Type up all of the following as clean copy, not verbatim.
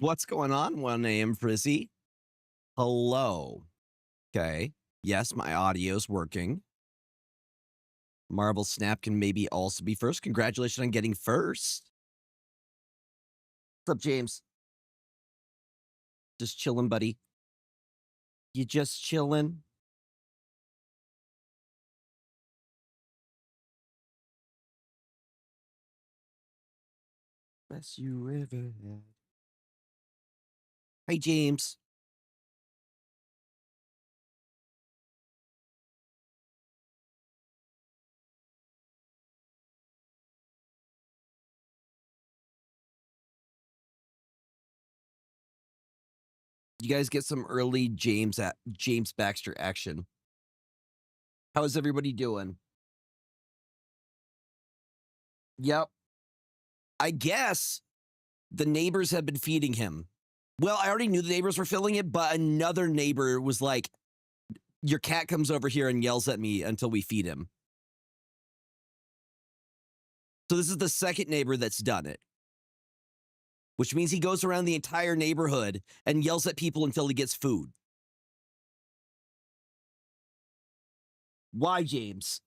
What's going on, 1 AM Frizzy? Hello. Okay. Yes, my audio's working. Marble Snap can maybe also be first. Congratulations on getting first. What's up, James? Just chilling, buddy. You just chilling? Best you ever had. Hey, James. You guys get some early James Baxter action. How is everybody doing? Yep. I guess the neighbors have been feeding him. Well, I already knew the neighbors were filling it, but another neighbor was like, your cat comes over here and yells at me until we feed him. So this is the second neighbor that's done it, which means he goes around the entire neighborhood and yells at people until he gets food. Why, James?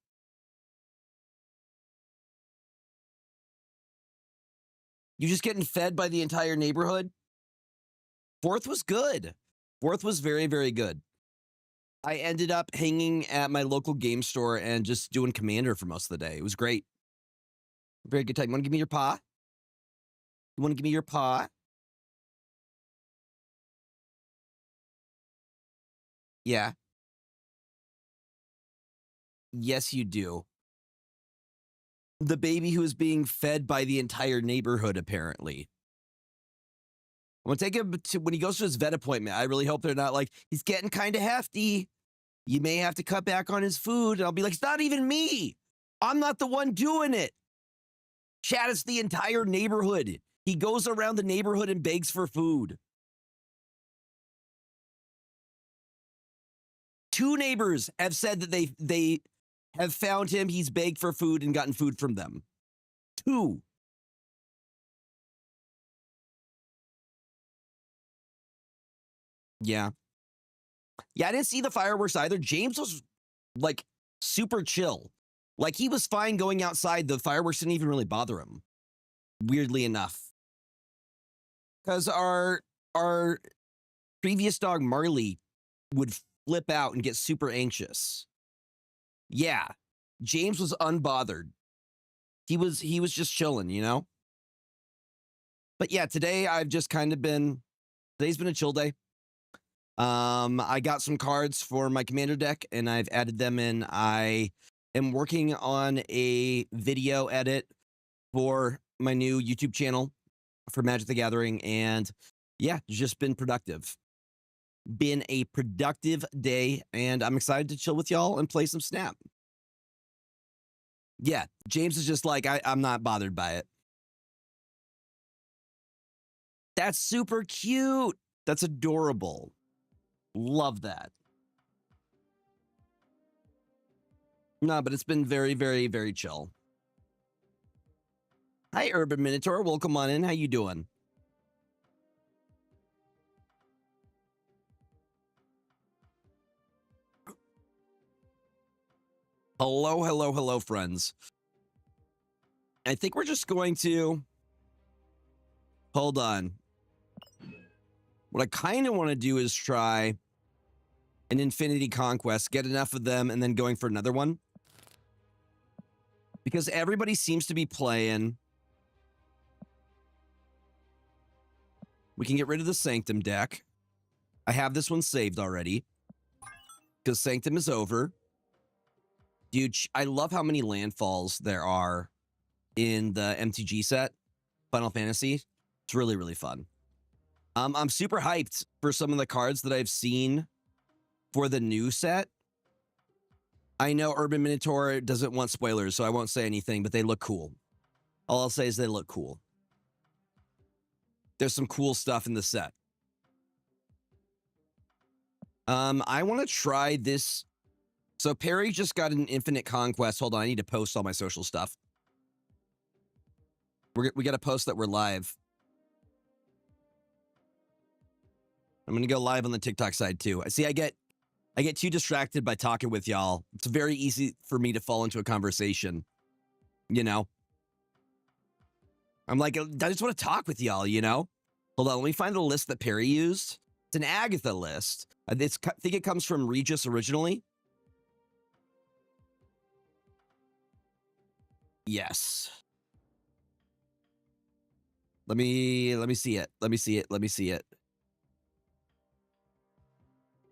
You just getting fed by the entire neighborhood? Fourth was good. Fourth was very, very good. I ended up hanging at my local game store and just doing Commander for most of the day. It was great. Very good time. You want to give me your paw? You want to give me your paw? Yeah. Yes, you do. The baby who is being fed by the entire neighborhood, apparently. I'm going to take him to when he goes to his vet appointment. I really hope they're not like, he's getting kind of hefty. You may have to cut back on his food. And I'll be like, it's not even me. I'm not the one doing it. Chat, it's the entire neighborhood. He goes around the neighborhood and begs for food. 2 neighbors have said that they have found him. He's begged for food and gotten food from them. 2. Yeah. Yeah, I didn't see the fireworks either. James was like super chill. Like he was fine going outside. The fireworks didn't even really bother him. Weirdly enough. Because our previous dog Marley would flip out and get super anxious. Yeah. James was unbothered. He was just chilling, you know? But yeah, today I've just kind of been today's been a chill day. I got some cards for my commander deck and I've added them in. I am working on a video edit for my new YouTube channel for Magic the Gathering, and yeah, just been productive. Been a productive day, and I'm excited to chill with y'all and play some Snap. Yeah, James is just like, I'm not bothered by it. That's super cute. That's adorable. Love that. No, but it's been very, very, very chill. Hi, Urban Minotaur. Welcome on in. How you doing? Hello, hello, hello, friends. I think we're just going to... Hold on. What I kind of want to do is try an Infinity Conquest, get enough of them, and then going for another one. Because everybody seems to be playing. We can get rid of the Sanctum deck. I have this one saved already. Because Sanctum is over. Dude, I love how many landfalls there are in the MTG set. Final Fantasy. It's really, really fun. I'm super hyped for some of the cards that I've seen for the new set. I know Urban Minotaur doesn't want spoilers, so I won't say anything, but they look cool. All I'll say is they look cool. There's some cool stuff in the set. I want to try this. So Perry just got an Infinite Conquest. Hold on, I need to post all my social stuff. We got to post that we're live. I'm gonna go live on the TikTok side too. See, I get too distracted by talking with y'all. It's very easy for me to fall into a conversation. You know, I'm like, I just want to talk with y'all. You know, hold on, let me find the list that Perry used. It's an Agatha list. I think it comes from Regis originally. Yes. Let me see it. Let me see it. Let me see it.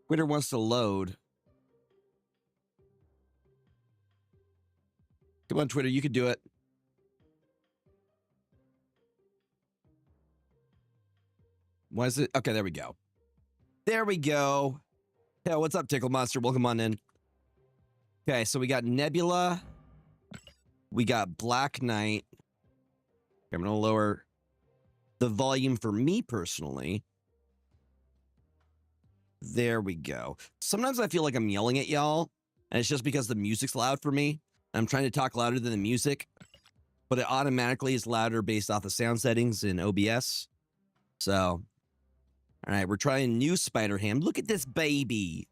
Twitter wants to load. Come on, Twitter, you can do it. Why is it? Okay, there we go. There we go. Yeah, what's up, Tickle Monster? Welcome on in. Okay, so we got Nebula. We got Black Knight. I'm going to lower the volume for me personally. There we go. Sometimes I feel like I'm yelling at y'all, and it's just because the music's loud for me. I'm trying to talk louder than the music, but it automatically is louder based off the sound settings in OBS. So, all right, we're trying new Spider-Ham. Look at this baby.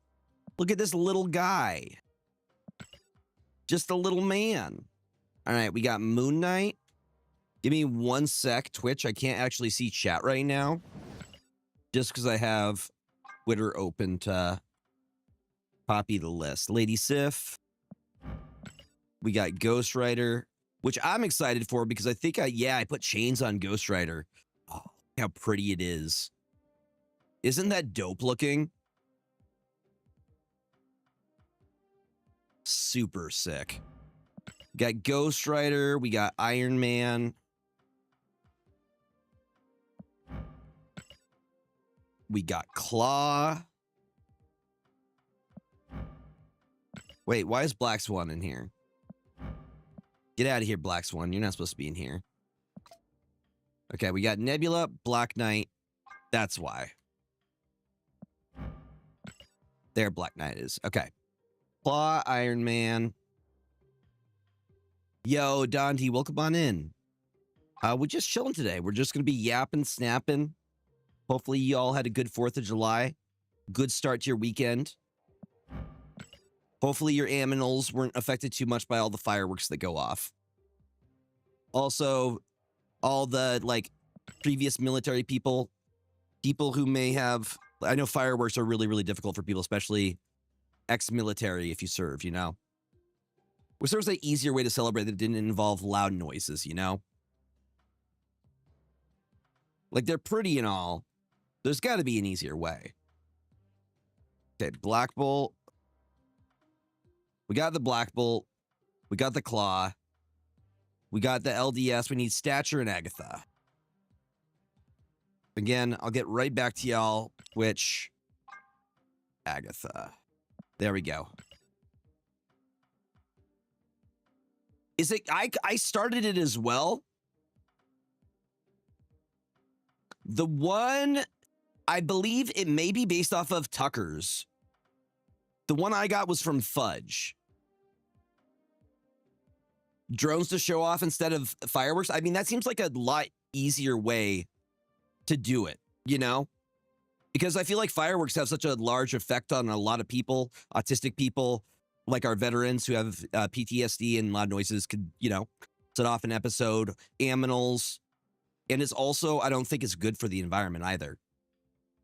Look at this little guy. Just a little man. All right, we got Moon Knight. Give me 1 sec, Twitch. I can't actually see chat right now, just because I have Twitter open to copy the list. Lady Sif. We got Ghost Rider, which I'm excited for because I think I put chains on Ghost Rider. Oh, how pretty it is. Isn't that dope looking? Super sick. We got Ghost Rider. We got Iron Man. We got Claw. Wait, why is Black Swan in here? Get out of here, Black Swan. You're not supposed to be in here. Okay, we got Nebula, Black Knight. That's why. There Black Knight is. Okay. Claw, Iron Man. Yo, Dante, welcome on in. We're just chilling today. We're just going to be yapping, snapping. Hopefully you all had a good 4th of July. Good start to your weekend. Hopefully your aminals weren't affected too much by all the fireworks that go off. Also, all the, like, previous military people who may have... I know fireworks are really, really difficult for people, especially ex-military if you serve, you know? Which there was an easier way to celebrate that didn't involve loud noises, you know? Like, they're pretty and all. There's got to be an easier way. Okay, Black Bolt. We got the Black Bolt. We got the Claw. We got the LDS. We need Stature and Agatha. Again, I'll get right back to y'all. Which Agatha. There we go. Is it... I started it as well. The one... I believe it may be based off of Tucker's. The one I got was from Fudge. Drones to show off instead of fireworks. I mean, that seems like a lot easier way to do it, you know? Because I feel like fireworks have such a large effect on a lot of people, autistic people, like our veterans who have PTSD and loud noises could, you know, set off an episode. Aminals. And it's also, I don't think it's good for the environment either.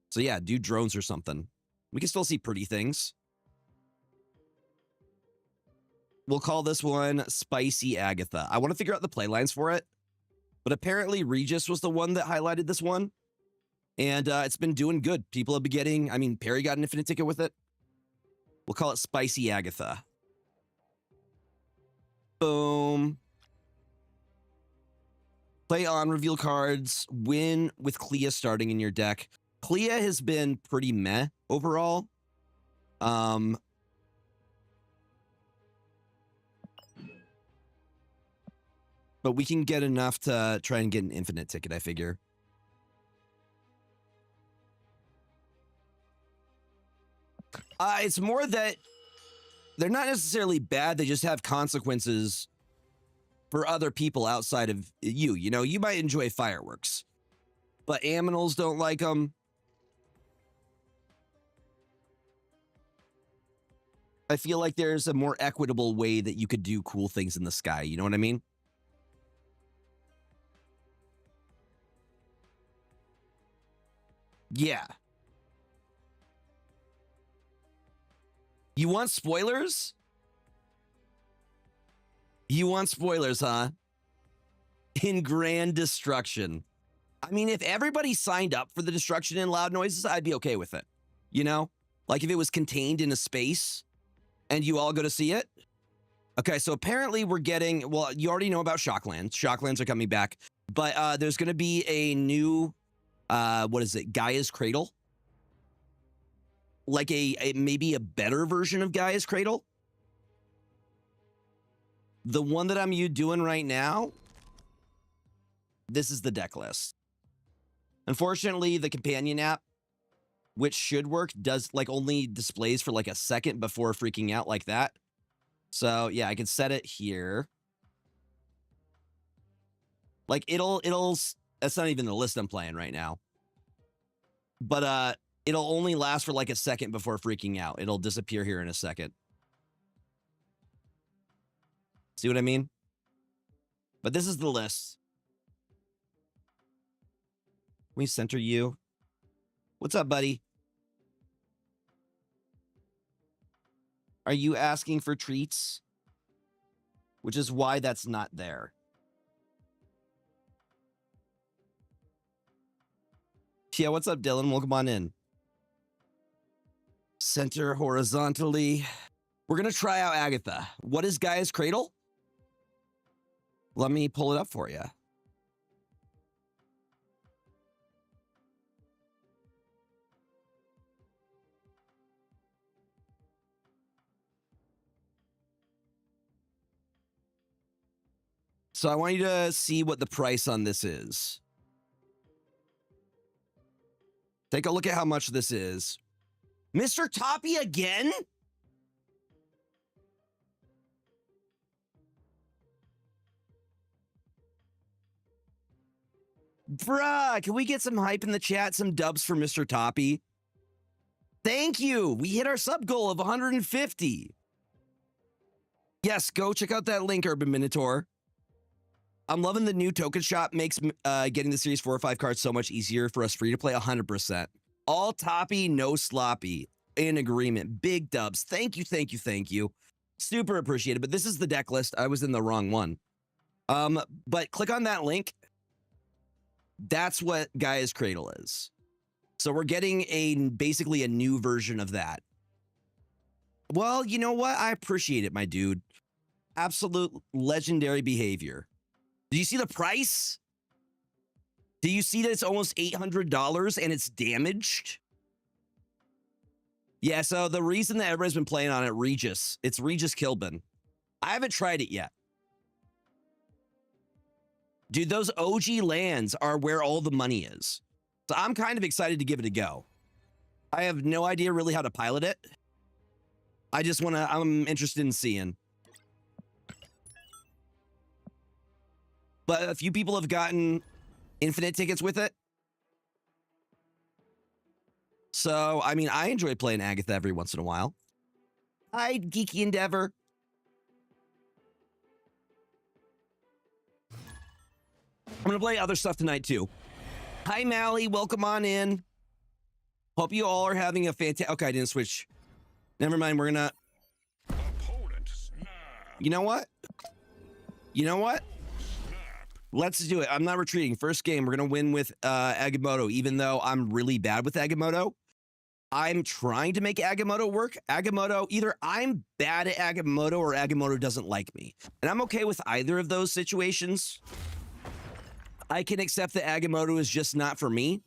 So yeah, do drones or something. We can still see pretty things. We'll call this one Spicy Agatha. I want to figure out the play lines for it. But apparently Regis was the one that highlighted this one. And it's been doing good. People have been getting, I mean, Perry got an infinite ticket with it. We'll call it Spicy Agatha. Boom. Play on, reveal cards, win with Clea starting in your deck. Clea has been pretty meh overall. But we can get enough to try and get an infinite ticket, I figure. It's more that they're not necessarily bad. They just have consequences for other people outside of you. You know, you might enjoy fireworks, but aminals don't like them. I feel like there's a more equitable way that you could do cool things in the sky. You know what I mean? Yeah. You want spoilers? You want spoilers, huh? In grand destruction. I mean, if everybody signed up for the destruction in loud noises, I'd be okay with it. You know? Like if it was contained in a space and you all go to see it. Okay, so apparently we're getting, well, you already know about Shocklands. Shocklands are coming back. But there's going to be a new, what is it, Gaia's Cradle? Like maybe a better version of Gaia's Cradle? The one that I'm doing right now, this is the deck list. Unfortunately, the companion app, which should work, does like only displays for like a second before freaking out like that. So yeah, I can set it here. Like it'll, that's not even the list I'm playing right now. But it'll only last for like a second before freaking out. It'll disappear here in a second. See what I mean? But this is the list. Let me center you. What's up, buddy? Are you asking for treats? Which is why that's not there. Yeah, what's up, Dylan? Welcome on in. Center horizontally. We're going to try out Agatha. What is Gaia's Cradle? Let me pull it up for you. So I want you to see what the price on this is. Take a look at how much this is. Mr. Toppy again? Bruh, can we get some hype in the chat? Some dubs for Mr. Toppy? Thank you. We hit our sub goal of 150. Yes, go check out that link, Urban Minotaur. I'm loving the new token shop. Makes getting the series 4 or 5 cards so much easier for us free to play. 100%. All Toppy, no sloppy. In agreement. Big dubs. Thank you, thank you, thank you. Super appreciated. But this is the deck list. I was in the wrong one. But click on that link. That's what Gaia's Cradle is. So we're getting basically a new version of that. Well, you know what? I appreciate it, my dude. Absolute legendary behavior. Do you see the price? Do you see that it's almost $800 and it's damaged? Yeah, so the reason that everybody's been playing on it, Regis. It's Regis Kilbin. I haven't tried it yet. Dude, those OG lands are where all the money is. So I'm kind of excited to give it a go. I have no idea really how to pilot it. I'm interested in seeing. But a few people have gotten infinite tickets with it. So, I mean, I enjoy playing Agatha every once in a while. Hi, Geeky Endeavor. I'm going to play other stuff tonight, too. Hi, Mally. Welcome on in. Hope you all are having a fantastic... Okay, I didn't switch. Never mind. We're going to... You know what? You know what? Let's do it. I'm not retreating. First game, we're going to win with Agamotto, even though I'm really bad with Agamotto. I'm trying to make Agamotto work. Agamotto, either I'm bad at Agamotto or Agamotto doesn't like me. And I'm okay with either of those situations. I can accept that Agamotto is just not for me.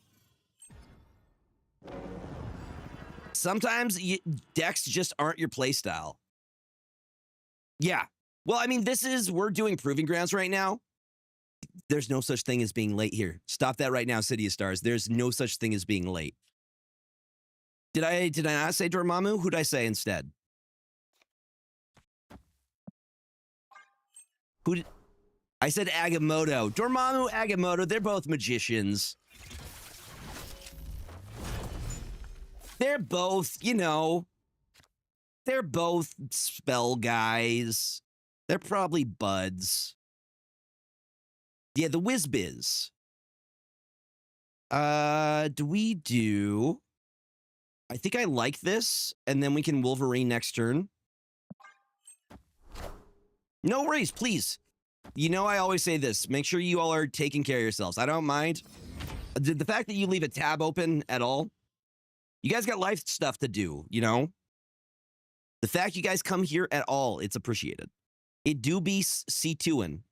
Sometimes decks just aren't your playstyle. Yeah. Well, I mean, we're doing Proving Grounds right now. There's no such thing as being late here. Stop that right now, City of Stars. There's no such thing as being late. Did I not say Dormammu? Who'd I say instead? I said Agamotto. Dormammu, Agamotto, they're both magicians. They're both, you know, They're both spell guys. They're probably buds. Yeah, the whiz-biz. Do we do... I think I like this, and then we can Wolverine next turn. No worries, please. You know I always say this. Make sure you all are taking care of yourselves. I don't mind. The fact that you leave a tab open at all, you guys got life stuff to do, you know? The fact you guys come here at all, it's appreciated. It do be C2-ing.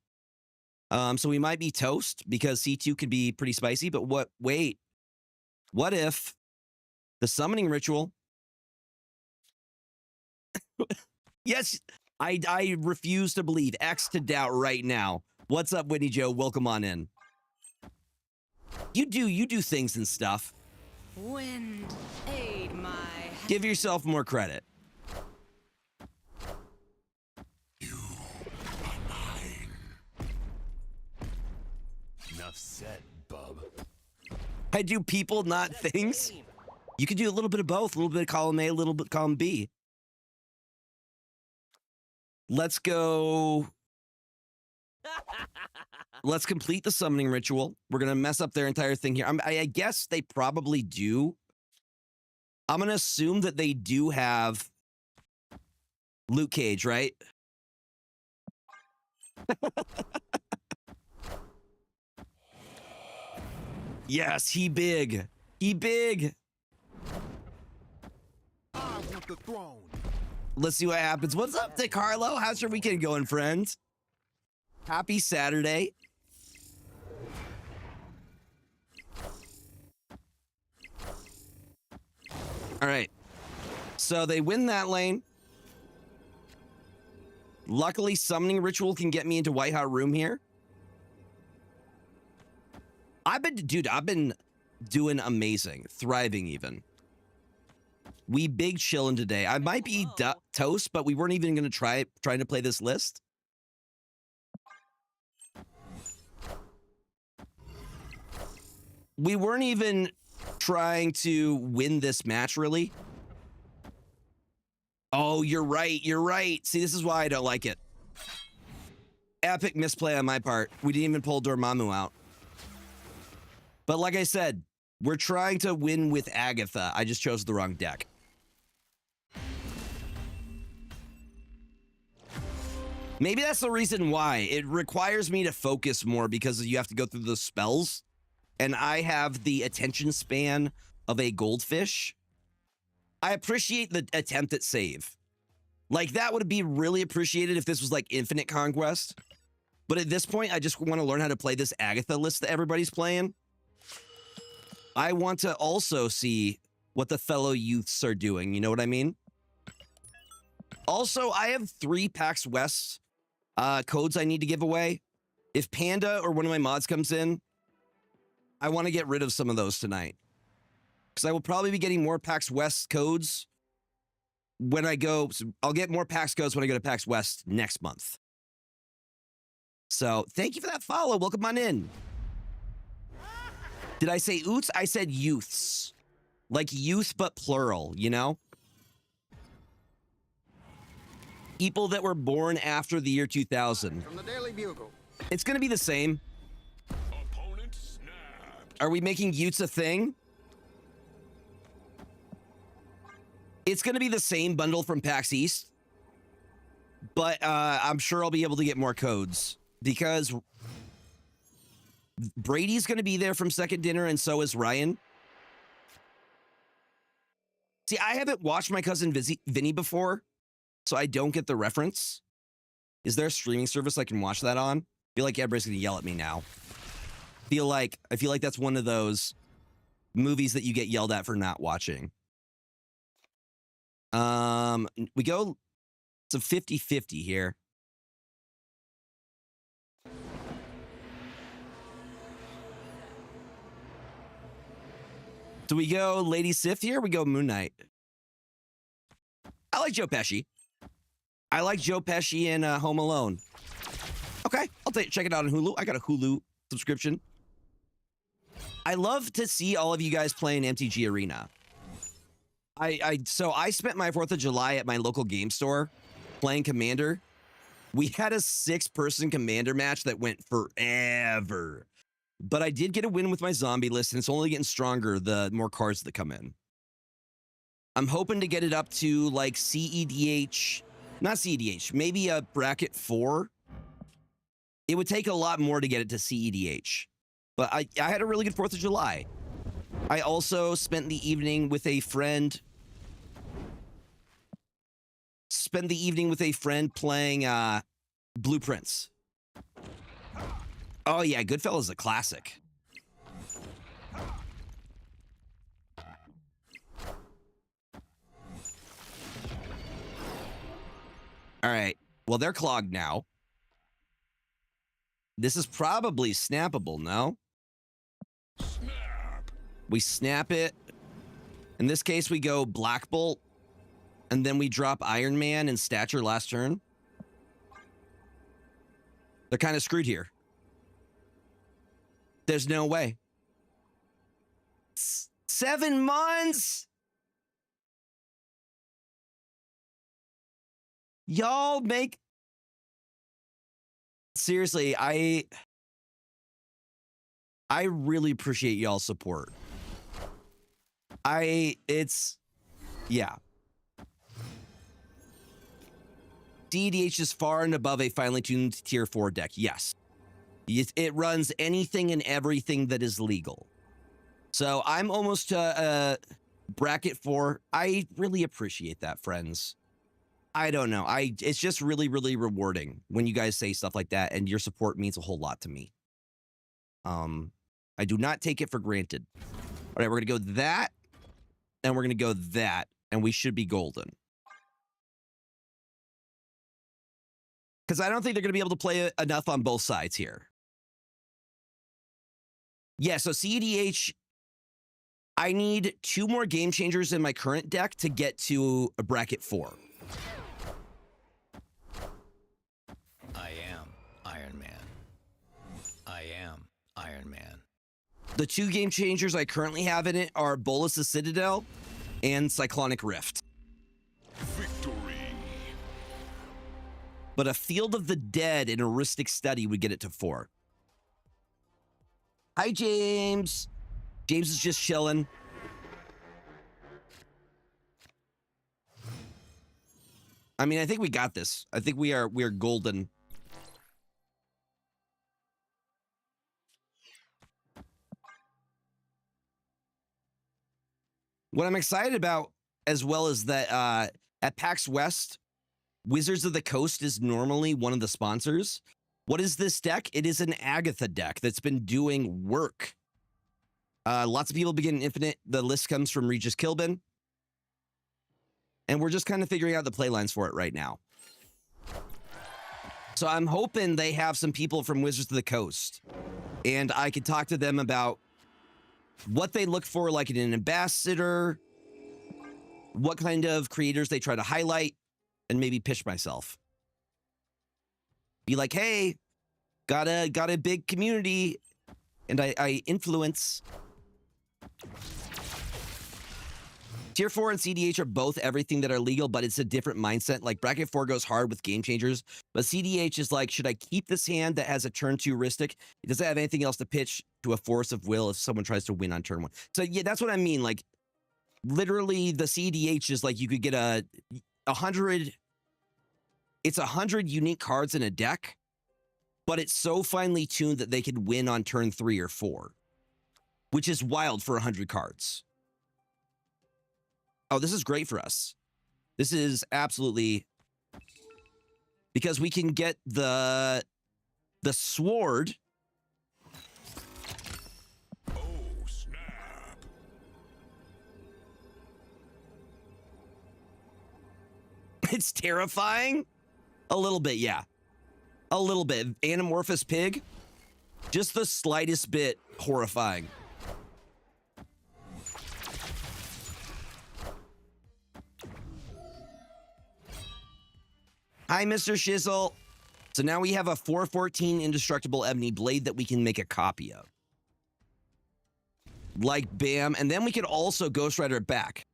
So we might be toast because C2 could be pretty spicy, but wait. What if the summoning ritual? Yes, I refuse to believe. X to doubt right now. What's up, Whitney Joe? Welcome on in. You do things and stuff. Wind, aid my... Give yourself more credit. You are mine. Enough said, bub. I do people, not things. You could do a little bit of both. A little bit of column A, a little bit of column B. Let's go. Let's complete the summoning ritual. We're going to mess up their entire thing here. I guess they probably do. I'm going to assume that they do have Luke Cage, right? Yes, he big. He big. I want the throne. Let's see what happens. What's up, DeCarlo? How's your weekend going, friends? Happy Saturday. All right. So they win that lane. Luckily, summoning ritual can get me into White Hot Room here. I've been doing amazing. Thriving even. We big chillin' today. I might be toast, but we weren't even going to trying to play this list. We weren't even trying to win this match, really. Oh, you're right. You're right. See, this is why I don't like it. Epic misplay on my part. We didn't even pull Dormammu out. But like I said, we're trying to win with Agatha. I just chose the wrong deck. Maybe that's the reason why. It requires me to focus more because you have to go through the spells. And I have the attention span of a goldfish. I appreciate the attempt at save. Like, that would be really appreciated if this was like Infinite Conquest. But at this point, I just want to learn how to play this Agatha list that everybody's playing. I want to also see what the fellow youths are doing. You know what I mean? Also, I have 3 PAX West codes I need to give away. If Panda or one of my mods comes in, I want to get rid of some of those tonight. Because I will probably be getting more PAX West codes when I go. So I'll get more PAX codes when I go to PAX West next month. So thank you for that follow. Welcome on in. Did I say oots? I said youths. Like youth, but plural, you know? People that were born after the year 2000. From the Daily Bugle. It's going to be the same. Opponent snapped. Are we making youths a thing? It's going to be the same bundle from PAX East. But I'm sure I'll be able to get more codes. Because Brady's going to be there from Second Dinner, and so is Ryan. See, I haven't watched My Cousin Vinny before, so I don't get the reference. Is there a streaming service I can watch that on? I feel like everybody's going to yell at me now. I feel like that's one of those movies that you get yelled at for not watching. We go, it's a 50-50 here. Do we go Lady Sif here? We go Moon Knight. I like Joe Pesci. I like Joe Pesci in Home Alone. Okay, I'll check it out on Hulu. I got a Hulu subscription. I love to see all of you guys play in MTG Arena. So I spent my 4th of July at my local game store playing Commander. We had a 6-person Commander match that went forever. But I did get a win with my zombie list, and it's only getting stronger the more cards that come in. I'm hoping to get it up to like CEDH, not CEDH, maybe a bracket 4. It would take a lot more to get it to CEDH. But I had a really good 4th of July. I also spent the evening with a friend. Playing Blueprints. Oh yeah, Goodfellas is a classic. All right. Well, they're clogged now. This is probably snappable, no? Snap. We snap it. In this case, we go Black Bolt, and then we drop Iron Man and Stature last turn. They're kind of screwed here. There's no way. 7 months? Y'all make... Seriously, I really appreciate y'all's support. Yeah. CEDH is far and above a finely tuned tier 4 deck. Yes. It runs anything and everything that is legal. So I'm almost bracket 4. I really appreciate that, friends. I don't know. It's just really, really rewarding when you guys say stuff like that, and your support means a whole lot to me. I do not take it for granted. All right, we're gonna go that, and we're gonna go that, and we should be golden. Because I don't think they're gonna be able to play enough on both sides here. Yeah, so CEDH, I need 2 more game changers in my current deck to get to a bracket 4. I am Iron Man. I am Iron Man. The 2 game changers I currently have in it are Bolus's Citadel and Cyclonic Rift. Victory. But a Field of the Dead and Heuristic Study would get it to 4. Hi, James. James is just chilling. I mean, I think we got this. I think we are golden. What I'm excited about as well is that at PAX West, Wizards of the Coast is normally one of the sponsors. What is this deck? It is an Agatha deck that's been doing work. Lots of people begin Infinite. The list comes from Regis Kilbin. And we're just kind of figuring out the playlines for it right now. So I'm hoping they have some people from Wizards of the Coast. And I could talk to them about what they look for, like in an ambassador, what kind of creators they try to highlight, and maybe pitch myself. Be like, hey, got a big community, and I influence. Tier 4 and CDH are both everything that are legal, but it's a different mindset. Like bracket 4 goes hard with game changers, but CDH is like, should I keep this hand that has a turn 2 heuristic? It doesn't have anything else to pitch to a force of will if someone tries to win on turn 1. So yeah, that's what I mean. Like literally the CDH is like you could get a 100. It's 100 unique cards in a deck, but it's so finely tuned that they could win on turn 3 or 4, which is wild for 100 cards. Oh, this is great for us. This is absolutely, because we can get the sword. Oh, snap. It's terrifying. A little bit, yeah. A little bit. Anamorphous Pig. Just the slightest bit horrifying. Hi, Mr. Shizzle. So now we have a 414 Indestructible Ebony Blade that we can make a copy of. Like, bam. And then we could also Ghost Rider it back.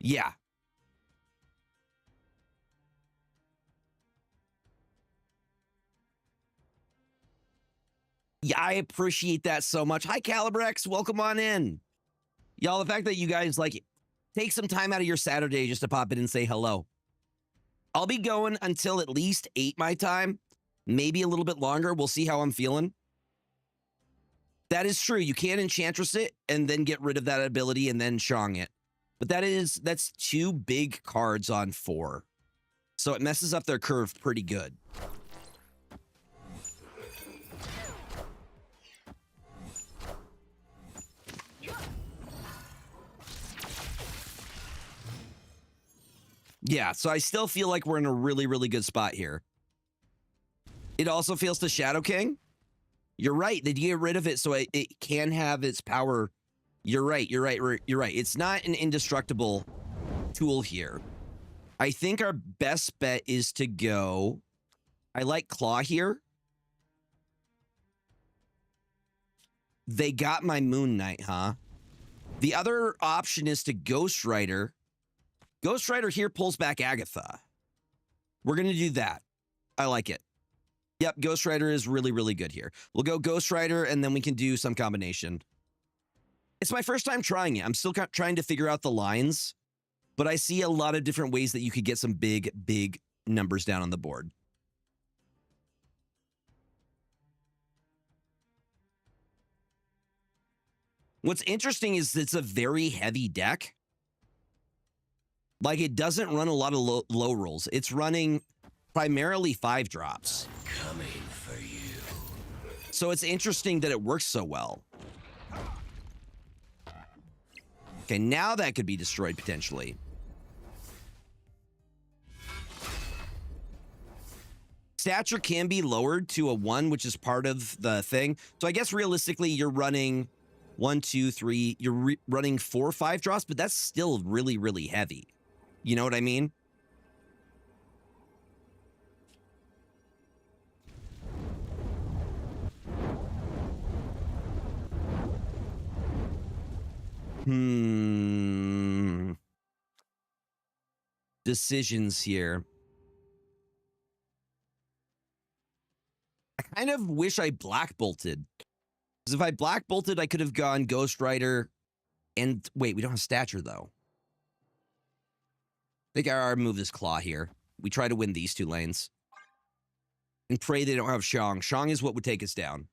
Yeah. Yeah, I appreciate that so much. Hi, Calibrex. Welcome on in. Y'all, the fact that you guys, like, take some time out of your Saturday just to pop in and say hello. I'll be going until at least 8 my time, maybe a little bit longer. We'll see how I'm feeling. That is true. You can Enchantress it and then get rid of that ability and then Shang it. But that's 2 big cards on 4. So it messes up their curve pretty good. Yeah, so I still feel like we're in a really, really good spot here. It also fails to Shadow King. You're right. They get rid of it so it can have its power. You're right. You're right. You're right. It's not an indestructible tool here. I think our best bet is to go. I like Claw here. They got my Moon Knight, huh? The other option is to Ghost Rider. Ghost Rider here pulls back Agatha. We're going to do that. I like it. Yep, Ghost Rider is really, really good here. We'll go Ghost Rider, and then we can do some combination. It's my first time trying it. I'm still trying to figure out the lines, but I see a lot of different ways that you could get some big, big numbers down on the board. What's interesting is it's a very heavy deck. Like, it doesn't run a lot of low rolls. It's running primarily 5 drops. Coming for you. So it's interesting that it works so well. Okay, now that could be destroyed potentially. Stature can be lowered to a 1, which is part of the thing. So I guess realistically, you're running 1, 2, 3. You're running 4 or 5 drops, but that's still really, really heavy. You know what I mean? Decisions here. I kind of wish I black bolted. Because if I black bolted, I could have gone Ghost Rider and wait, we don't have stature though. I think I remove this Claw here. We try to win these 2 lanes. And pray they don't have Shang. Shang is what would take us down.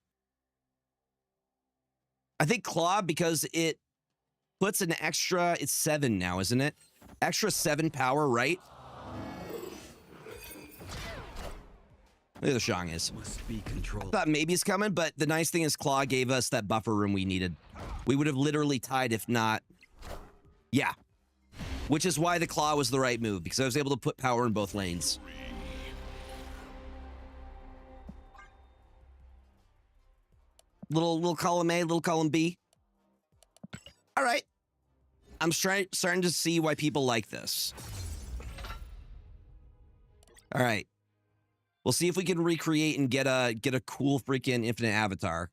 I think Claw, because it puts an extra, it's 7 now, isn't it? Extra 7 power, right? There the Shang is. Must be controlled. I thought maybe it's coming, but the nice thing is Claw gave us that buffer room we needed. We would have literally tied if not. Yeah. Which is why the Claw was the right move, because I was able to put power in both lanes. Little column A, little column B. All right. I'm starting to see why people like this. All right. We'll see if we can recreate and get a cool freaking infinite avatar.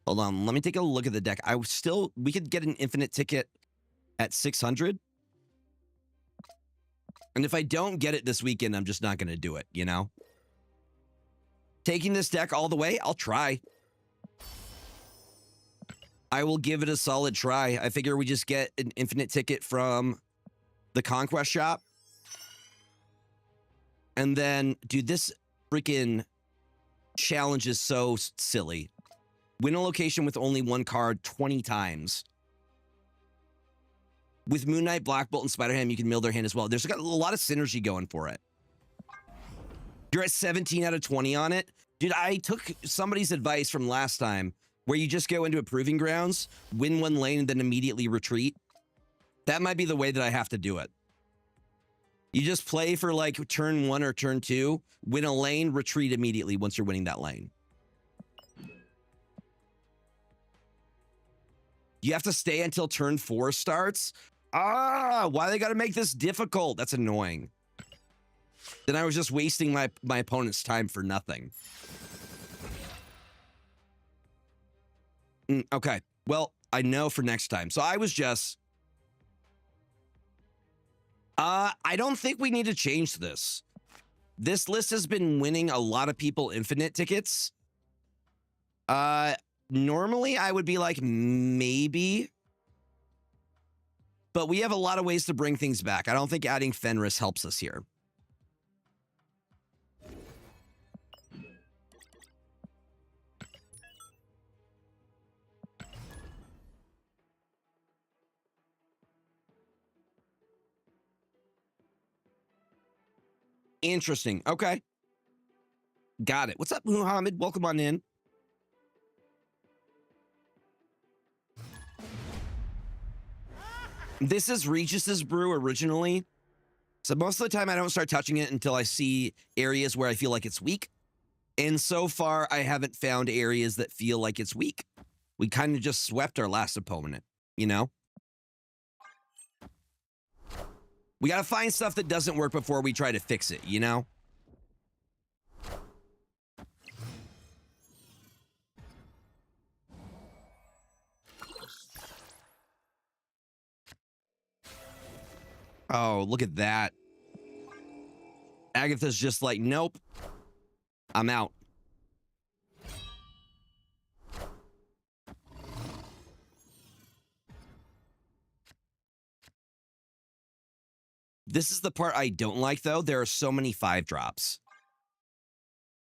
Hold on, let me take a look at the deck. We could get an infinite ticket at 600. And if I don't get it this weekend, I'm just not going to do it, you know? Taking this deck all the way, I'll try. I will give it a solid try. I figure we just get an infinite ticket from the Conquest shop. And then, dude, this freaking challenge is so silly. Win a location with only 1 card 20 times. With Moon Knight, Black Bolt, and Spider-Ham, you can mill their hand as well. There's got a lot of synergy going for it. You're at 17 out of 20 on it. Dude, I took somebody's advice from last time where you just go into a proving grounds, win 1 lane, and then immediately retreat. That might be the way that I have to do it. You just play for like turn 1 or turn 2, win a lane, retreat immediately once you're winning that lane. You have to stay until turn 4 starts? Why they gotta make this difficult? That's annoying. Then I was just wasting my opponent's time for nothing. Okay. Well, I know for next time. So I was just... I don't think we need to change this. This list has been winning a lot of people infinite tickets. Normally I would be like, maybe. But we have a lot of ways to bring things back. I don't think adding Fenris helps us here. Interesting. Okay. Got it. What's up, Muhammad? Welcome on in. This is Regis's brew originally. So most of the time I don't start touching it until I see areas where I feel like it's weak. And so far, I haven't found areas that feel like it's weak. We kind of just swept our last opponent, you know? We got to find stuff that doesn't work before we try to fix it, you know? Oh, look at that. Agatha's just like, nope, I'm out. This is the part I don't like, though. There are so many 5-drops.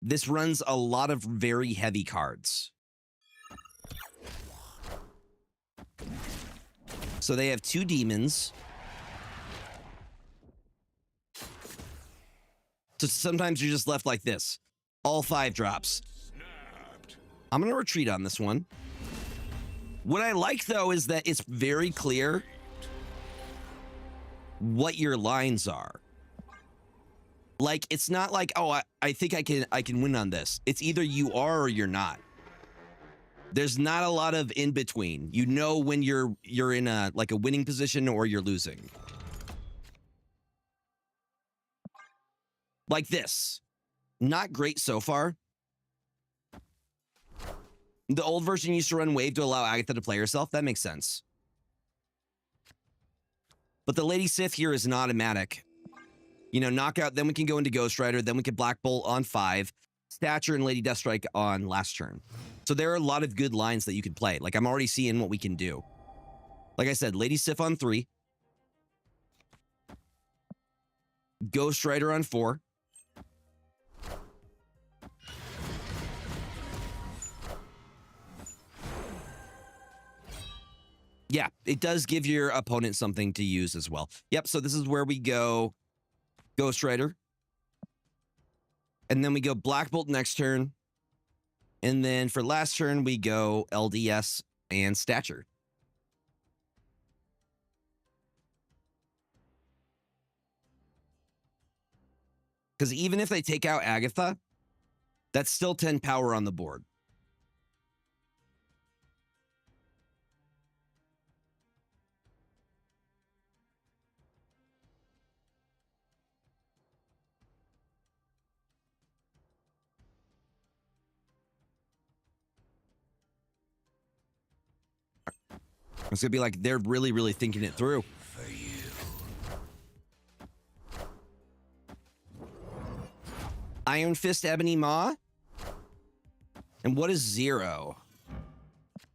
This runs a lot of very heavy cards. So they have 2 demons. So sometimes you're just left like this. All 5-drops. I'm going to retreat on this one. What I like, though, is that it's very clear what your lines are. Like, it's not like, oh, I think I can win on this. It's either you are or you're not. There's not a lot of in between. You know when you're in a winning position or you're losing. Like this. Not great so far. The old version used to run wave to allow Agatha to play herself. That makes sense. But the Lady Sith here is an automatic. You know, knockout, then we can go into Ghost Rider, then we can Black Bolt on 5, Stature and Lady Deathstrike on last turn. So there are a lot of good lines that you can play. Like, I'm already seeing what we can do. Like I said, Lady Sif on 3. Ghost Rider on 4. Yeah, it does give your opponent something to use as well. Yep, so this is where we go Ghost Rider. And then we go Black Bolt next turn. And then for last turn, we go LDS and Stature. Because even if they take out Agatha, that's still 10 power on the board. It's gonna be like they're really, really thinking it through. For you. Iron Fist Ebony Maw. And what is 0?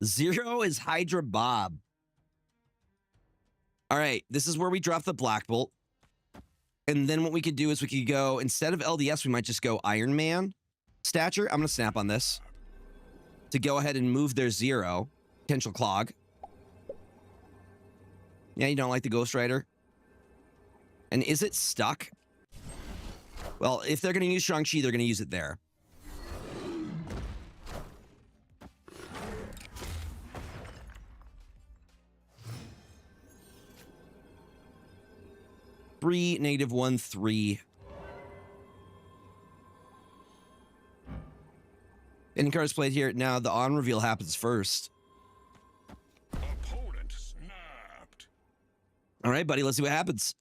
0 is Hydra Bob. All right, this is where we drop the Black Bolt. And then what we could do is we could go, instead of LDS, we might just go Iron Man Stature. I'm gonna snap on this to go ahead and move their 0. Potential Clog. Yeah, you don't like the Ghost Rider? And is it stuck? Well, if they're going to use Shang-Chi, they're going to use it there. Three, -1, 3. Any cards played here? Now, the on reveal happens first. Opponent snapped. All right, buddy, let's see what happens.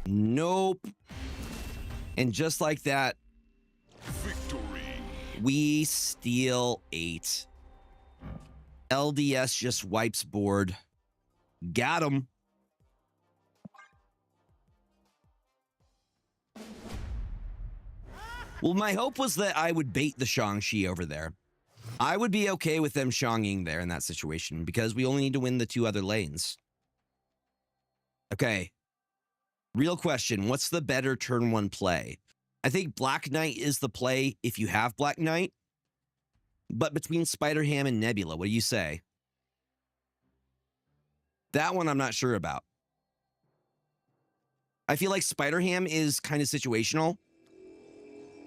Nope. And just like that, Victory. we steal 8. LDS just wipes board. Got him. Well, my hope was that I would bait the Shang-Chi over there. I would be okay with them Shanging there in that situation because we only need to win the 2 other lanes. Okay. Real question. What's the better turn 1 play? I think Black Knight is the play if you have Black Knight. But between Spider-Ham and Nebula, what do you say? That one I'm not sure about. I feel like Spider-Ham is kind of situational.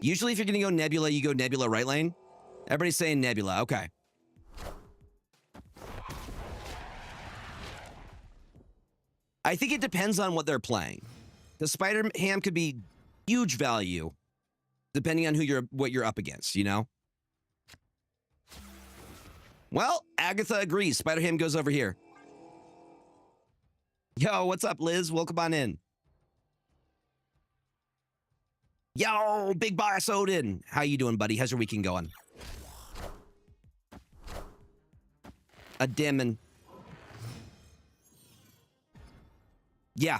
Usually if you're going to go Nebula, you go Nebula right lane. Everybody's saying Nebula. Okay. I think it depends on what they're playing. The Spider-Ham could be huge value depending on what you're up against, you know? Well, Agatha agrees. Spider-Ham goes over here. Yo, what's up, Liz? Welcome on in. Yo, Big Boss Odin. How you doing, buddy? How's your weekend going? A demon. Yeah,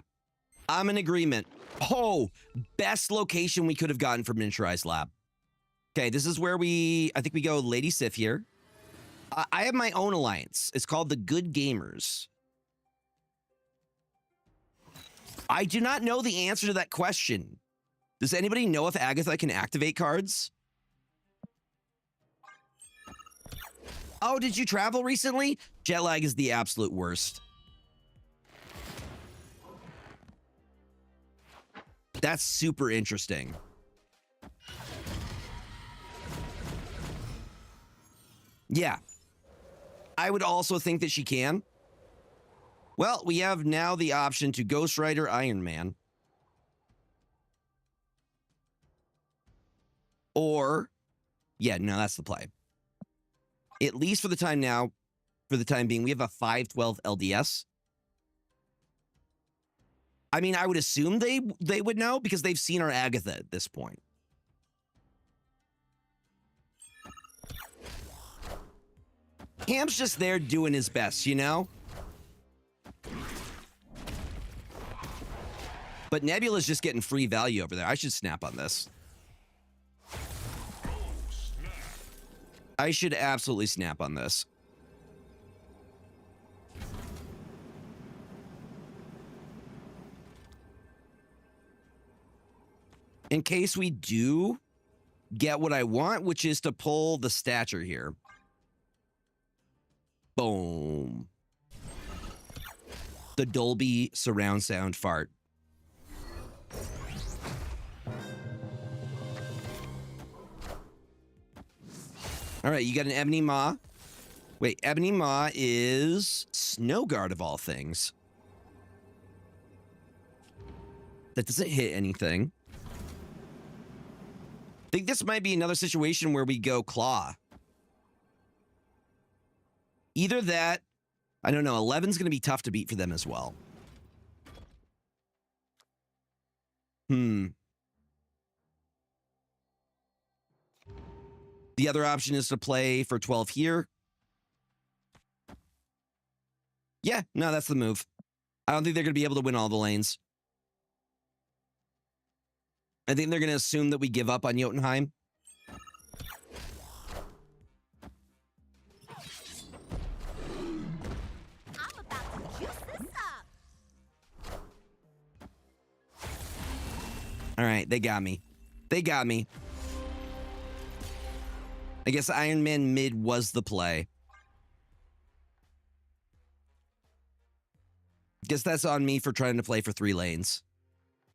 I'm in agreement. Oh, best location we could have gotten for Miniaturized Lab. Okay, this is where I think we go Lady Sif here. I have my own alliance. It's called the Good Gamers. I do not know the answer to that question. Does anybody know if Agatha can activate cards? Oh, did you travel recently? Jet lag is the absolute worst. That's super interesting. Yeah. I would also think that she can. Well, we have now the option to Ghost Rider Iron Man. Or, yeah, no, that's the play. At least for the time now, for the time being, we have a 512 LDS. I mean, I would assume they would know because they've seen our Agatha at this point. Ham's just there doing his best, you know? But Nebula's just getting free value over there. I should snap on this. I should absolutely snap on this. In case we do get what I want, which is to pull the stature here. Boom. The Dolby surround sound fart. All right, you got an Ebony Maw. Wait, Ebony Maw is Snow Guard of all things. That doesn't hit anything. I think this might be another situation where we go Claw. Either that, I don't know, 11's going to be tough to beat for them as well. The other option is to play for 12 here. Yeah, no, that's the move. I don't think they're going to be able to win all the lanes. I think they're going to assume that we give up on Jotunheim. I'm about to juice this up. All right, they got me. They got me. I guess Iron Man mid was the play. Guess that's on me for trying to play for 3 lanes.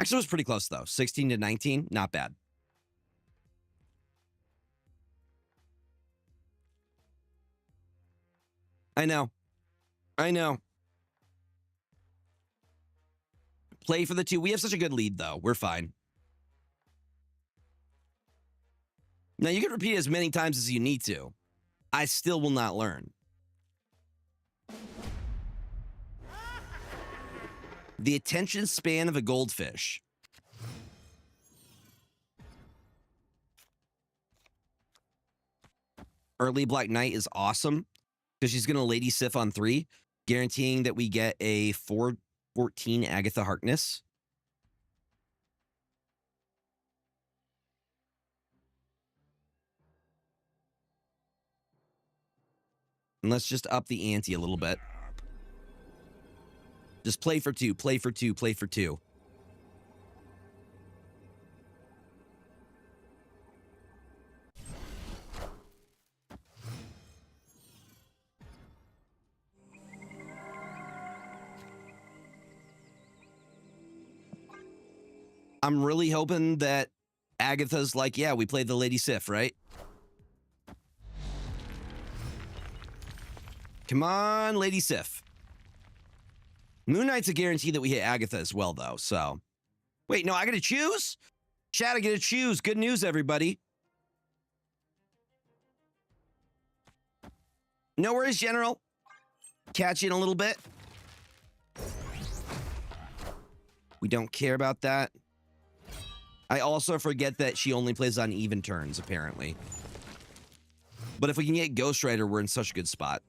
Actually, it was pretty close, though. 16 to 19, not bad. I know. I know. Play for the 2. We have such a good lead, though. We're fine. Now, you can repeat it as many times as you need to. I still will not learn. The attention span of a goldfish. Early Black Knight is awesome because she's going to Lady Sif on 3, guaranteeing that we get a 4/14 Agatha Harkness. And let's just up the ante a little bit. Just play for 2, play for 2, play for 2. I'm really hoping that Agatha's like, yeah, we played the Lady Sif, right? Come on, Lady Sif. Moon Knight's a guarantee that we hit Agatha as well, though, so. Wait, no, I gotta choose? Chat, I gotta choose. Good news, everybody. No worries, General. Catch you in a little bit. We don't care about that. I also forget that she only plays on even turns, apparently. But if we can get Ghost Rider, we're in such a good spot.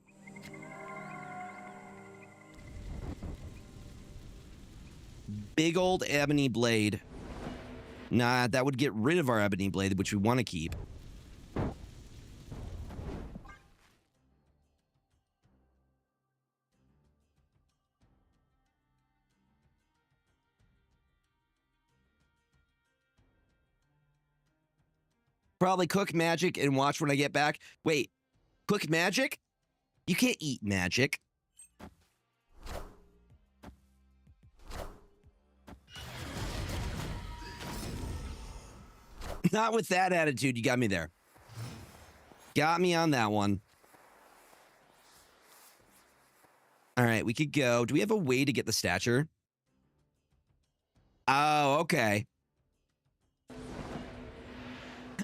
Big old Ebony Blade. Nah, that would get rid of our Ebony Blade, which we want to keep. Probably cook magic and watch when I get back. Wait, cook magic? You can't eat magic. Not with that attitude. You got me there. Got me on that one. All right, we could go. Do we have a way to get the stature? Oh, okay.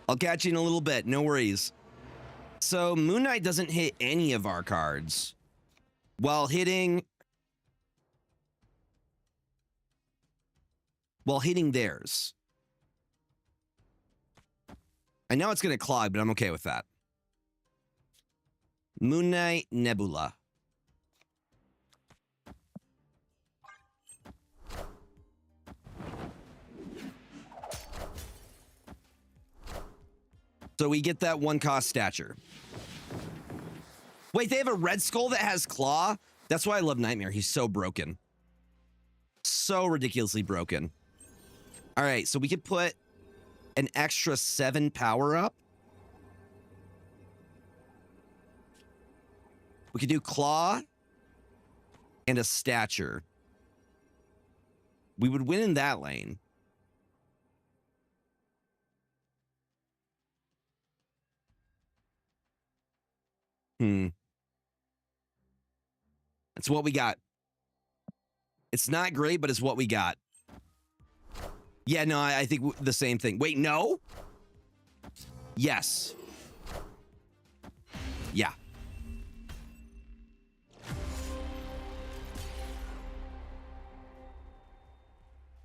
I'll catch you in a little bit. No worries. So Moon Knight doesn't hit any of our cards while hitting theirs. I know it's going to clog, but I'm okay with that. Moon Knight Nebula. So we get that 1-cost stature. Wait, they have a Red Skull that has Claw? That's why I love Nightmare. He's so broken. So ridiculously broken. All right, so we could put an extra 7 power up. We could do Claw and a stature. We would win in that lane. That's what we got. It's not great, but it's what we got. Yeah, no, I think the same thing. Wait, no? Yes. Yeah.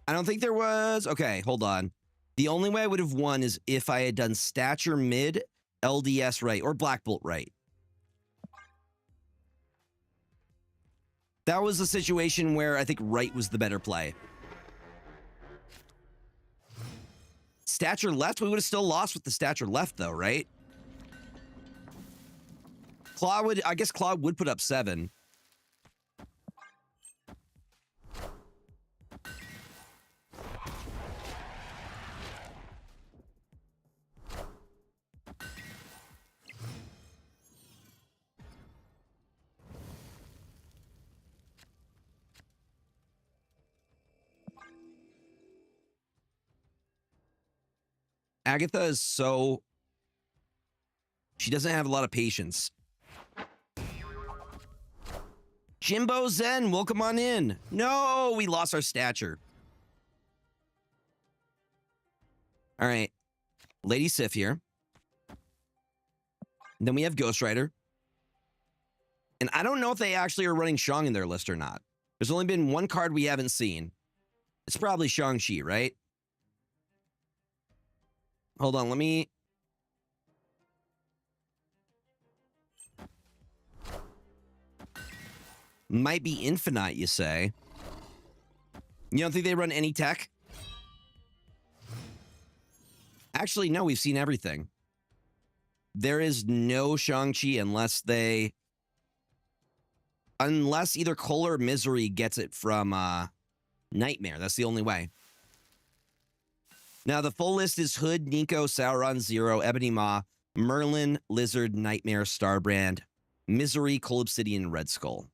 I don't think there was... Okay, hold on. The only way I would have won is if I had done stature mid, LDS right, or Black Bolt right. That was a situation where I think right was the better play. Stature left? We would have still lost with the stature left, though, right? Claw would... I guess Claw would put up 7. Agatha is so... She doesn't have a lot of patience. Jimbo Zen, welcome on in. No, we lost our stature. All right. Lady Sif here. And then we have Ghost Rider. And I don't know if they actually are running Shang in their list or not. There's only been one card we haven't seen. It's probably Shang-Chi, right? Hold on, let me... Might be Infinite, you say? You don't think they run any tech? Actually, no, we've seen everything. There is no Shang-Chi unless they... Unless either Cole or Misery gets it from Nightmare. That's the only way. Now, the full list is Hood, Nico, Sauron, Zero, Ebony Maw, Merlin, Lizard, Nightmare, Starbrand, Misery, Cole Obsidian, Red Skull.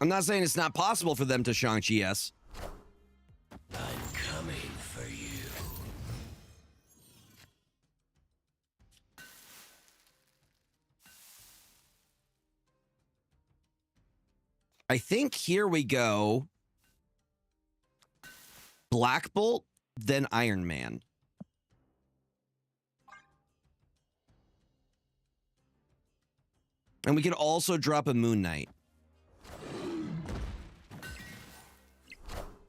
I'm not saying it's not possible for them to Shang-Chi, yes. I'm coming for you. I think here we go. Black Bolt, then Iron Man. And we can also drop a Moon Knight.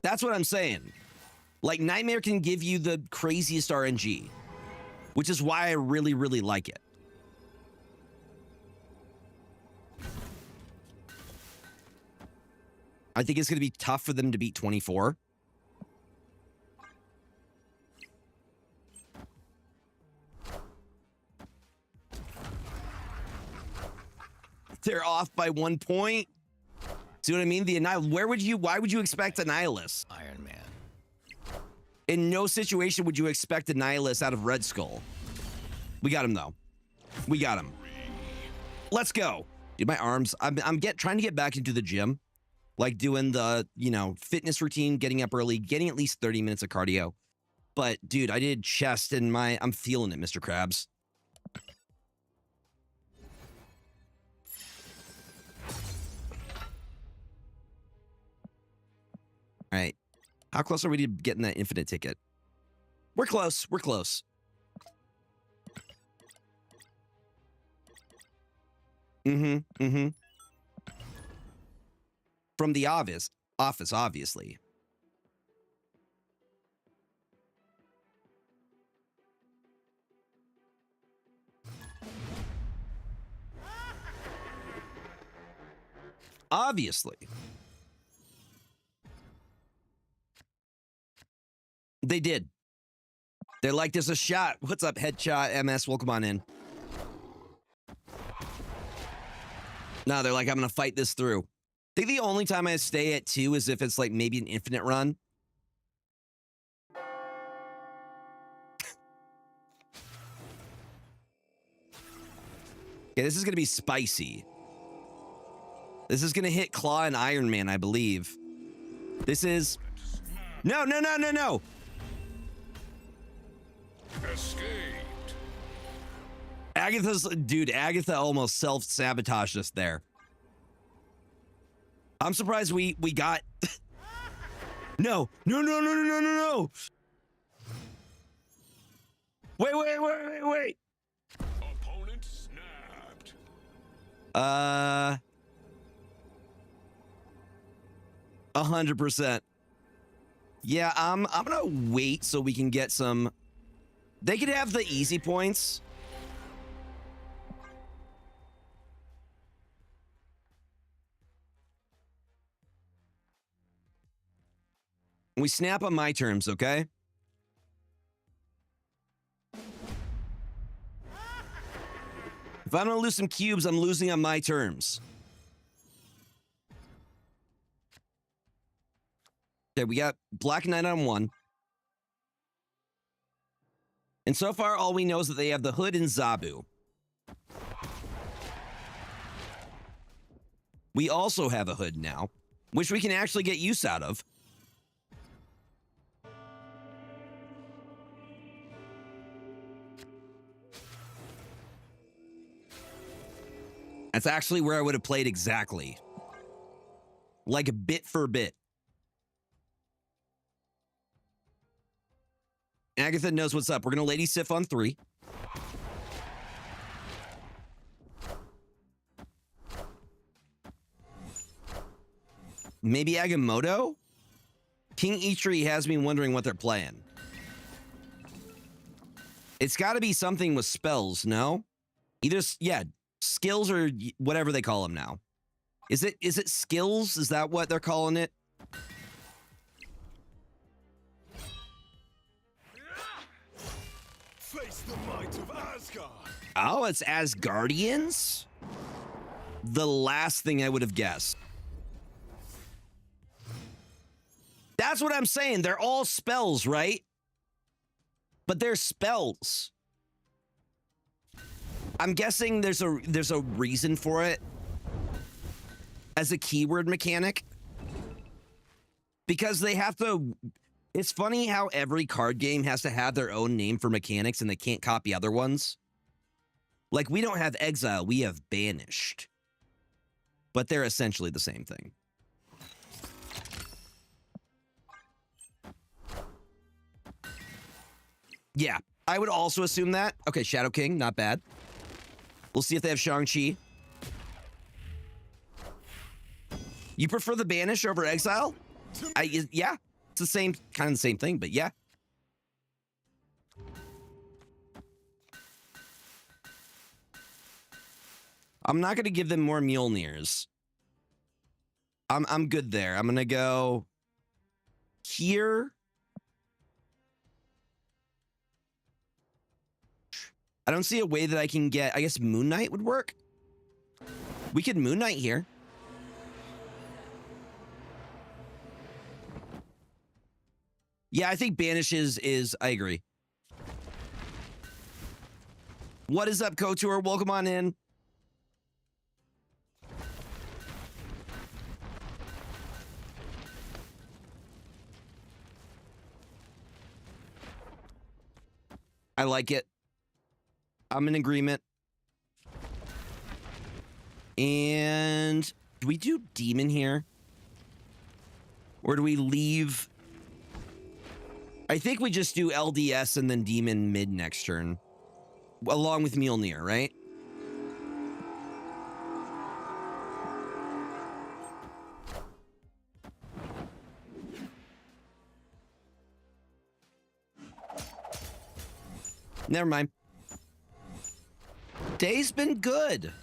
That's what I'm saying. Like, Nightmare can give you the craziest RNG, which is why I really, really like it. I think it's going to be tough for them to beat 24. They're off by 1 point. See what I mean? The why would you expect Annihilus? Iron Man. In no situation would you expect Annihilus out of Red Skull. We got him though. We got him. Let's go. Dude, my arms. I'm trying to get back into the gym, like doing the fitness routine, getting up early, getting at least 30 minutes of cardio. But dude, I did chest and I'm feeling it, Mr. Krabs. All right. How close are we to getting that infinite ticket? We're close. We're close. Mm-hmm. From the office, obviously. Obviously. They did. They're like, there's a shot. What's up, Headshot MS? Welcome on in. No, they're like, I'm going to fight this through. I think the only time I stay at 2 is if it's like maybe an infinite run. Okay, this is going to be spicy. This is going to hit Claw and Iron Man, I believe. This is... No. Escaped. Agatha almost self-sabotaged us there. I'm surprised we got... No. Wait. Opponent snapped. 100%. Yeah, I'm gonna wait so we can get some... They could have the easy points. We snap on my terms, okay? If I'm gonna lose some cubes, I'm losing on my terms. Okay, we got Black Knight on 1. And so far, all we know is that they have the Hood and Zabu. We also have a Hood now, which we can actually get use out of. That's actually where I would have played exactly. Like bit for bit. Agatha knows what's up. We're going to Lady Sif on 3. Maybe Agamotto? King Eitri has me wondering what they're playing. It's got to be something with spells, no? Either, yeah, skills or whatever they call them now. Is it skills? Is that what they're calling it? Face the might of Asgard. Oh, it's Asgardians? The last thing I would have guessed. That's what I'm saying. They're all spells, right? But they're spells. I'm guessing there's a reason for it as a keyword mechanic. Because they have to... It's funny how every card game has to have their own name for mechanics and they can't copy other ones. Like, we don't have exile, we have banished. But they're essentially the same thing. Yeah, I would also assume that. Okay, Shadow King, not bad. We'll see if they have Shang-Chi. You prefer the banish over exile? Yeah, it's the same, kind of the same thing, but yeah. I'm not going to give them more Mjolnirs. I'm good there. I'm going to go here. I don't see a way that I can get... I guess Moon Knight would work. We could Moon Knight here. Yeah, I think Banish is... I agree. What is up, Couture? Welcome on in. I like it. I'm in agreement. And do we do Demon here? Or do we leave? I think we just do LDS and then Demon mid next turn. Along with Mjolnir, right? Never mind. Day's been good.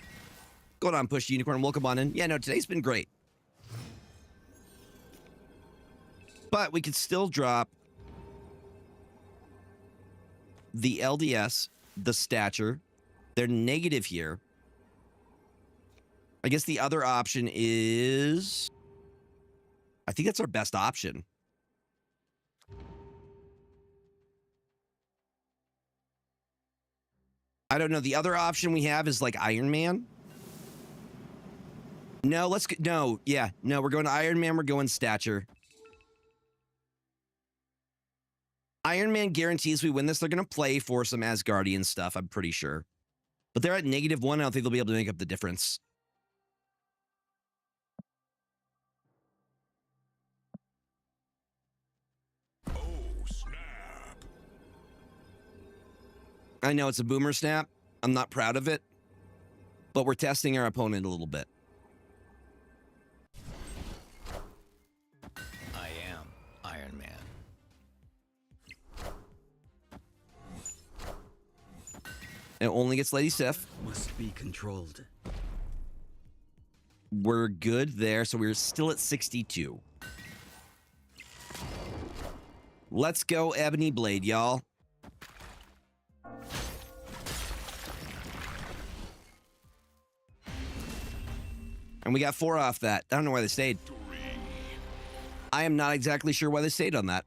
Going on, Push Unicorn. Welcome on in. Yeah, no, today's been great. But we could still drop the LDS, the stature. They're negative here. I guess the other option is... I think that's our best option. I don't know. The other option we have is like Iron Man. No, let's go. No, yeah. No, we're going to Iron Man. We're going stature. Iron Man guarantees we win this. They're going to play for some Asgardian stuff, I'm pretty sure. But they're at -1. I don't think they'll be able to make up the difference. Oh, snap. I know it's a boomer snap. I'm not proud of it. But we're testing our opponent a little bit. I am Iron Man. It only gets Lady Sif. Must be controlled. We're good there, so we're still at 62. Let's go Ebony Blade, y'all. And we got 4 off that. I don't know why they stayed. I am not exactly sure why they stayed on that.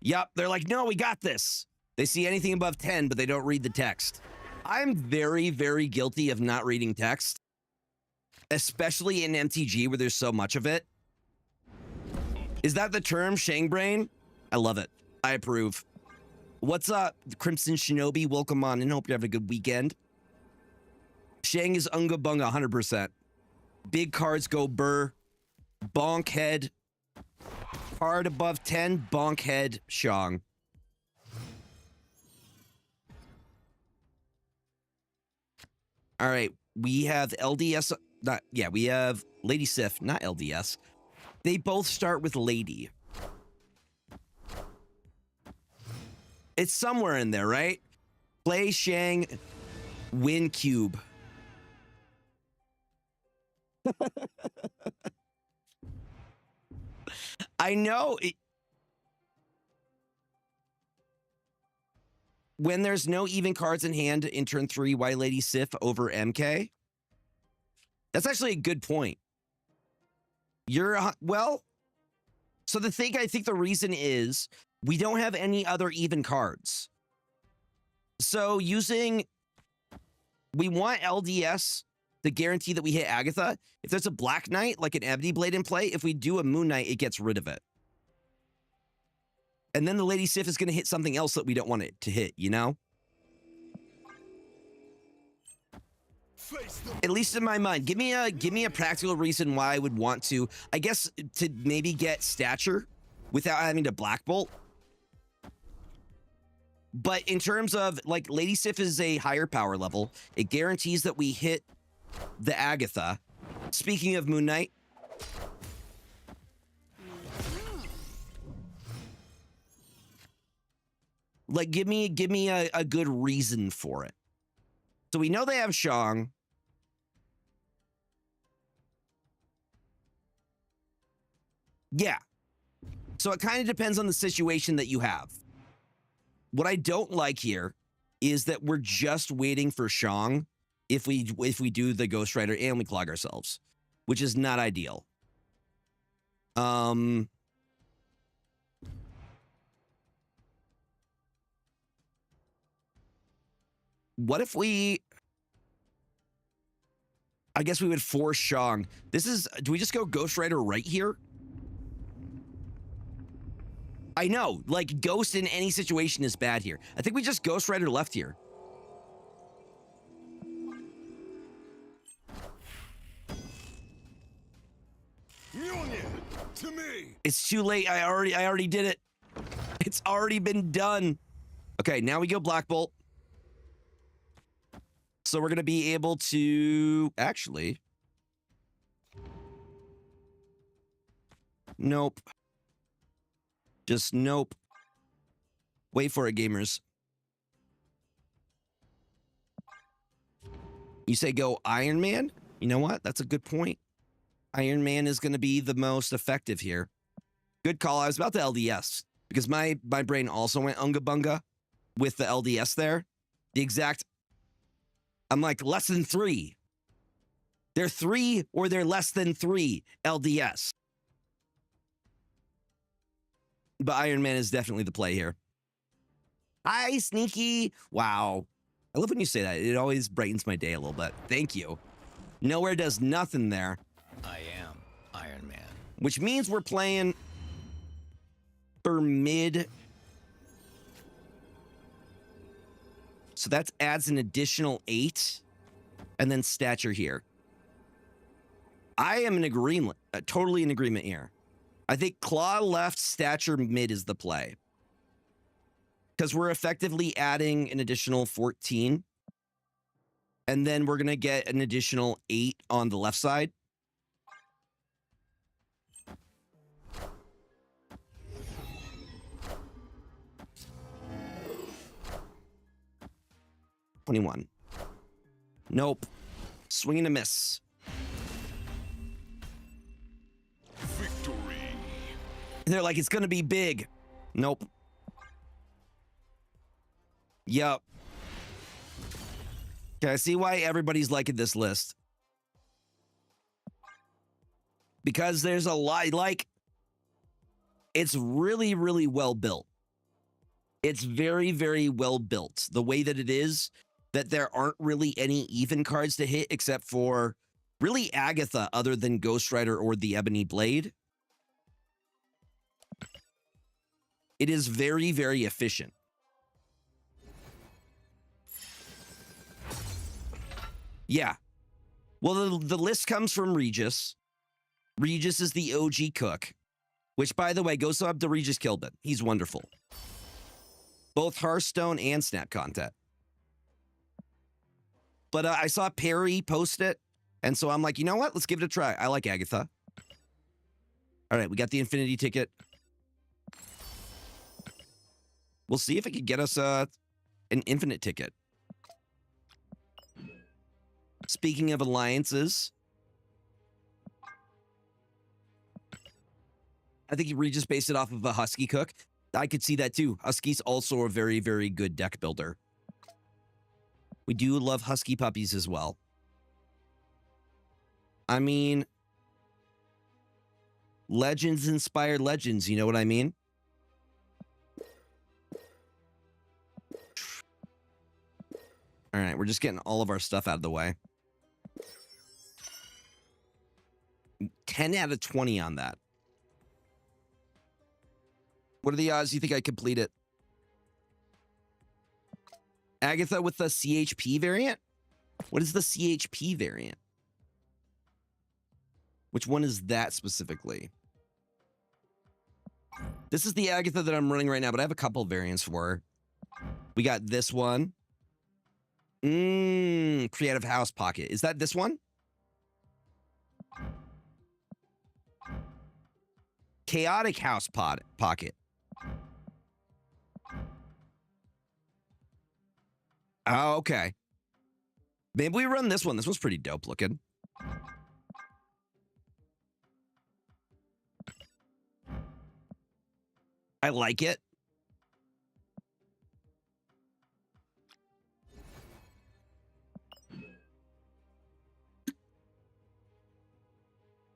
Yup, they're like, no, we got this. They see anything above 10, but they don't read the text. I'm very, very guilty of not reading text. Especially in MTG where there's so much of it. Is that the term, Shangbrain? I love it. I approve. What's up, Crimson Shinobi? Welcome on and hope you're having a good weekend. Shang is unga bunga 100%. Big cards go burr. Bonk head. Card above 10, bonk head, Shang. All right, we have LDS. We have Lady Sif, not LDS. They both start with Lady. It's somewhere in there, right? Play Shang, win Cube. I know. When there's no even cards in hand in turn 3, why Lady Sif over MK? That's actually a good point. Well, so I think the reason is we don't have any other even cards. So we want LDS to guarantee that we hit Agatha. If there's a Black Knight, like an Ebony Blade in play, if we do a Moon Knight, it gets rid of it. And then the Lady Sif is going to hit something else that we don't want it to hit, you know? At least in my mind. Give me a practical reason why I would want to, I guess, to maybe get Stature without having to Black Bolt. But in terms of, like, Lady Sif is a higher power level. It guarantees that we hit the Agatha. Speaking of Moon Knight, like, give me a good reason for it. So we know they have Shang. Yeah. So it kind of depends on the situation that you have. What I don't like here is that we're just waiting for Shang if we do the Ghost Rider and we clog ourselves, which is not ideal. What if we... I guess we would force Shang. Do we just go Ghost Rider right here? I know, like, Ghost in any situation is bad here. I think we just Ghost Rider left here. To me. It's too late. I already did it. It's already been done. Okay, now we go Black Bolt. So we're going to be able to... Actually... Nope. Just nope. Wait for it, gamers. You say go Iron Man? You know what? That's a good point. Iron Man is going to be the most effective here. Good call. I was about to LDS because my brain also went Unga Bunga with the LDS there. The exact... I'm like, less than 3. They're 3 or they're less than 3 LDS. But Iron Man is definitely the play here. Hi, Sneaky. Wow. I love when you say that. It always brightens my day a little bit. Thank you. Nowhere does nothing there. I am Iron Man. Which means we're playing for mid. So that adds an additional 8. And then Stature here. I am in agreement. Totally in agreement here. I think Claw left, Stature mid is the play. Because we're effectively adding an additional 14. And then we're going to get an additional 8 on the left side. $21. Nope. Swing and a miss. Victory. And they're like, it's going to be big. Nope. Yup. Okay, I see why everybody's liking this list. Because there's a lot, like, it's really, really well built. It's very, very well built. The way that it is, that there aren't really any even cards to hit except for really Agatha other than Ghost Rider or the Ebony Blade. It is very, very efficient. Yeah. Well, the list comes from Regis. Regis is the OG cook, which, by the way, go sub to Regis Kilbin. He's wonderful. Both Hearthstone and Snap content. But I saw Perry post it. And so I'm like, you know what? Let's give it a try. I like Agatha. All right, we got the infinity ticket. We'll see if it can get us an infinite ticket. Speaking of alliances, I think he just based it off of a Husky cook. I could see that too. Husky's also a very, very good deck builder. We do love Husky puppies as well. I mean, legends inspired legends, you know what I mean? All right, we're just getting all of our stuff out of the way. 10 out of 20 on that. What are the odds you think I complete it? Agatha with the CHP variant? What is the CHP variant? Which one is that specifically? This is the Agatha that I'm running right now, but I have a couple variants for her. We got this one. Creative House Pocket. Is that this one? Chaotic House Pocket. Oh, okay. Maybe we run this one. This one's pretty dope looking. I like it.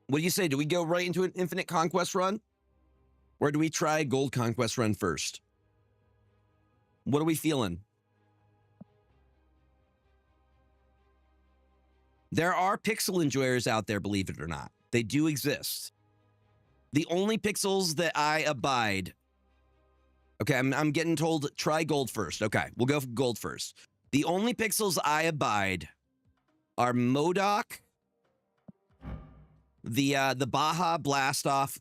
What do you say? Do we go right into an Infinite Conquest run? Or do we try a Gold Conquest run first? What are we feeling? There are pixel enjoyers out there, believe it or not. They do exist. The only pixels that I abide... Okay, I'm getting told try gold first. Okay, we'll go for gold first. The only pixels I abide are MODOK, the Baja Blastoff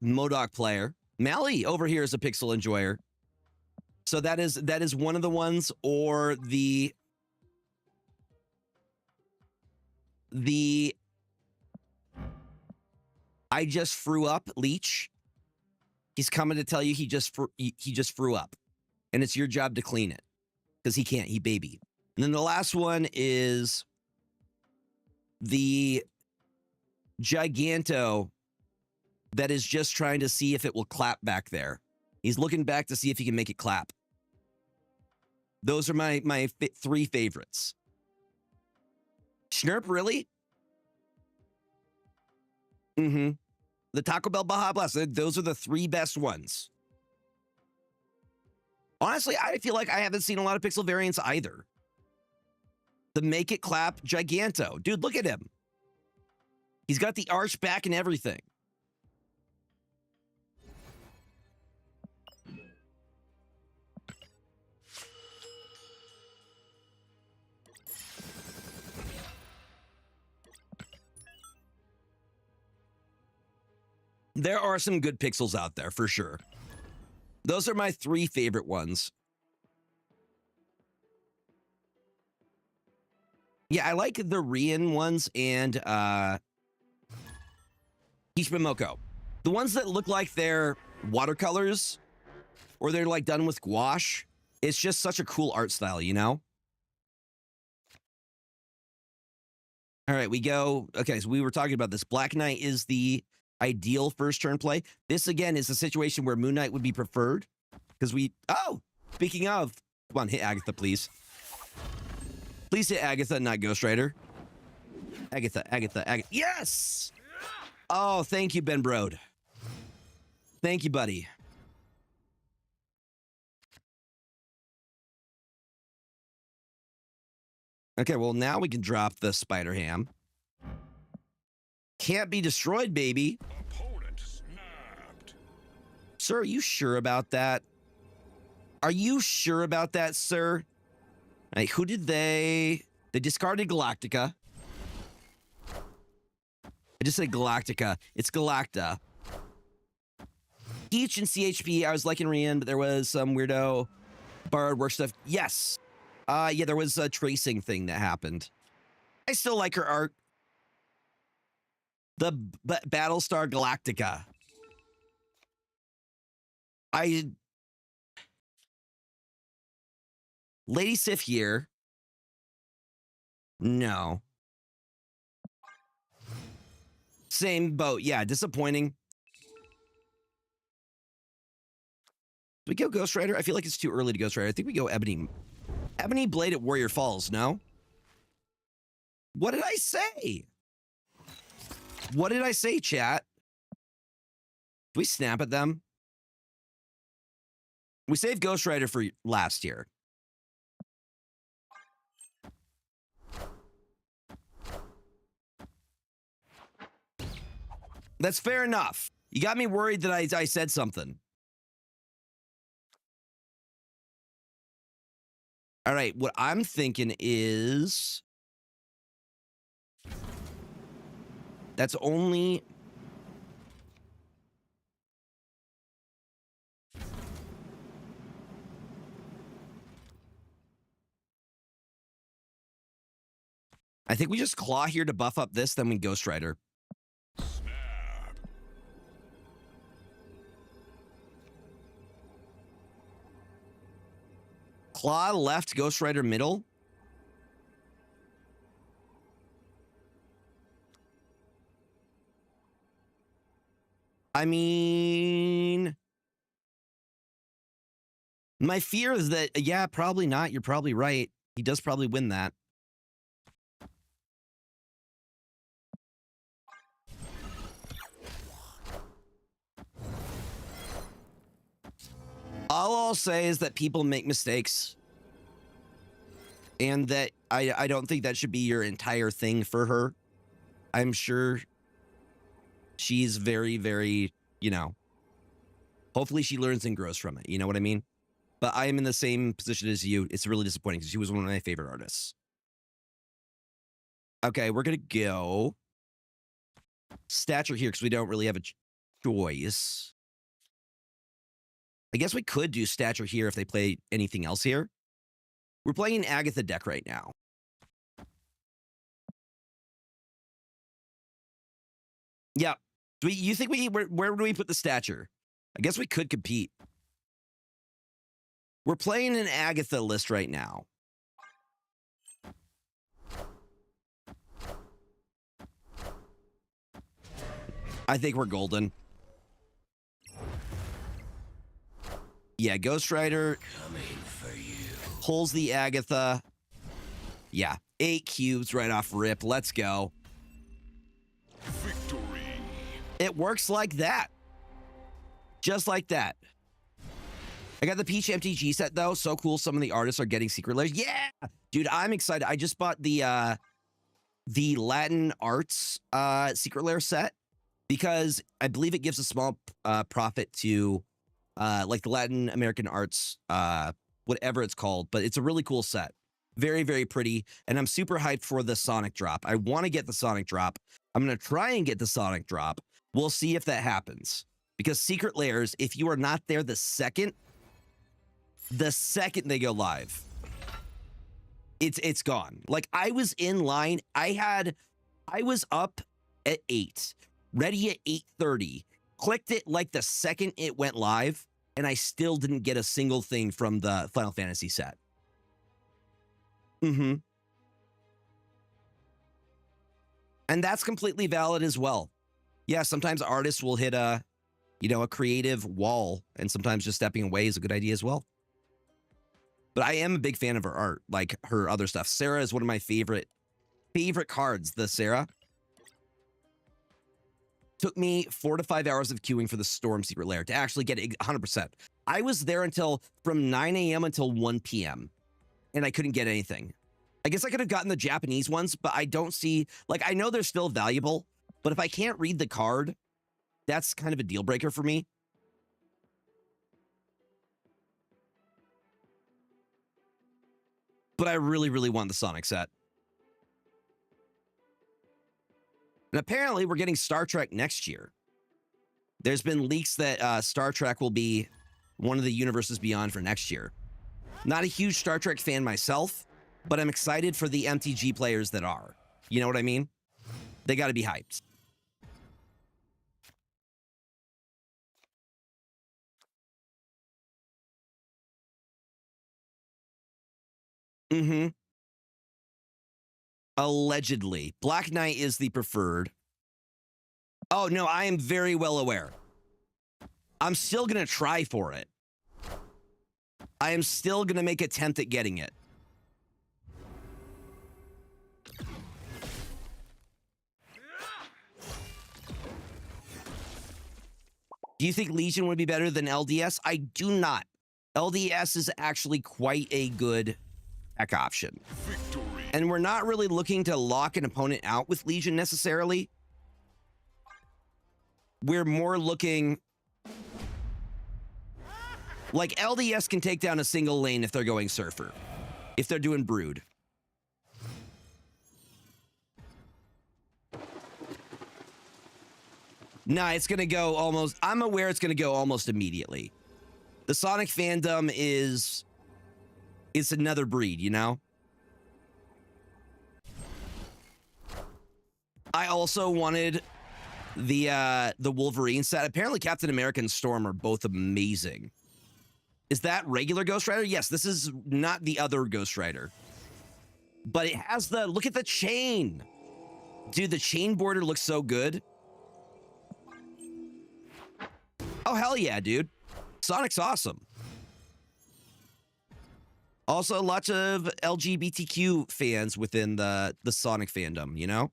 MODOK player. Mally over here is a pixel enjoyer. So that is one of the ones, or the I just threw up leech. He's coming to tell you he just threw up, and it's your job to clean it because he can't. He baby. And then the last one is the Giganto that is just trying to see if it will clap back there. He's looking back to see if he can make it clap. Those are my three favorites. Schnurp, really? Mm-hmm. The Taco Bell Baja Blast, those are the three best ones. Honestly, I feel like I haven't seen a lot of pixel variants either. The Make It Clap Giganto. Dude, look at him. He's got the arch back and everything. There are some good pixels out there, for sure. Those are my three favorite ones. Yeah, I like the Rian ones and Hishimoko. The ones that look like they're watercolors or they're like done with gouache. It's just such a cool art style, you know? All right, we go. Okay, so we were talking about this. Black Knight is the ideal first turn play. This again is a situation where Moon Knight would be preferred because speaking of, come on, hit Agatha, please. Please hit Agatha, not Ghost Rider. Agatha. Yes! Oh, thank you, Ben Brode. Thank you, buddy. Okay, well, now we can drop the Spider Ham. Can't be destroyed, baby. Opponent snapped. Sir, are you sure about that? Are you sure about that, sir? Right, who did they... They discarded Galactica. I just said Galactica. It's Galacta. Each and CHP, I was liking Rian, but there was some weirdo borrowed work stuff. Yes. Yeah, there was a tracing thing that happened. I still like her art. The Battlestar Galactica. Lady Sif here. No. Same boat. Yeah, disappointing. Do we go Ghost Rider? I feel like it's too early to Ghost Rider. I think we go Ebony. Ebony Blade at Warrior Falls, no? What did I say? What did I say, chat? Do we snap at them? We saved Ghost Rider for last year. That's fair enough. You got me worried that I said something. All right, what I'm thinking is... That's only... I think we just claw here to buff up this, then we Ghost Rider. Snap. Claw left, Ghost Rider middle. I mean... My fear is that, yeah, probably not. You're probably right. He does probably win that. All I'll say is that people make mistakes. And that I don't think that should be your entire thing for her. I'm sure she's very, very, you know, hopefully she learns and grows from it. You know what I mean? But I am in the same position as you. It's really disappointing because she was one of my favorite artists. Okay, we're going to go stature here because we don't really have a choice. I guess we could do stature here if they play anything else here. We're playing an Agatha deck right now. Yeah. You think where do we put the stature? I guess we could compete. We're playing an Agatha list right now. I think we're golden. Yeah, Ghost Rider Coming for you. pulls the Agatha. Yeah, 8 cubes right off rip. Let's go. Victory. It works like that. Just like that. I got the Peach MTG set, though. So cool. Some of the artists are getting secret layers. Yeah! Dude, I'm excited. I just bought the Latin Arts secret layer set because I believe it gives a small profit to like the Latin American Arts, whatever it's called. But it's a really cool set. Very, very pretty. And I'm super hyped for the Sonic drop. I want to get the Sonic drop. I'm going to try and get the Sonic drop. We'll see if that happens. Because secret layers, if you are not there the second they go live, it's gone. Like, I was in line. I was up at 8, ready at 8:30, clicked it like the second it went live, and I still didn't get a single thing from the Final Fantasy set. And that's completely valid as well. Yeah, sometimes artists will hit a creative wall, and sometimes just stepping away is a good idea as well. But I am a big fan of her art, like her other stuff. Sarah is one of my favorite cards, the Sarah. Took me 4 to 5 hours of queuing for the Storm Secret Lair to actually get it 100%. I was there from 9 a.m. until 1 p.m. and I couldn't get anything. I guess I could have gotten the Japanese ones, but I don't see, like, I know they're still valuable, but if I can't read the card, that's kind of a deal breaker for me. But I really, really want the Sonic set. And apparently we're getting Star Trek next year. There's been leaks that Star Trek will be one of the universes beyond for next year. Not a huge Star Trek fan myself, but I'm excited for the MTG players that are. You know what I mean? They got to be hyped. Mm-hmm. Allegedly. Black Knight is the preferred. Oh, no, I am very well aware. I'm still going to try for it. I am still going to make attempt at getting it. Do you think Legion would be better than LDS? I do not. LDS is actually quite a good tech option. Victory. And we're not really looking to lock an opponent out with Legion necessarily. We're more looking... Like, LDS can take down a single lane if they're going Surfer. If they're doing Brood. Nah, it's going to go almost... I'm aware it's going to go almost immediately. The Sonic fandom is... It's another breed, you know? I also wanted the Wolverine set. Apparently Captain America and Storm are both amazing. Is that regular Ghost Rider? Yes, this is not the other Ghost Rider. But it has the... Look at the chain. Dude, the chain border looks so good. Oh, hell yeah, dude. Sonic's awesome. Also, lots of LGBTQ fans within the Sonic fandom, you know?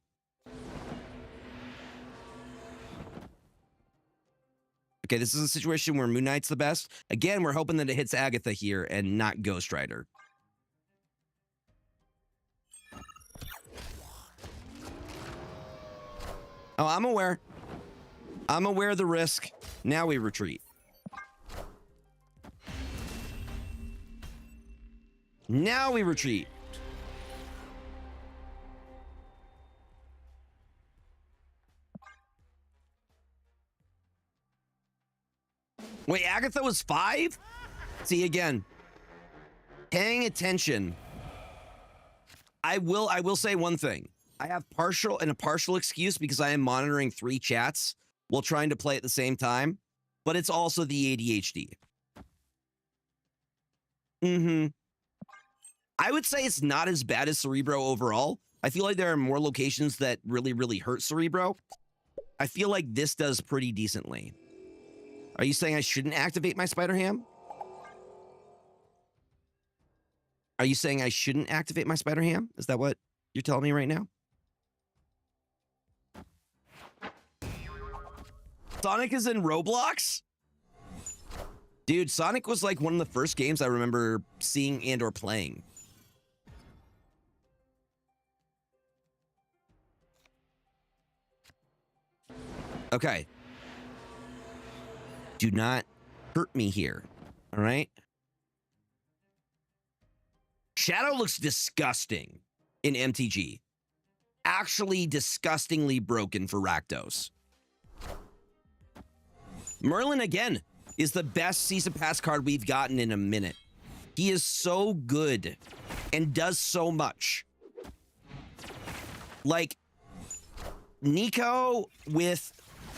Okay, this is a situation where Moon Knight's the best. Again, we're hoping that it hits Agatha here and not Ghost Rider. Oh, I'm aware. I'm aware of the risk. Now we retreat. Now we retreat. Wait, Agatha was 5? See, again, paying attention. I will say one thing. I have a partial excuse because I am monitoring 3 chats while trying to play at the same time, but it's also the ADHD. I would say it's not as bad as Cerebro overall. I feel like there are more locations that really, really hurt Cerebro. I feel like this does pretty decently. Are you saying I shouldn't activate my Spider Ham? Are you saying I shouldn't activate my Spider Ham? Is that what you're telling me right now? Sonic is in Roblox? Dude, Sonic was like one of the first games I remember seeing and or playing. Okay. Do not hurt me here. All right? Shadow looks disgusting in MTG. Actually disgustingly broken for Rakdos. Merlin, again, is the best Season Pass card we've gotten in a minute. He is so good and does so much. Like, Nico with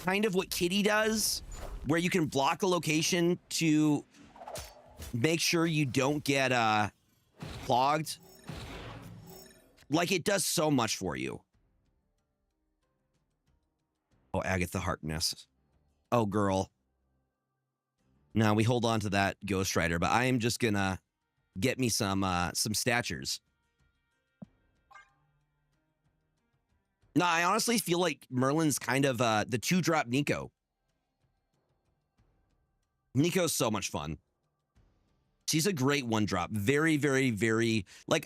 kind of what Kitty does, where you can block a location to make sure you don't get clogged. Like, it does so much for you. Oh, Agatha Harkness. Oh, girl. No, we hold on to that Ghost Rider, but I am just gonna get me some statures. No, I honestly feel like Merlin's kind of the 2-drop Nico. Nico's so much fun. She's a great 1-drop. Very, very, very... Like,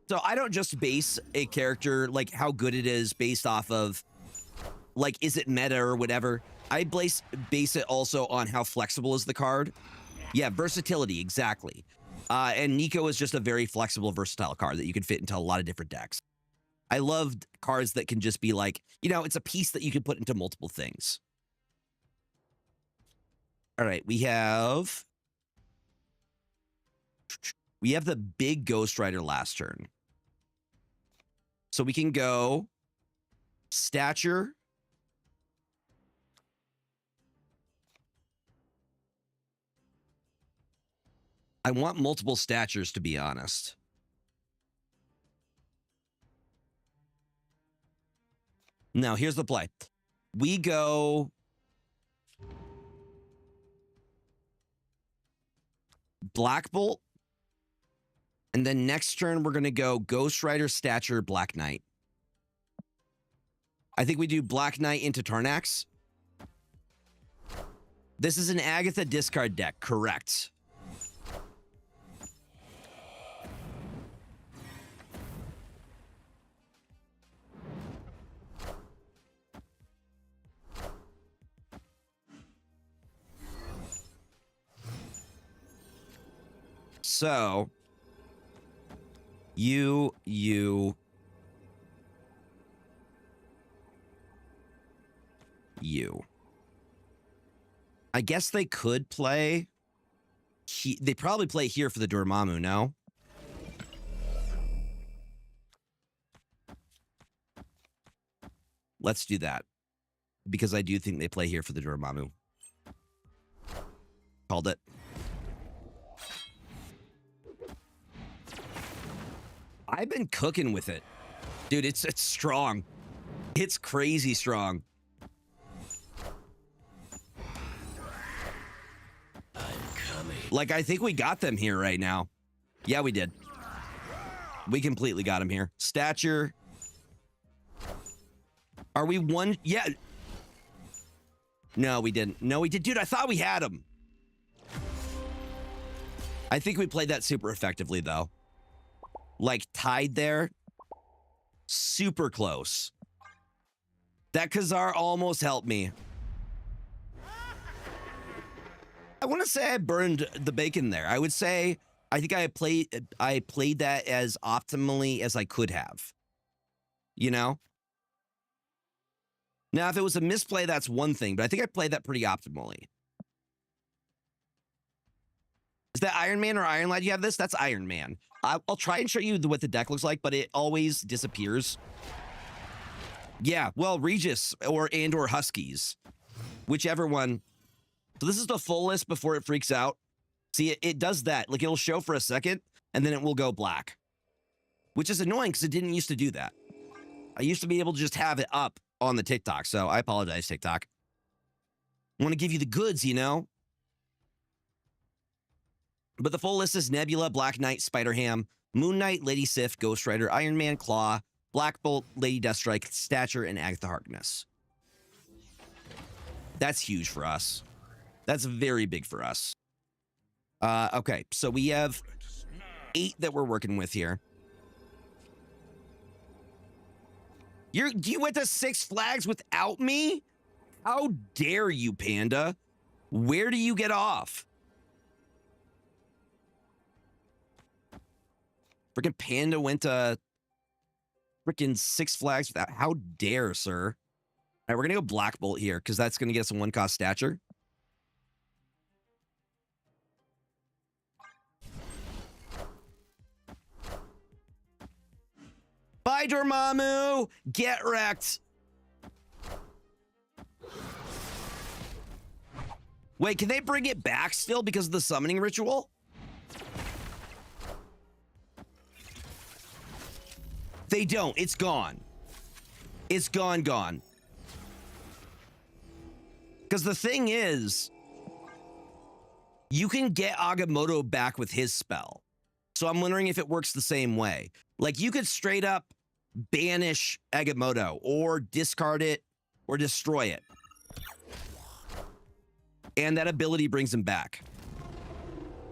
so I don't just base a character, like, how good it is based off of, like, is it meta or whatever. I base it also on how flexible is the card. Yeah, versatility, exactly. And Nico is just a very flexible, versatile card that you can fit into a lot of different decks. I love cards that can just be like, you know, it's a piece that you can put into multiple things. All right, we have the big Ghost Rider last turn. So we can go stature. I want multiple statures, to be honest. Now, here's the play. We go Black Bolt. And then next turn, we're going to go Ghost Rider, Stature, Black Knight. I think we do Black Knight into Tarnax. This is an Agatha discard deck, correct? So, you. I guess they could play. They probably play here for the Dormammu, no? Let's do that. Because I do think they play here for the Dormammu. Called it. I've been cooking with it. Dude, it's strong. It's crazy strong. I'm coming. Like, I think we got them here right now. Yeah, we did. We completely got them here. Stature. Are we one? Yeah. No, we didn't. No, we did. Dude, I thought we had them. I think we played that super effectively, though. Like, tied there. Super close. That Khazar almost helped me. I want to say I burned the bacon there. I would say I think I played that as optimally as I could have. You know? Now, if it was a misplay, that's one thing, but I think I played that pretty optimally. Is that Iron Man or Iron Lad you have this? That's Iron Man. I'll try and show you what the deck looks like, but it always disappears. Yeah, well, Regis or Huskies. Whichever one. So this is the full list before it freaks out. See, it does that. Like, it'll show for a second, and then it will go black. Which is annoying, because it didn't used to do that. I used to be able to just have it up on the TikTok, so I apologize, TikTok. I want to give you the goods, you know? But the full list is Nebula, Black Knight, Spider-Ham, Moon Knight, Lady Sif, Ghost Rider, Iron Man, Claw, Black Bolt, Lady Deathstrike, Stature, and Agatha Harkness. That's huge for us. That's very big for us. Okay, so we have 8 that we're working with here. You went to Six Flags without me? How dare you, Panda? Where do you get off? Freaking Panda went to freaking Six Flags without. How dare, sir? All right, we're going to go Black Bolt here because that's going to get us a 1-cost stature. Bye, Dormammu! Get wrecked! Wait, can they bring it back still because of the summoning ritual? They don't. It's gone. It's gone. Because the thing is, you can get Agamotto back with his spell. So I'm wondering if it works the same way. Like, you could straight up banish Agamotto or discard it or destroy it. And that ability brings him back.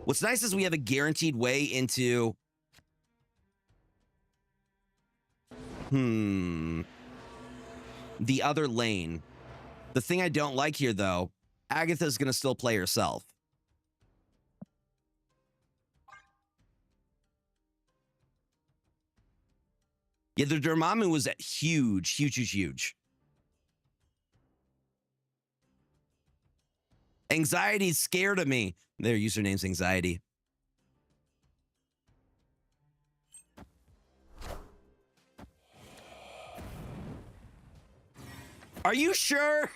What's nice is we have a guaranteed way into... the other lane. The thing I don't like here, though, Agatha's going to still play herself. Yeah, the Dormammu was huge. Anxiety's scared of me. Their username's Anxiety. Are you sure?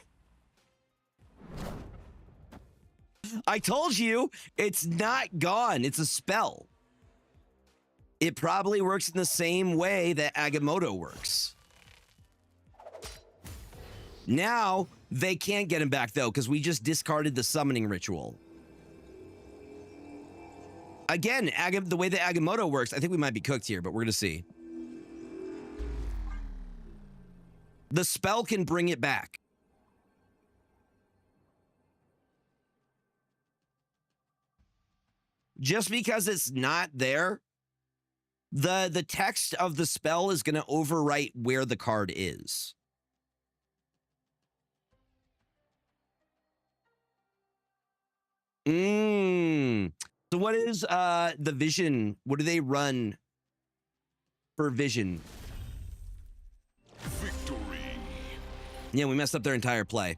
I told you it's not gone. It's a spell. It probably works in the same way that Agamotto works. Now, they can't get him back, though, because we just discarded the summoning ritual. Again, the way that Agamotto works, I think we might be cooked here, but we're going to see. The spell can bring it back. Just because it's not there, the text of the spell is going to overwrite where the card is. So what is the vision? What do they run for vision? Victory. Yeah, we messed up their entire play.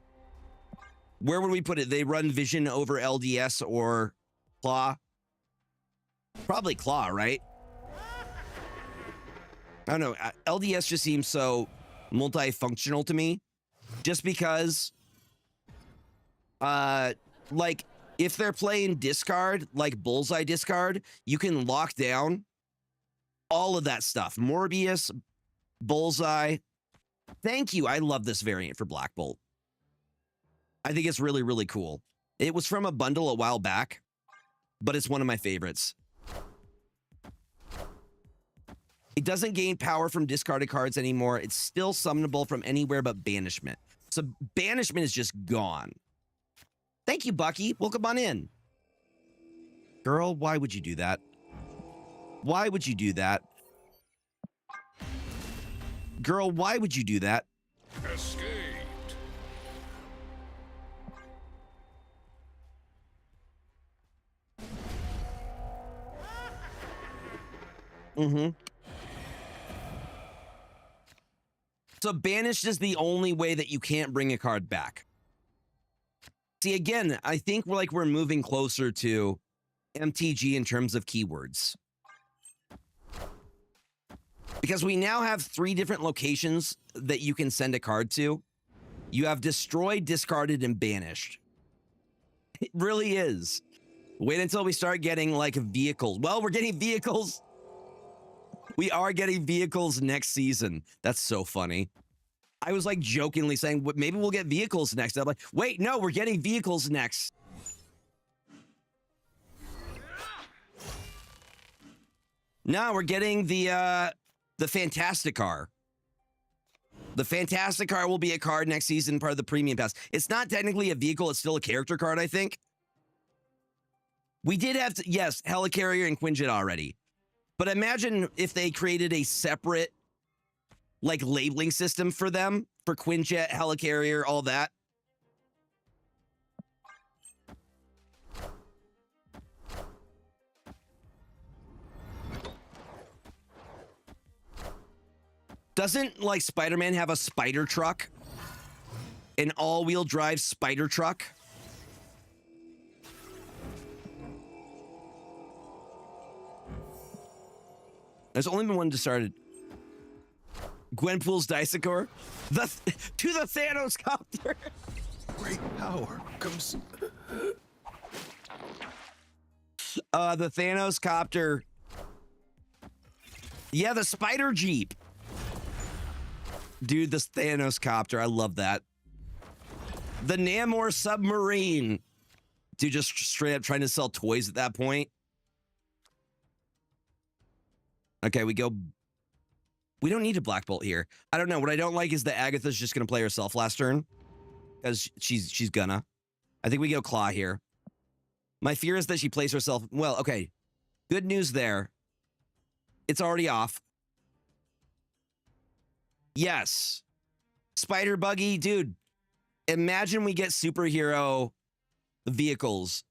Where would we put it? They run vision over LDS or claw? Probably claw, right? I don't know. LDS just seems so multifunctional to me. Just because, like, if they're playing discard, like Bullseye discard, you can lock down all of that stuff. Morbius, Bullseye. Thank you. I love this variant for Black Bolt. I think it's really, really cool. It was from a bundle a while back, but it's one of my favorites. It doesn't gain power from discarded cards anymore. It's still summonable from anywhere but banishment. So banishment is just gone. Thank you, Bucky. Welcome on in. Girl, why would you do that? Why would you do that? Girl, why would you do that? Escaped. Mm-hmm. So banished is the only way that you can't bring a card back. See, again, I think we're moving closer to MTG in terms of keywords. Because we now have 3 different locations that you can send a card to. You have destroyed, discarded, and banished. It really is. Wait until we start getting, like, vehicles. Well, we're getting vehicles. We are getting vehicles next season. That's so funny. I was, like, jokingly saying, maybe we'll get vehicles next. I'm like, wait, no, we're getting vehicles next. No, we're getting the Fantastic Car. The Fantastic Car will be a card next season, part of the Premium Pass. It's not technically a vehicle. It's still a character card, I think. We did have to, yes, Helicarrier and Quinjet already. But imagine if they created a separate, like, labeling system for them, for Quinjet, Helicarrier, all that. Doesn't, like, Spider-Man have a spider truck? An all-wheel drive spider truck? There's only been one to started. Gwenpool's Dicicor? To the Thanos copter! Great power comes. The Thanos copter. Yeah, the spider jeep. Dude, this Thanos copter, I love that. The Namor submarine. Dude, just straight up trying to sell toys at that point. Okay, we go. We don't need a Black Bolt here. I don't know. What I don't like is that Agatha's just going to play herself last turn. Because she's gonna. I think we go Claw here. My fear is that she plays herself. Well, okay. Good news there. It's already off. Yes. Spider Buggy, dude. Imagine we get superhero vehicles.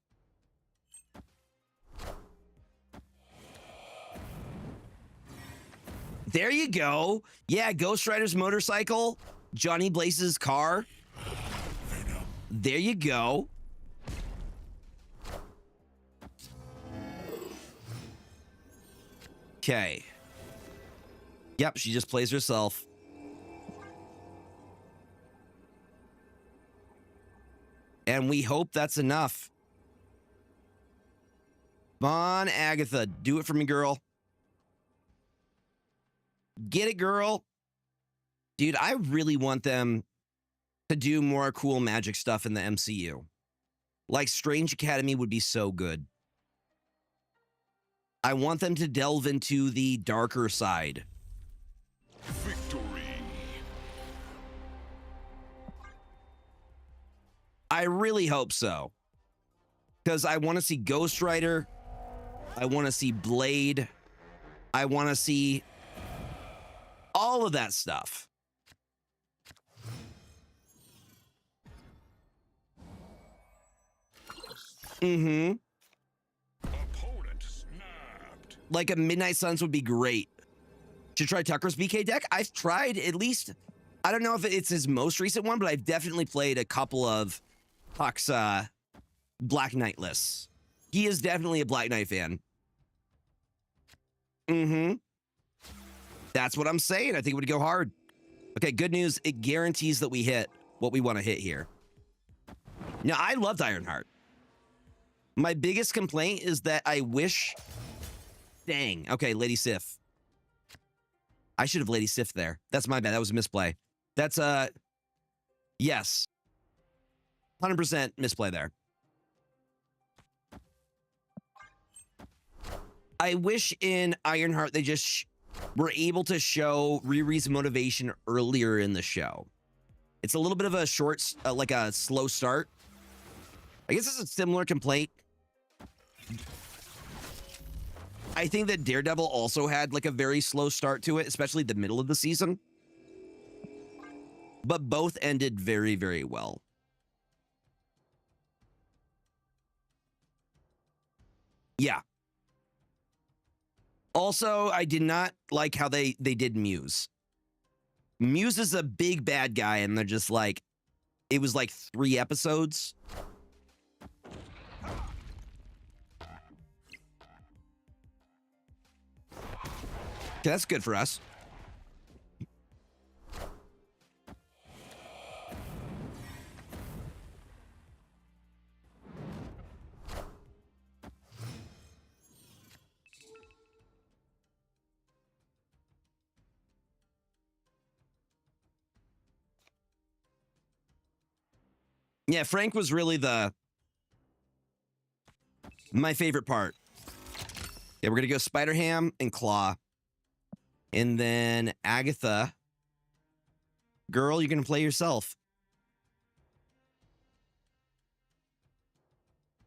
There you go. Yeah, Ghost Rider's motorcycle. Johnny Blaze's car. There you go. Okay. Yep, she just plays herself. And we hope that's enough. Come on, Agatha. Do it for me, girl. Get it, girl. Dude, I really want them to do more cool magic stuff in the MCU. Like Strange Academy would be so good. I want them to delve into the darker side. Victory. I really hope so. Because I want to see Ghost Rider. I want to see Blade. I want to see all of that stuff. Mm-hmm. Opponent snapped. Like a Midnight Suns would be great. Should try Tucker's BK deck. I've tried at least, I don't know if it's his most recent one, but I've definitely played a couple of Tuck's Black Knight lists. He is definitely a Black Knight fan. Mm-hmm. That's what I'm saying. I think it would go hard. Okay, good news. It guarantees that we hit what we want to hit here. Now, I loved Ironheart. My biggest complaint is that I wish... Dang. Okay, Lady Sif. I should have Lady Sif there. That's my bad. That was a misplay. That's, yes. 100% misplay there. I wish in Ironheart they just were able to show Riri's motivation earlier in the show. It's a little bit of a short, like a slow start. I guess it's a similar complaint. I think that Daredevil also had like a very slow start to it, especially the middle of the season. But both ended very, very well. Yeah. Also, I did not like how they did Muse. Muse is a big bad guy, and they're just like, it was like 3 episodes. Okay, that's good for us. Yeah, Frank was really my favorite part. Yeah, we're gonna go Spider-Ham and Claw. And then Agatha. Girl, you're gonna play yourself.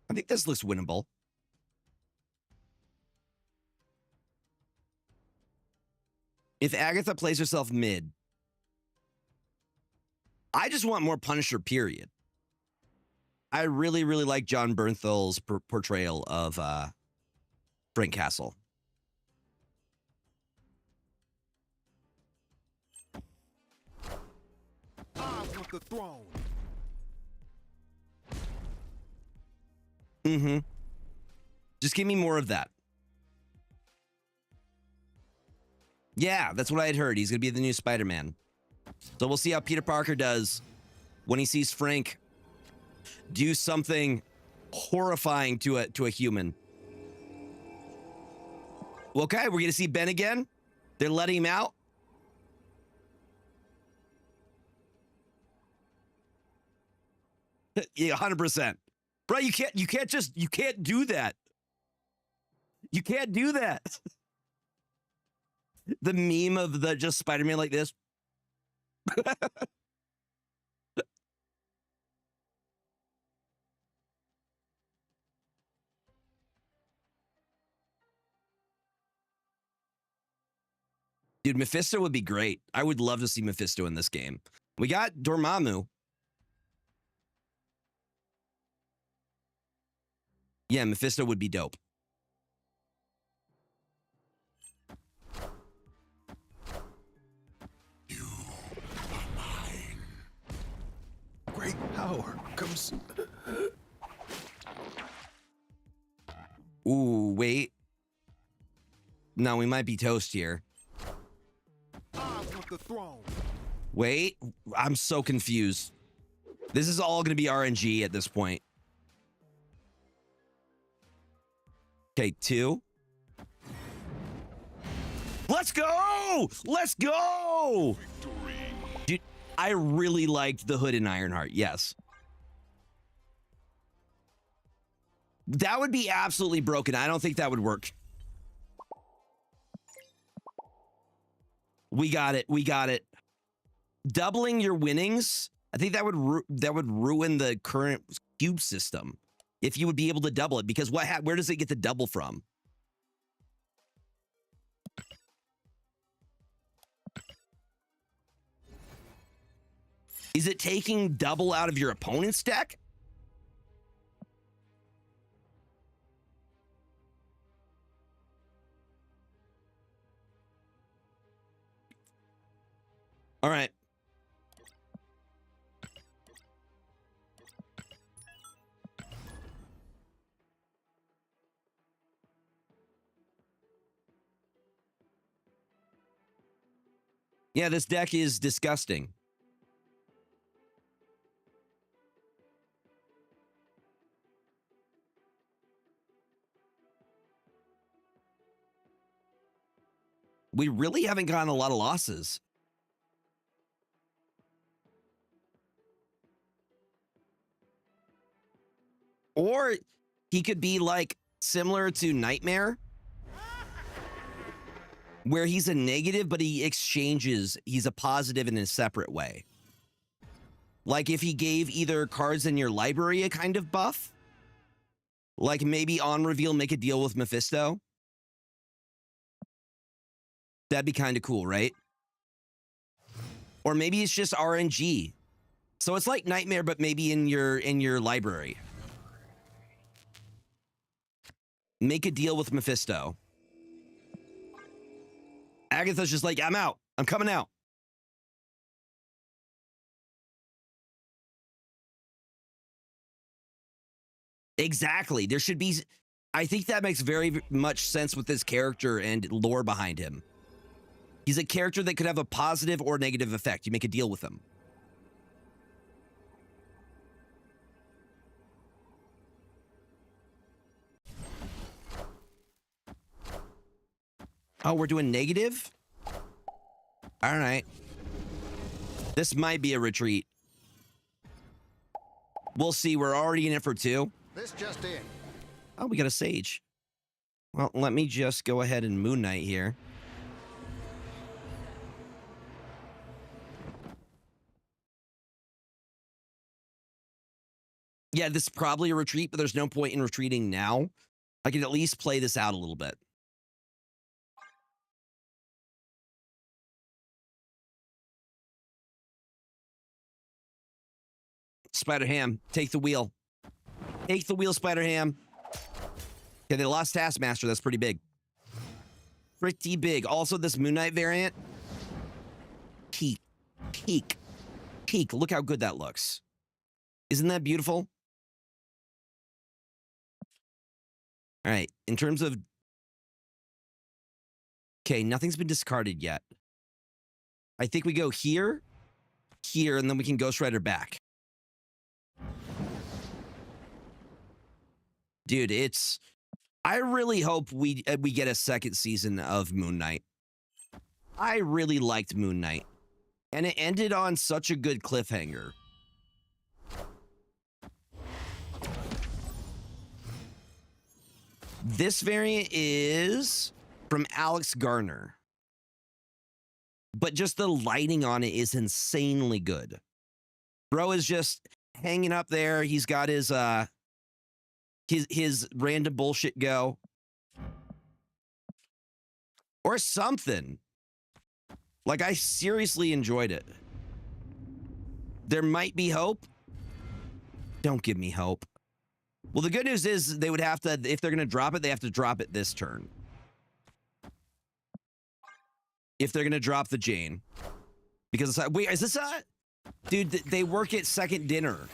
I think this looks winnable. If Agatha plays herself mid, I just want more Punisher, period. I really, really like John Bernthal's portrayal of Frank Castle. I want the throne. Mm-hmm. Just give me more of that. Yeah, that's what I had heard. He's going to be the new Spider-Man. So we'll see how Peter Parker does when he sees Frank do something horrifying to a human. Okay, we're going to see Ben again. They're letting him out. Yeah, 100%. Bro, you can't do that. You can't do that. The meme of the just Spider-Man like this. Dude, Mephisto would be great. I would love to see Mephisto in this game. We got Dormammu. Yeah, Mephisto would be dope. You are mine. Great power comes. Ooh, wait. No, we might be toast here. I want the throne. Wait, I'm so confused. This is all going to be RNG at this point. Okay, 2. Let's go! Let's go! Victory. Dude, I really liked the Hood in Ironheart. Yes. That would be absolutely broken. I don't think that would work. We got it. We got it. Doubling your winnings, I think that would ruin the current cube system if you would be able to double it, because where does it get the double from? Is it taking double out of your opponent's deck? All right. Yeah, this deck is disgusting. We really haven't gotten a lot of losses. Or he could be like similar to Nightmare, where he's a negative, but he exchanges. He's a positive in a separate way. Like if he gave either cards in your library a kind of buff, like maybe on reveal, make a deal with Mephisto. That'd be kind of cool, right? Or maybe it's just RNG. So it's like Nightmare, but maybe in your library. Make a deal with Mephisto. Agatha's just like, I'm out. I'm coming out. Exactly. There should be... I think that makes very much sense with this character and lore behind him. He's a character that could have a positive or negative effect. You make a deal with him. Oh, we're doing negative? All right. This might be a retreat. We'll see. We're already in it for 2. This just in. Oh, we got a Sage. Well, let me just go ahead and Moon Knight here. Yeah, this is probably a retreat, but there's no point in retreating now. I can at least play this out a little bit. Spider-Ham, take the wheel. Take the wheel, Spider-Ham. Okay, they lost Taskmaster. That's pretty big. Pretty big. Also, this Moon Knight variant. Peak. Peak. Peak. Look how good that looks. Isn't that beautiful? All right. In terms of... Okay, nothing's been discarded yet. I think we go here, here, and then we can Ghost Rider back. Dude, it's... I really hope we get a second season of Moon Knight. I really liked Moon Knight. And it ended on such a good cliffhanger. This variant is from Alex Garner. But just the lighting on it is insanely good. Bro is just hanging up there. He's got his random bullshit go. Or something. Like, I seriously enjoyed it. There might be hope. Don't give me hope. Well, the good news is they would have to, if they're going to drop it, they have to drop it this turn. If they're going to drop the Jane. Because it's like, wait, is this a... Dude, they work at second dinner.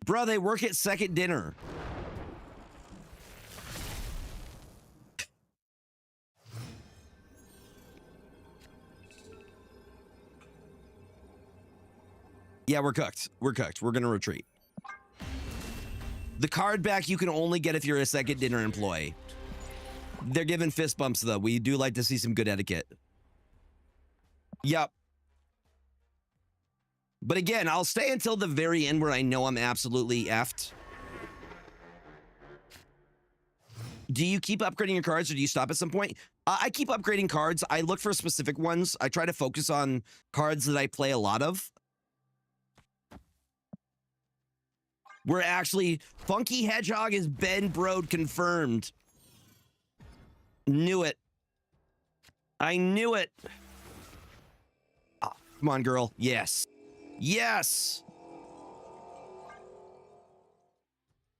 Bro, they work at second dinner. Yeah, we're cooked. We're cooked. We're going to retreat. The card back you can only get if you're a second dinner employee. They're giving fist bumps, though. We do like to see some good etiquette. Yep. But again, I'll stay until the very end where I know I'm absolutely effed. Do you keep upgrading your cards or do you stop at some point? I keep upgrading cards. I look for specific ones. I try to focus on cards that I play a lot of. We're actually... Funky Hedgehog is Ben Brode confirmed. Knew it. I knew it. Oh, come on, girl. Yes. Yes.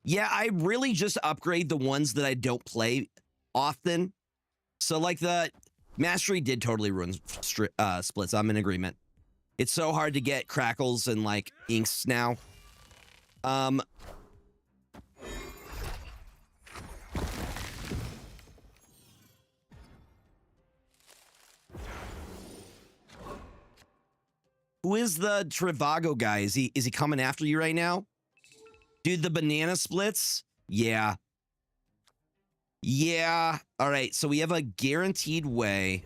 Yeah, I really just upgrade the ones that I don't play often. So like the Mastery did totally ruin splits. I'm in agreement. It's so hard to get crackles and like inks now. Who is the Trivago guy? Is he coming after you right now? Dude, the banana splits? Yeah. Yeah. All right, so we have a guaranteed way.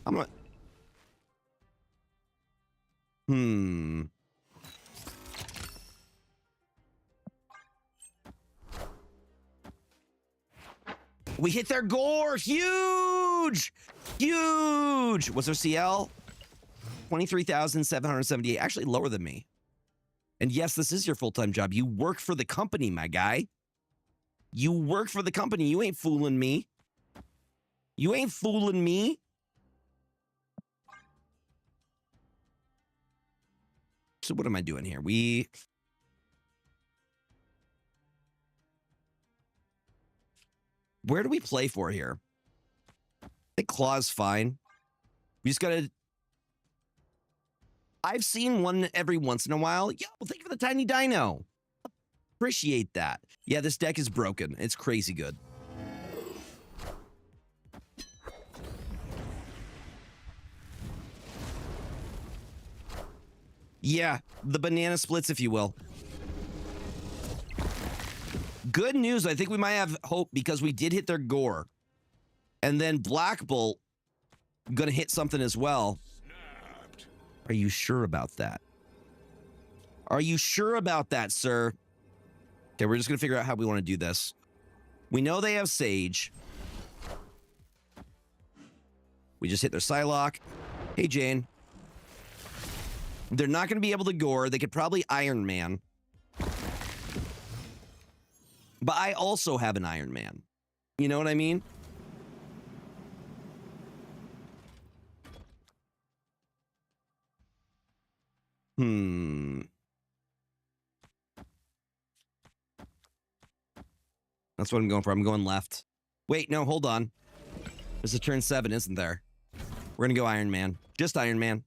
I'm gonna... We hit their gore! Huge! Huge! What's their CL? 23,778. Actually lower than me. And yes, this is your full-time job. You work for the company, my guy. You work for the company. You ain't fooling me. You ain't fooling me. So what am I doing here? Where do we play for here? I think Claw's fine. We just gotta... I've seen one every once in a while. Yo, thank you for the tiny dino. Appreciate that. Yeah, this deck is broken. It's crazy good. Yeah, the banana splits, if you will. Good news. I think we might have hope because we did hit their gore. And then Black Bolt gonna hit something as well. Are you sure about that? Are you sure about that, sir? Okay, we're just gonna figure out how we want to do this. We know they have Sage. We just hit their Psylocke. Hey, Jane. They're not gonna be able to gore. They could probably Iron Man. But I also have an Iron Man. You know what I mean? That's what I'm going for. I'm going left. Wait, no, hold on. There's a turn 7, isn't there? We're going to go Iron Man. Just Iron Man.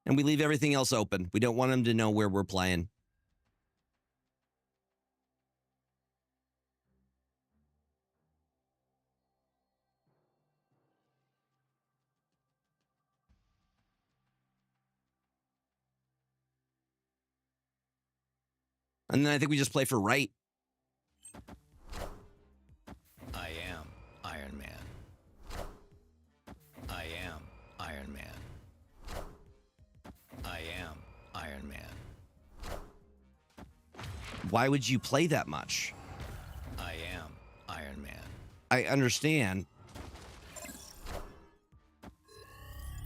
And we leave everything else open. We don't want them to know where we're playing. And then I think we just play for right. I am Iron Man. I am Iron Man. I am Iron Man. Why would you play that much? I am Iron Man. I understand.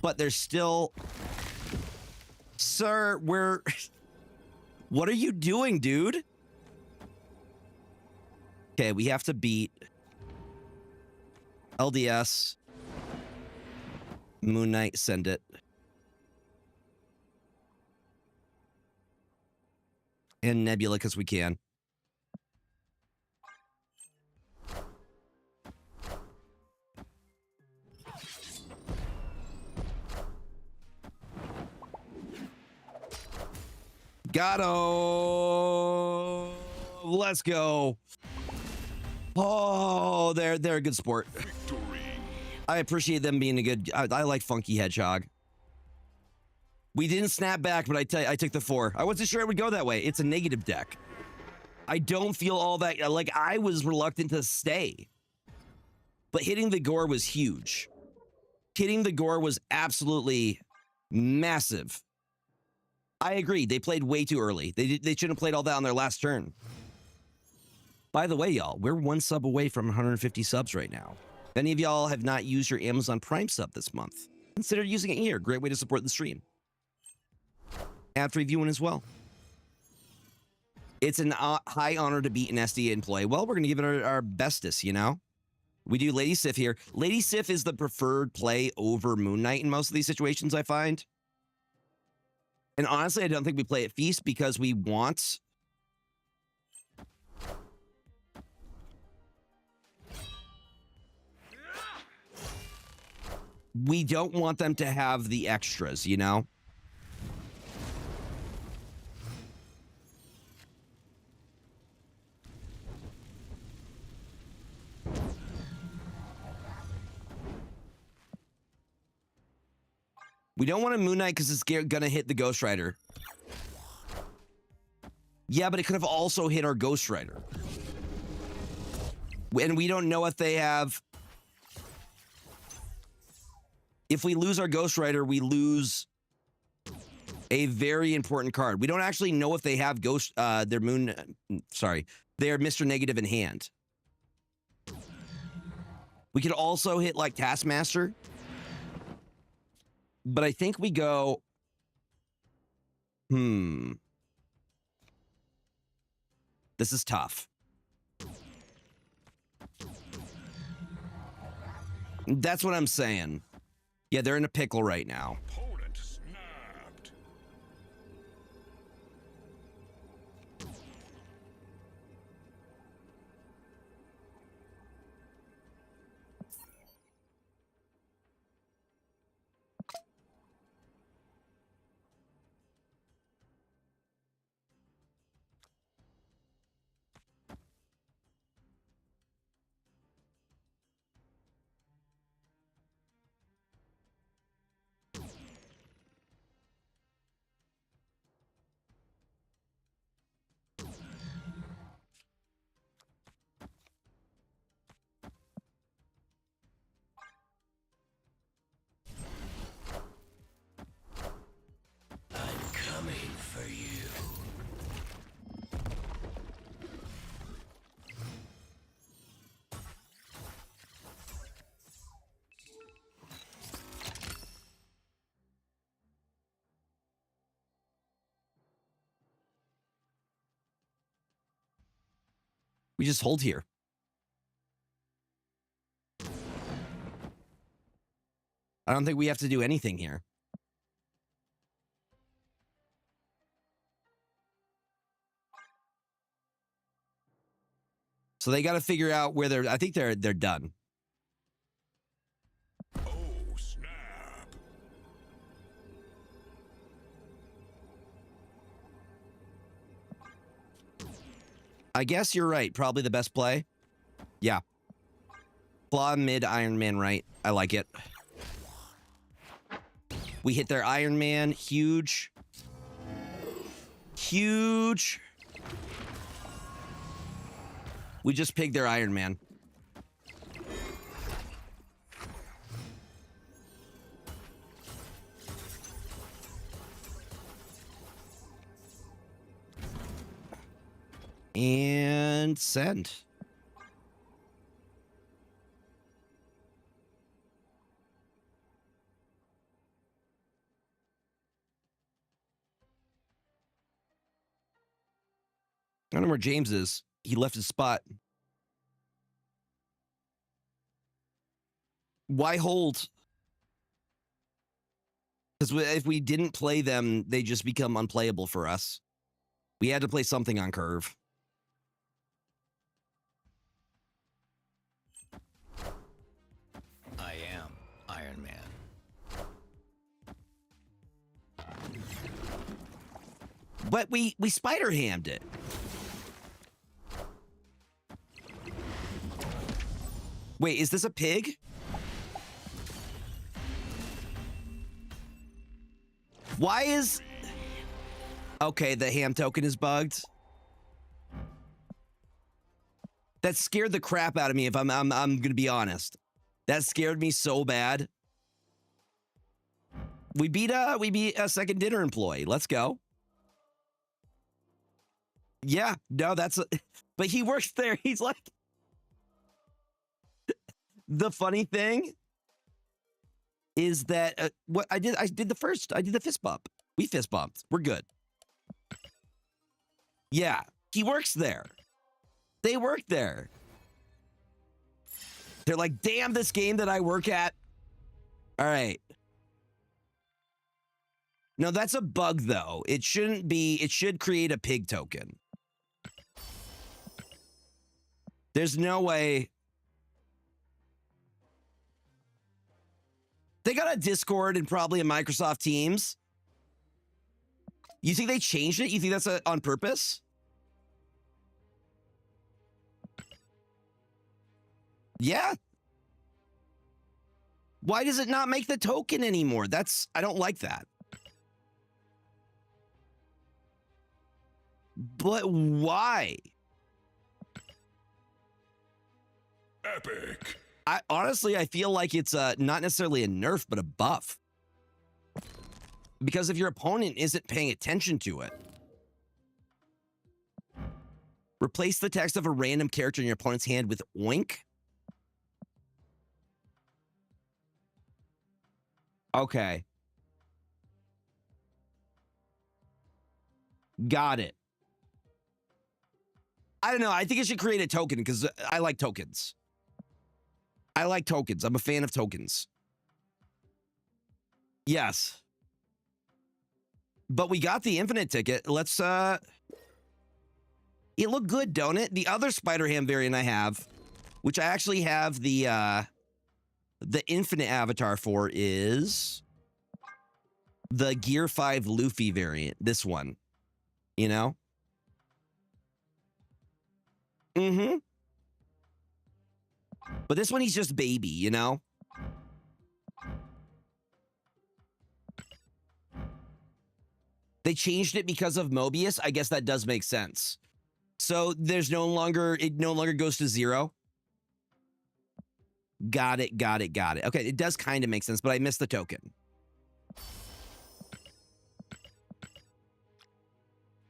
But there's still... Sir, we're... What are you doing, dude? Okay, we have to beat LDS. Moon Knight, send it. And Nebula, because we can. Got him. Let's go. Oh, they're a good sport. Victory. I appreciate them being a good. I like Funky Hedgehog. We didn't snap back, but I took the 4. I wasn't sure it would go that way. It's a negative deck. I don't feel all that, like, I was reluctant to stay. But hitting the gore was huge. Hitting the gore was absolutely massive. I agree. They played way too early. They shouldn't have played all that on their last turn. By the way, y'all, we're 1 sub away from 150 subs right now. If any of y'all have not used your Amazon Prime sub this month, consider using it here. Great way to support the stream. Ad-free viewing as well. It's an high honor to beat an SDA in play. Well, we're going to give it our bestest, you know? We do Lady Sif here. Lady Sif is the preferred play over Moon Knight in most of these situations, I find. And honestly, I don't think we play at Feast because we want... We don't want them to have the extras, you know? We don't want a Moon Knight because it's gonna hit the Ghost Rider. Yeah, but it could have also hit our Ghost Rider. And we don't know if they have... If we lose our Ghost Rider, we lose a very important card. We don't actually know if they have their Moon... Sorry. Their Mr. Negative in hand. We could also hit, like, Taskmaster. But I think we go... This is tough. That's what I'm saying. Yeah, they're in a pickle right now. Opponent snapped. We just hold here. I don't think we have to do anything here. So they got to figure out where they're... I think they're done. Oh, snap. I guess you're right. Probably the best play. Yeah. Claw mid Iron Man right. I like it. We hit their Iron Man. Huge. Huge. We just pigged their Iron Man. And send. I don't know where James is. He left his spot. Why hold? Because if we didn't play them, they just become unplayable for us. We had to play something on curve. I am Iron Man. But we spider-hammed it. Wait, is this a pig? Why is... Okay, the ham token is bugged. That scared the crap out of me, if I'm gonna be honest. That scared me so bad. We beat a second dinner employee. Let's go. Yeah, no, but he works there. He's like, the funny thing is that what I did the fist bump. We fist bumped. We're good. Yeah, he works there. They work there. They're like, damn, this game that I work at. All right. No, that's a bug though. It shouldn't be. It should create a pig token. There's no way. They got a Discord and probably a Microsoft Teams. You think they changed it? You think that's on purpose? Yeah. Why does it not make the token anymore? I don't like that. But why? Epic. Honestly, I feel like it's not necessarily a nerf, but a buff. Because if your opponent isn't paying attention to it. Replace the text of a random character in your opponent's hand with oink. Okay. Got it. I don't know. I think it should create a token because I like tokens. I like tokens. I'm a fan of tokens. Yes. But we got the infinite ticket. Let's, it looked good, don't it? The other Spider-Ham variant I have, which I actually have the infinite avatar for, is the Gear 5 Luffy variant. This one. You know? Mm-hmm. But this one, he's just baby, you know? They changed it because of Mobius. I guess that does make sense. So it no longer goes to 0. Got it. Okay, it does kind of make sense, but I missed the token.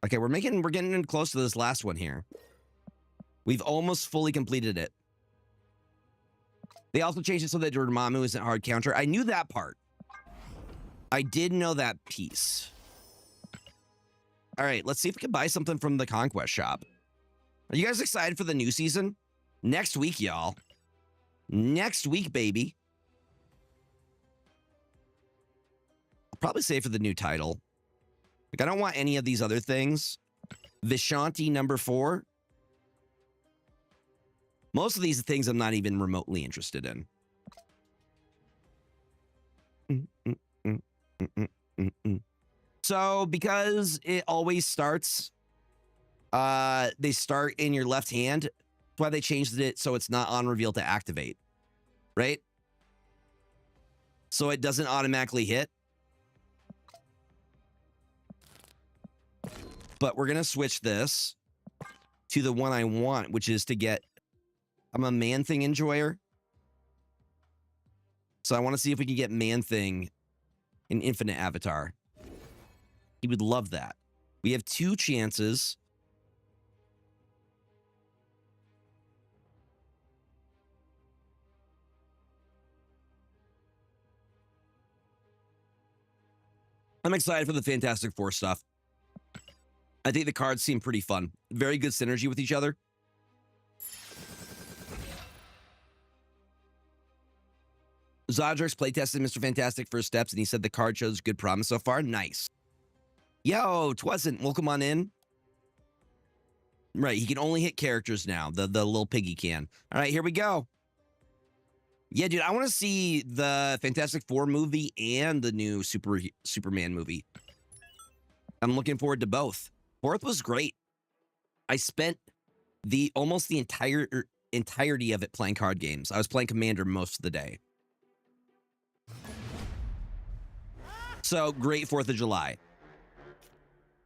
Okay, we're getting in close to this last one here. We've almost fully completed it. They also changed it so that Dormammu isn't hard counter. I knew that part. I did know that piece. All right, let's see if we can buy something from the Conquest shop. Are you guys excited for the new season? Next week, y'all. Next week, baby. I'll probably say for the new title. Like, I don't want any of these other things. Vishanti number 4. Most of these things I'm not even remotely interested in. So, because it always starts, they start in your left hand. That's why they changed it so it's not on reveal to activate. Right? So it doesn't automatically hit. But we're going to switch this to the one I want, which is to get... I'm a Man-Thing enjoyer. So I want to see if we can get Man-Thing in Infinite Avatar. He would love that. We have 2 chances. I'm excited for the Fantastic Four stuff. I think the cards seem pretty fun. Very good synergy with each other. Zodrix playtested Mr. Fantastic First Steps, and he said the card shows good promise so far. Nice. Yo, Twasn't, welcome on in. Right, he can only hit characters now. The little piggy can. All right, here we go. Yeah, dude, I want to see the Fantastic Four movie and the new Superman movie. I'm looking forward to both. Fourth was great. I spent almost the entirety of it playing card games. I was playing Commander most of the day. So great 4th of July.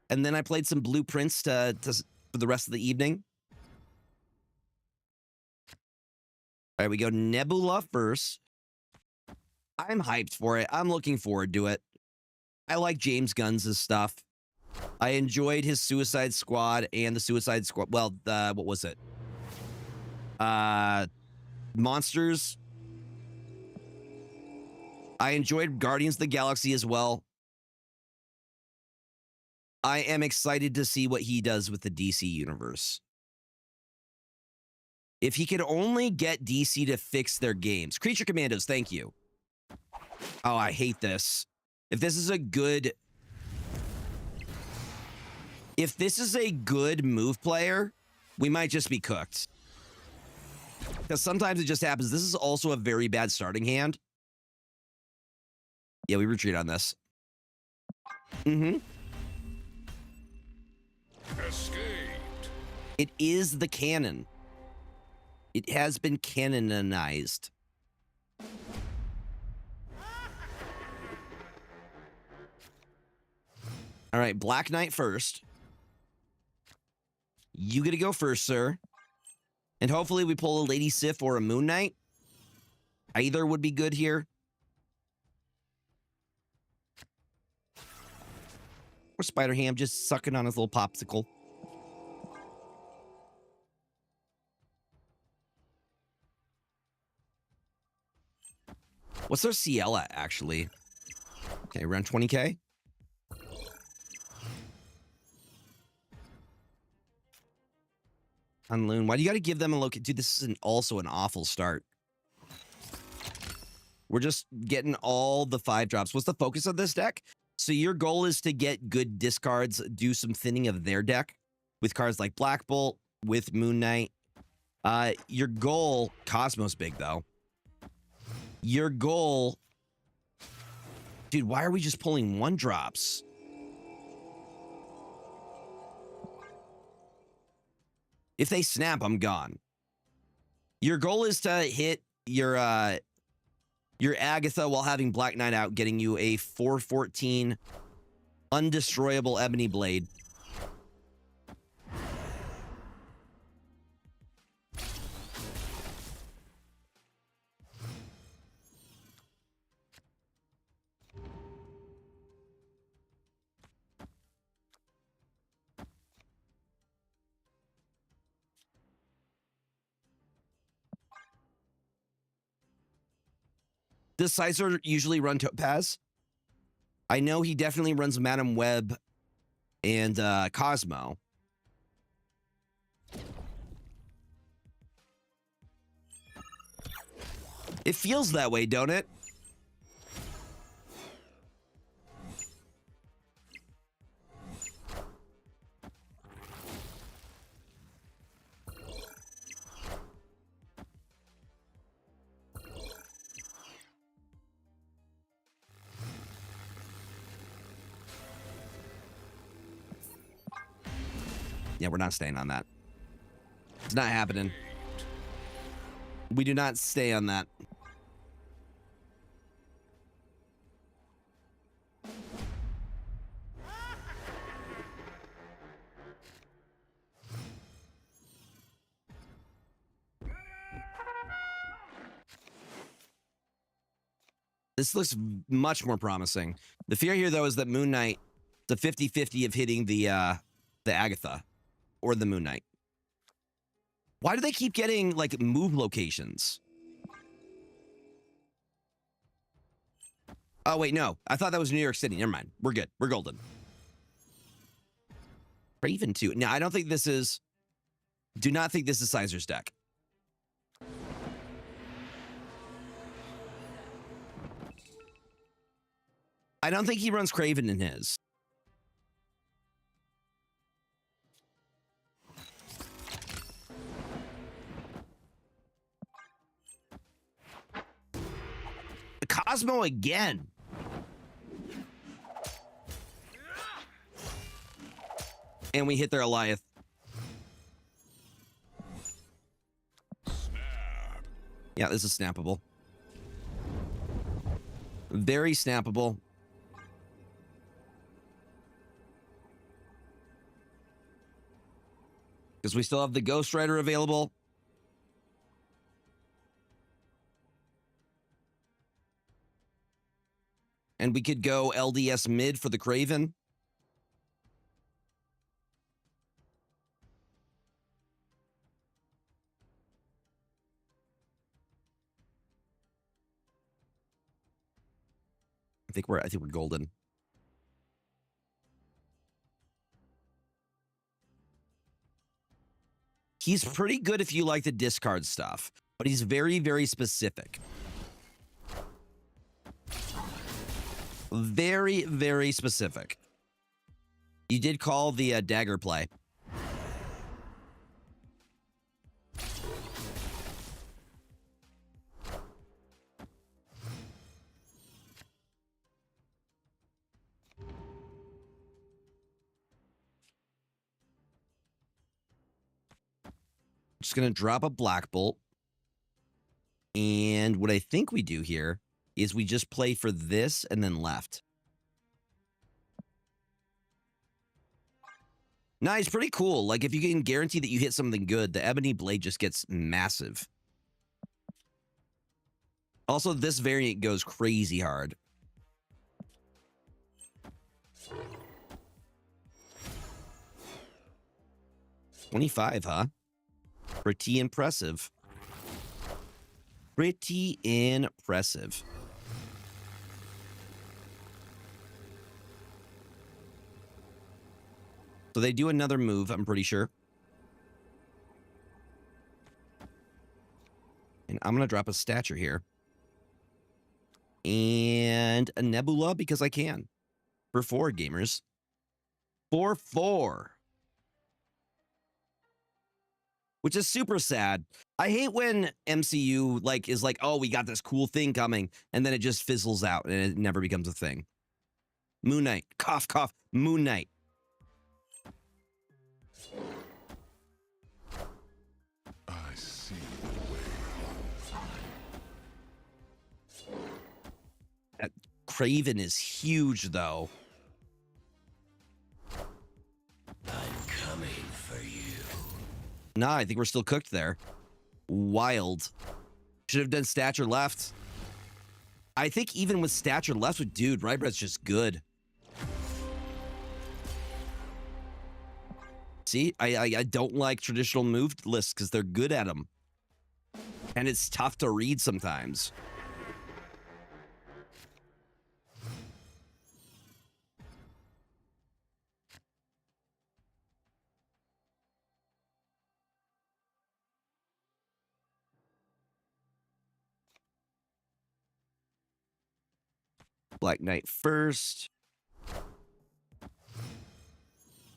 And then I played some blueprints for the rest of the evening. All right, we go Nebula first. I'm hyped for it. I'm looking forward to it. I like James Gunn's stuff. I enjoyed his Suicide Squad and the Suicide Squad. Well, what was it? Monsters. I enjoyed Guardians of the Galaxy as well. I am excited to see what he does with the DC universe. If he could only get DC to fix their games. Creature Commandos, thank you. Oh, I hate this. If this is a good move player, we might just be cooked. Because sometimes it just happens. This is also a very bad starting hand. Yeah, we retreat on this. Mm-hmm. Escaped. It is the canon. It has been canonized. All right, Black Knight first. You get to go first, sir. And hopefully we pull a Lady Sif or a Moon Knight. Either would be good here. Or Spider-Ham just sucking on his little popsicle. What's their CL at, actually? Okay, around 20K. On Loon. Why do you got to give them a look? Dude, this is also an awful start. We're just getting all the 5 drops. What's the focus of this deck? So your goal is to get good discards, do some thinning of their deck with cards like Black Bolt, with Moon Knight. Your goal, Cosmos big though. Your goal, dude, why are we just pulling 1 drops? If they snap, I'm gone. Your goal is to hit your Agatha while having Black Knight out, getting you a 4/14 undestroyable Ebony Blade. Does Sizer usually run Topaz? I know he definitely runs Madam Web and Cosmo. It feels that way, don't it? Yeah, we're not staying on that. It's not happening. We do not stay on that. This looks much more promising. The fear here, though, is that Moon Knight, the 50-50 of hitting the Agatha or the Moon Knight. Why do they keep getting, like, move locations? Oh, wait, no. I thought that was New York City. Never mind. We're good. We're golden. Raven 2. Now, I don't think this is... Do not think this is Sizer's deck. I don't think he runs Craven in his. Cosmo again. And we hit their Goliath. Snap. Yeah, this is snappable. Very snappable. Because we still have the Ghost Rider available. And we could go LDS mid for the Kraven. I think we're golden. He's pretty good if you like the discard stuff, but he's very, very specific. Very, very specific. You did call the dagger play. Just going to drop a Black Bolt. And what I think we do here is we just play for this and then left. Nice, pretty cool. Like, if you can guarantee that you hit something good, the Ebony Blade just gets massive. Also, this variant goes crazy hard. $25, huh? Pretty impressive. Pretty impressive. So they do another move, I'm pretty sure. And I'm going to drop a stature here. And a Nebula because I can. For 4 gamers. For 4. Which is super sad. I hate when MCU is like, oh, we got this cool thing coming, and then it just fizzles out and it never becomes a thing. Moon Knight. Cough, cough. Moon Knight. I see the way. That Kraven is huge, though. I'm coming for you. Nah, I think we're still cooked there. Wild. Should have done stature left. I think even with stature left with dude, Rybread's just good. See, I don't like traditional move lists because they're good at them. And it's tough to read sometimes. Black Knight first.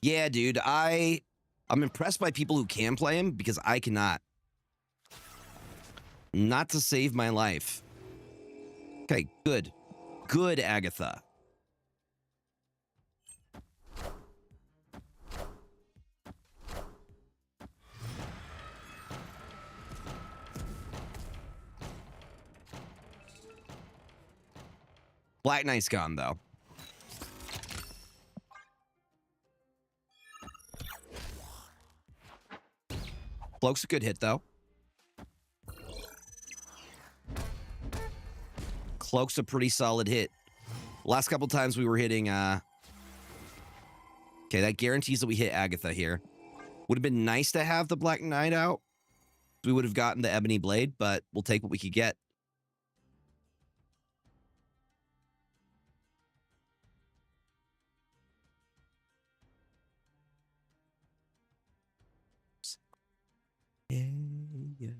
Yeah, dude, I'm impressed by people who can play him because I cannot. Not to save my life. Okay, good. Good, Agatha. Black Knight's gone, though. Cloak's a good hit, though. Cloak's a pretty solid hit. Last couple times we were hitting, okay, that guarantees that we hit Agatha here. Would have been nice to have the Black Knight out. We would have gotten the Ebony Blade, but we'll take what we could get. Yeah.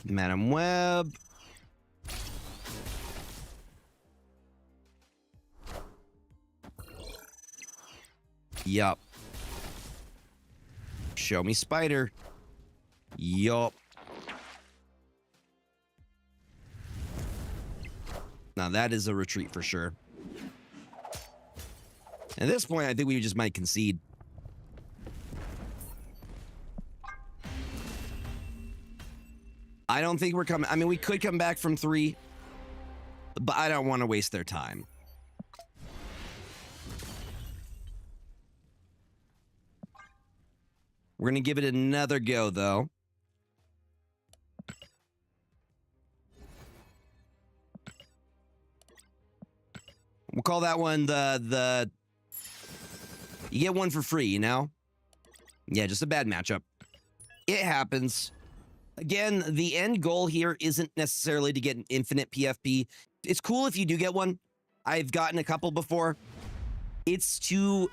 Madam Web. Yup. Show me spider. Yup. Now that is a retreat for sure. At this point, I think we just might concede. I don't think we're coming. I mean, we could come back from 3, but I don't want to waste their time. We're going to give it another go, though. We'll call that one the you get one for free, you know? Yeah, just a bad matchup. It happens. Again, the end goal here isn't necessarily to get an infinite PFP. It's cool if you do get one. I've gotten a couple before. It's to...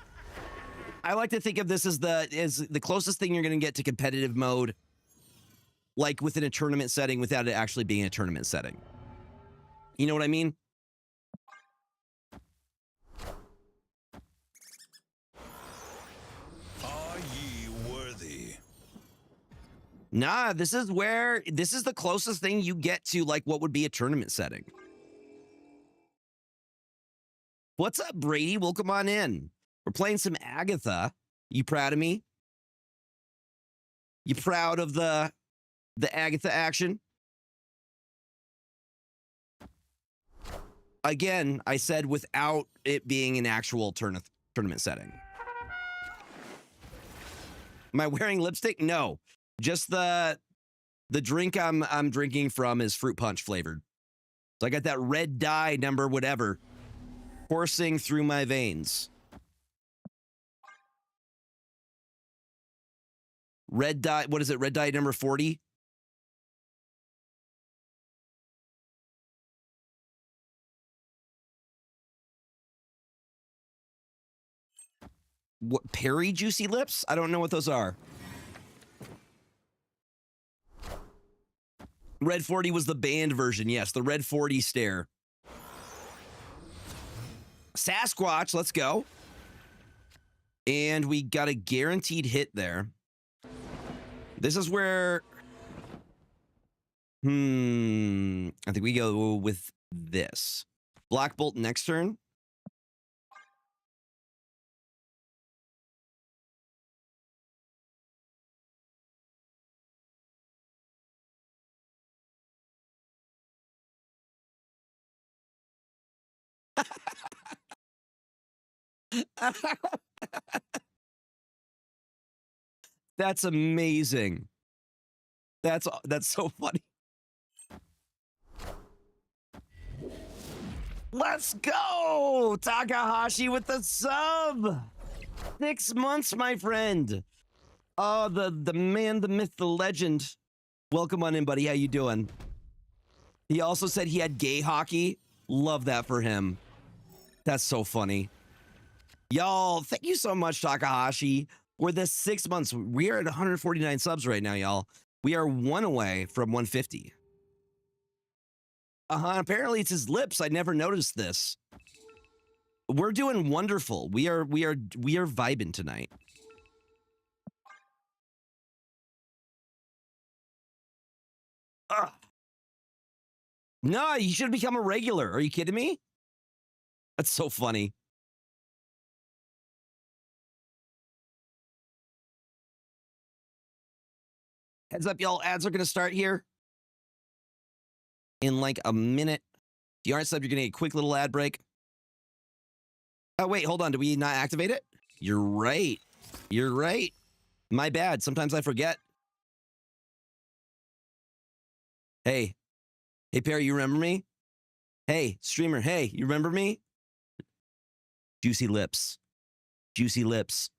I like to think of this as the closest thing you're going to get to competitive mode, like within a tournament setting without it actually being a tournament setting. You know what I mean? Are ye worthy? Nah, this is the closest thing you get to like what would be a tournament setting. What's up, Brady? Welcome on in. We're playing some Agatha. You proud of me? You proud of the Agatha action? Again, I said without it being an actual tournament setting. Am I wearing lipstick? No. Just the drink I'm drinking from is fruit punch flavored. So I got that red dye number whatever coursing through my veins. Red dye, what is it? Red dye number 40? What, Perry Juicy Lips? I don't know what those are. Red 40 was the banned version. Yes, the Red 40 stare. Sasquatch, let's go. And we got a guaranteed hit there. This is where... I think we go with this. Black Bolt next turn. That's amazing. That's so funny. Let's go! Takahashi with the sub! 6 months, my friend. Oh, the man, the myth, the legend. Welcome on in, buddy. How you doing? He also said he had gay hockey. Love that for him. That's so funny. Y'all, thank you so much, Takahashi. For the 6 months. We are at 149 subs right now, y'all. We are 1 away from 150. Apparently it's his lips. I never noticed this. We're doing wonderful. We are vibing tonight. Ugh. No, you should become a regular. Are you kidding me? That's so funny. Heads up, y'all. Ads are going to start here in like a minute. If you aren't subbed, you're going to get a quick little ad break. Oh, wait, hold on. Did we not activate it? You're right. You're right. My bad. Sometimes I forget. Hey. Hey, Perry, you remember me? Hey, streamer. Hey, you remember me? Juicy lips. Juicy lips.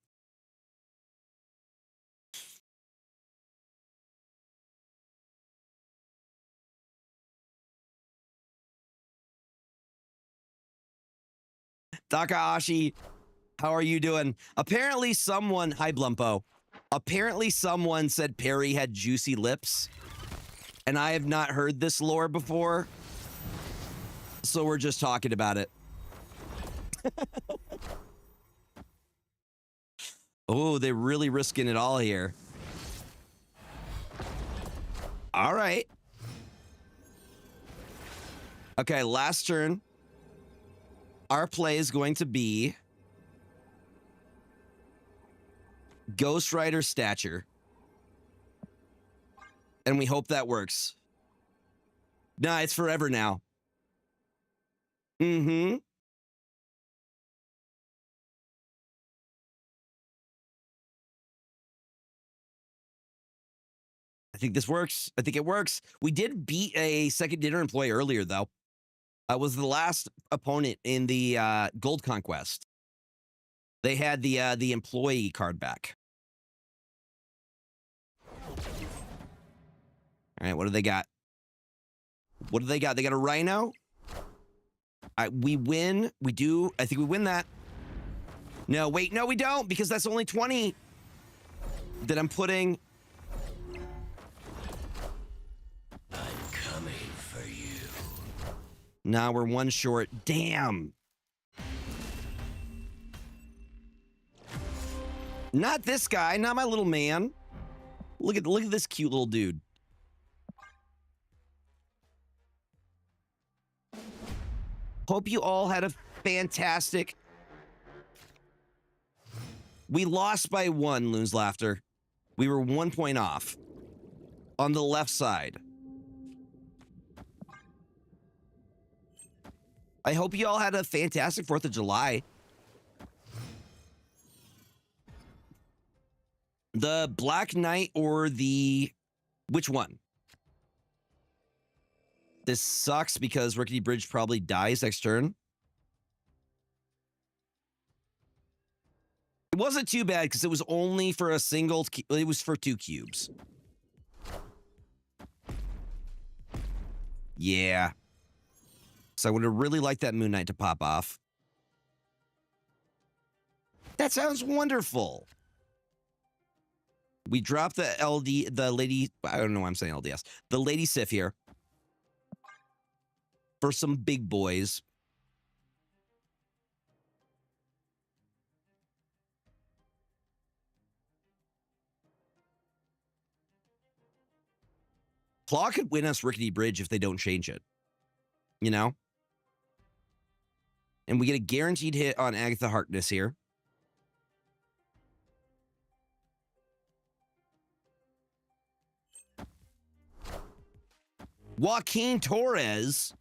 Takahashi, how are you doing? Apparently someone, hi Blumpo. Apparently someone said Perry had juicy lips. And I have not heard this lore before. So we're just talking about it. Oh, they're really risking it all here. All right. Okay, last turn. Our play is going to be Ghost Rider Stature. And we hope that works. Nah, it's forever now. Mm-hmm. I think this works. I think it works. We did beat a second dinner employee earlier, though. I was the last opponent in the Gold Conquest. They had the employee card back. All right, what do they got? What do they got? They got a Rhino. We win. We do. I think we win that. No, wait. No, we don't, because that's only 20 that I'm putting. I'm coming for you. Nah, we're one short. Damn. Not this guy. Not my little man. Look at this cute little dude. Hope you all had a fantastic. We lost by 1, Loon's Laughter. We were 1 point off on the left side. I hope you all had a fantastic 4th of July. The Black Knight or the... Which one? This sucks because Rickety Bridge probably dies next turn. It wasn't too bad because it was only for a single... It was for 2 cubes. Yeah. So I would have really liked that Moon Knight to pop off. That sounds wonderful. We dropped the LD, the lady... I don't know why I'm saying LDS. The Lady Sif here. For some big boys. Claw could win us Rickety Bridge if they don't change it. You know? And we get a guaranteed hit on Agatha Harkness here. Joaquin Torres.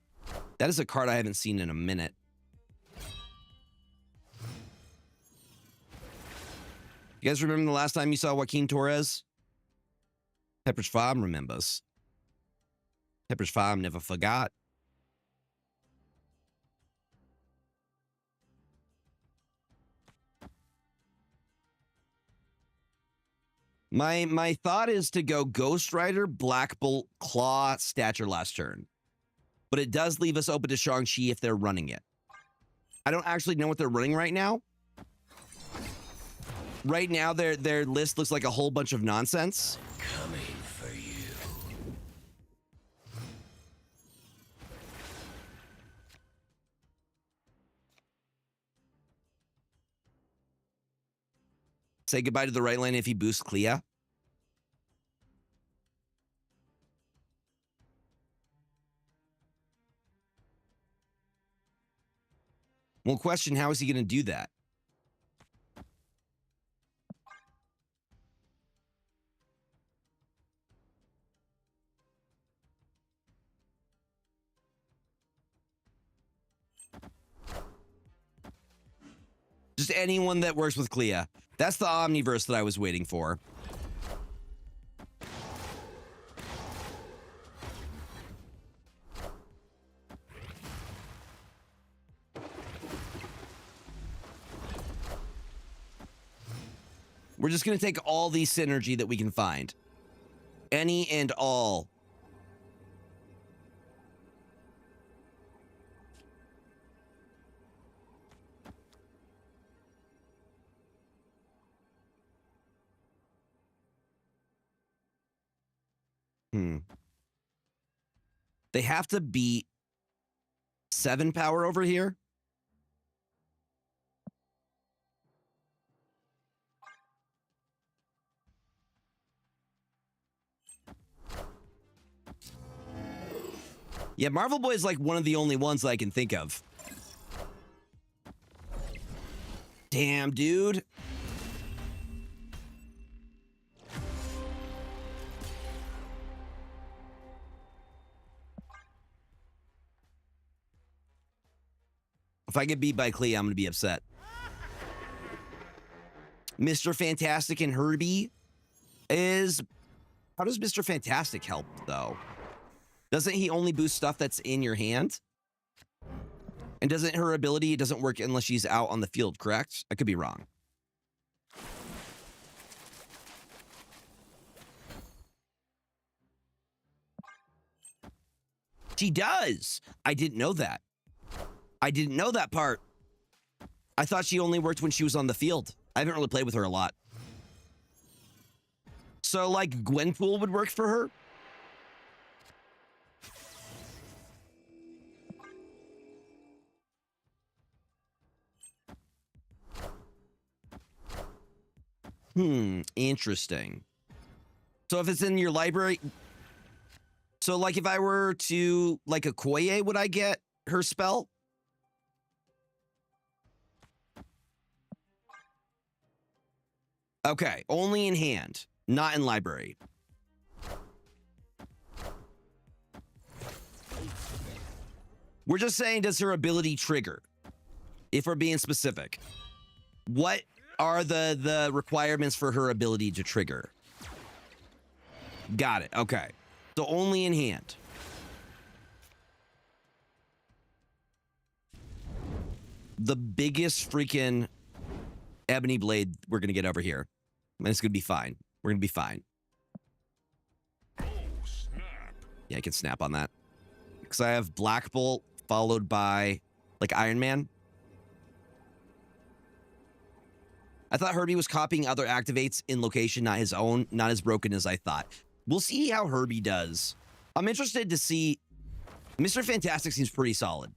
That is a card I haven't seen in a minute. You guys remember the last time you saw Joaquin Torres? Pepperidge Farm remembers. Pepperidge Farm never forgot. My thought is to go Ghost Rider, Black Bolt, Claw, Stature last turn. But it does leave us open to Shang-Chi if they're running it. I don't actually know what they're running right now. Right now, their list looks like a whole bunch of nonsense. Coming for you. Say goodbye to the right lane if he boosts Clea. Well, question, how is he going to do that? Just anyone that works with Clea. That's the Omniverse that I was waiting for. We're just going to take all the synergy that we can find. Any and all. They have to beat 7 power over here. Yeah, Marvel Boy is like one of the only ones that I can think of. Damn, dude. If I get beat by Klee, I'm going to be upset. Mr. Fantastic and Herbie is... How does Mr. Fantastic help, though? Doesn't he only boost stuff that's in your hand? And doesn't her ability, it doesn't work unless she's out on the field, correct? I could be wrong. She does. I didn't know that. I didn't know that part. I thought she only worked when she was on the field. I haven't really played with her a lot. So, like, Gwenpool would work for her? Interesting. So if it's in your library... So, like, if I were to, like, a Koye, would I get her spell? Okay, only in hand, not in library. We're just saying, does her ability trigger? If we're being specific. What are the requirements for her ability to trigger? Got it, okay. So only in hand. The biggest freaking ebony blade we're going to get over here. And it's going to be fine. We're going to be fine. Oh, snap. Yeah, I can snap on that. Because I have Black Bolt followed by, like, Iron Man. I thought Herbie was copying other activates in location, not his own, not as broken as I thought. We'll see how Herbie does. I'm interested to see... Mr. Fantastic seems pretty solid.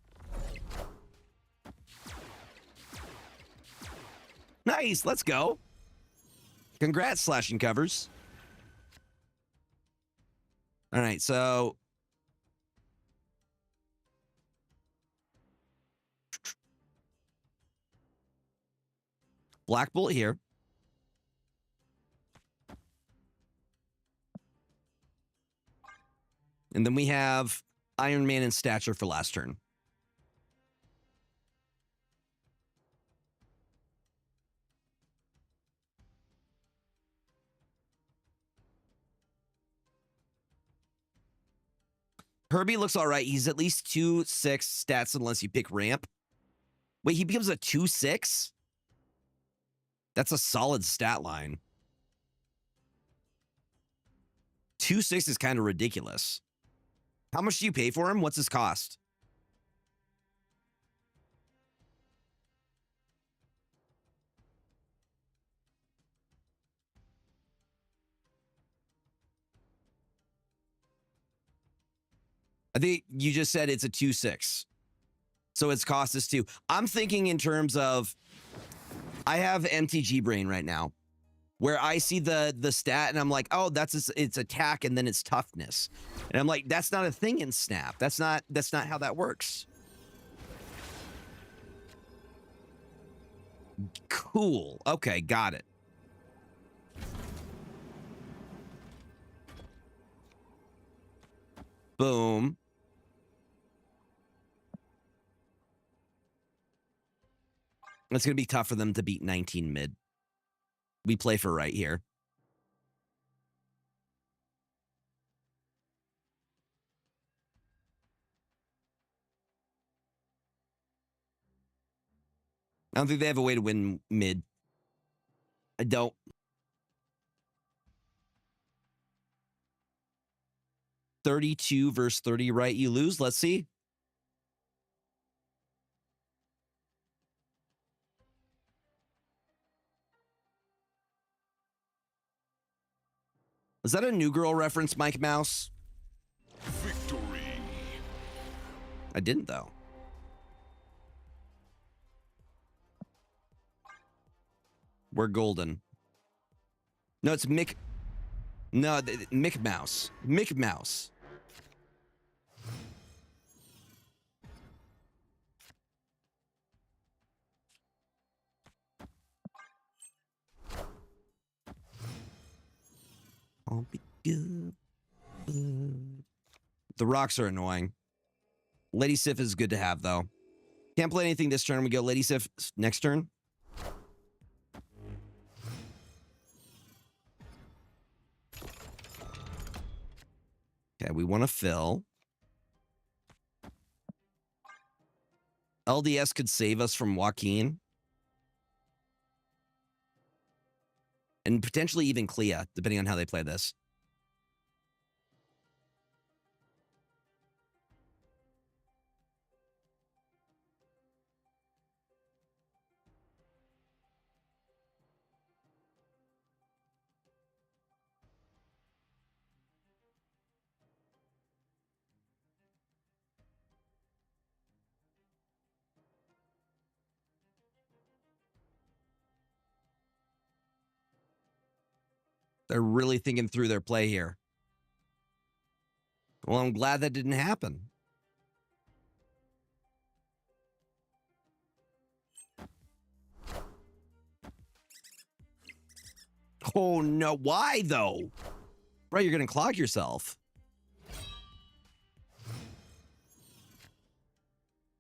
Nice, let's go. Congrats, Slashing Covers. All right, so... Black Bolt here. And then we have Iron Man and Stature for last turn. Herbie looks all right. He's at least 2/6 stats unless you pick ramp. Wait, he becomes a 2/6? That's a solid stat line. 2/6 is kind of ridiculous. How much do you pay for him? What's his cost? I think you just said it's a 2/6. So its cost is 2. I'm thinking in terms of, I have MTG brain right now, where I see the stat and I'm like, oh, it's attack and then it's toughness. And I'm like, that's not a thing in Snap. That's not how that works. Cool. Okay, got it. Boom. It's going to be tough for them to beat 19 mid. We play for right here. I don't think they have a way to win mid. I don't. $32 versus 30, right? You lose. Let's see. Is that a New Girl reference, Mike Mouse? Victory. I didn't, though. We're golden. No, it's Mick. No, Mick Mouse. Mick Mouse. I'll be good. The rocks are annoying. Lady Sif is good to have, though. Can't play anything this turn. We go Lady Sif next turn. Okay, we want to fill. LDS could save us from Joaquin. And potentially even Clea, depending on how they play this. They're really thinking through their play here. Well, I'm glad that didn't happen. Oh, no. Why, though? Bro, you're going to clog yourself.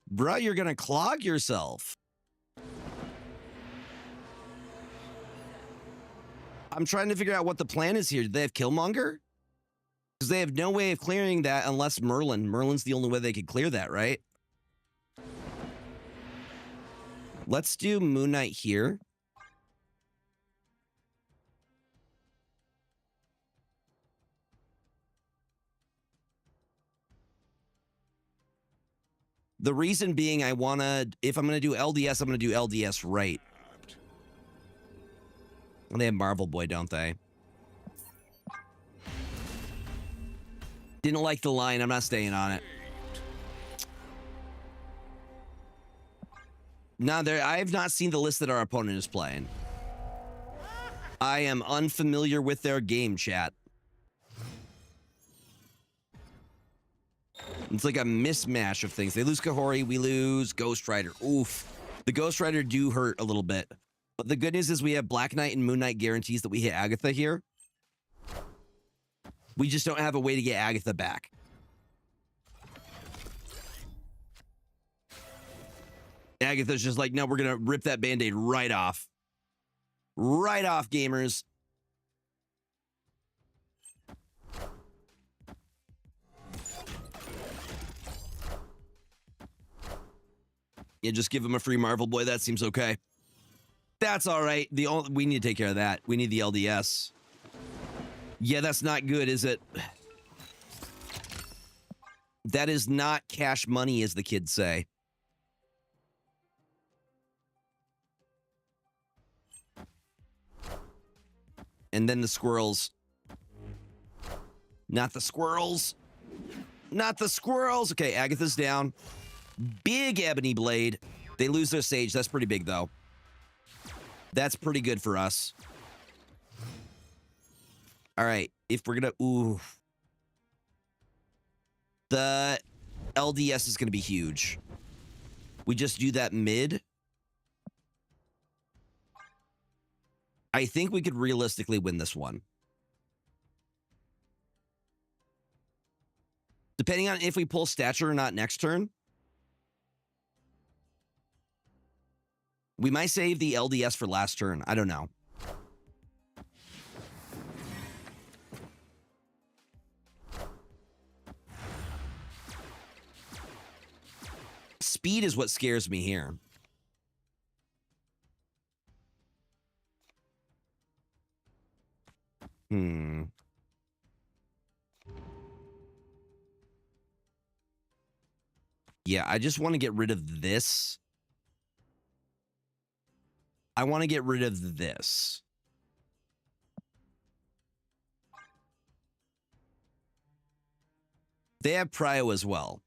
Bro, you're going to clog yourself. I'm trying to figure out what the plan is here. Do they have Killmonger? Because they have no way of clearing that unless Merlin. Merlin's the only way they could clear that, right? Let's do Moon Knight here. The reason being I want to, if I'm going to do LDS, I'm going to do LDS right. And they have Marvel Boy, don't they? Didn't like the line. I'm not staying on it. No, I have not seen the list that our opponent is playing. I am unfamiliar with their game, chat. It's like a mismatch of things. They lose Kahori, we lose Ghost Rider. Oof. The Ghost Rider do hurt a little bit. But the good news is we have Black Knight and Moon Knight guarantees that we hit Agatha here. We just don't have a way to get Agatha back. Agatha's just like, no, we're going to rip that Band-Aid right off. Right off, gamers. Yeah, just give him a free Marvel Boy. That seems okay. That's all right. We need to take care of that. We need the LDS. Yeah, that's not good, is it? That is not cash money, as the kids say. And then the squirrels. Not the squirrels. Not the squirrels. Okay, Agatha's down. Big Ebony Blade. They lose their Sage. That's pretty big, though. That's pretty good for us. All right. If we're going to... Ooh. The LDS is going to be huge. We just do that mid. I think we could realistically win this one. Depending on if we pull Stature or not next turn. We might save the LDS for last turn. I don't know. Speed is what scares me here. Yeah, I just want to get rid of this. I want to get rid of this. They have Prio as well.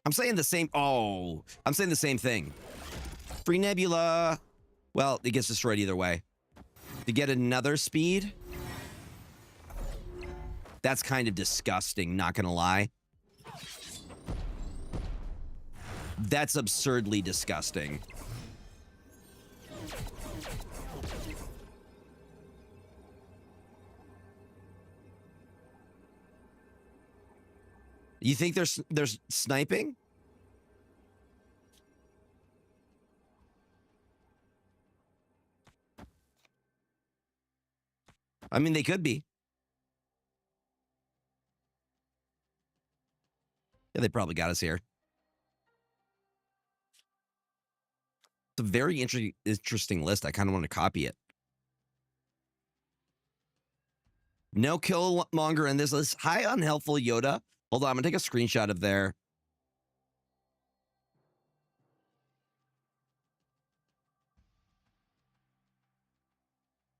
I'm saying the same. Oh, I'm saying the same thing. Free Nebula. Well, it gets destroyed either way. To get another speed. That's kind of disgusting, not gonna lie. That's absurdly disgusting. You think they're sniping? I mean, they could be. Yeah, they probably got us here. It's a very interesting list. I kind of want to copy it. No Killmonger in this list. Hi, unhelpful Yoda. Hold on, I'm gonna take a screenshot of there.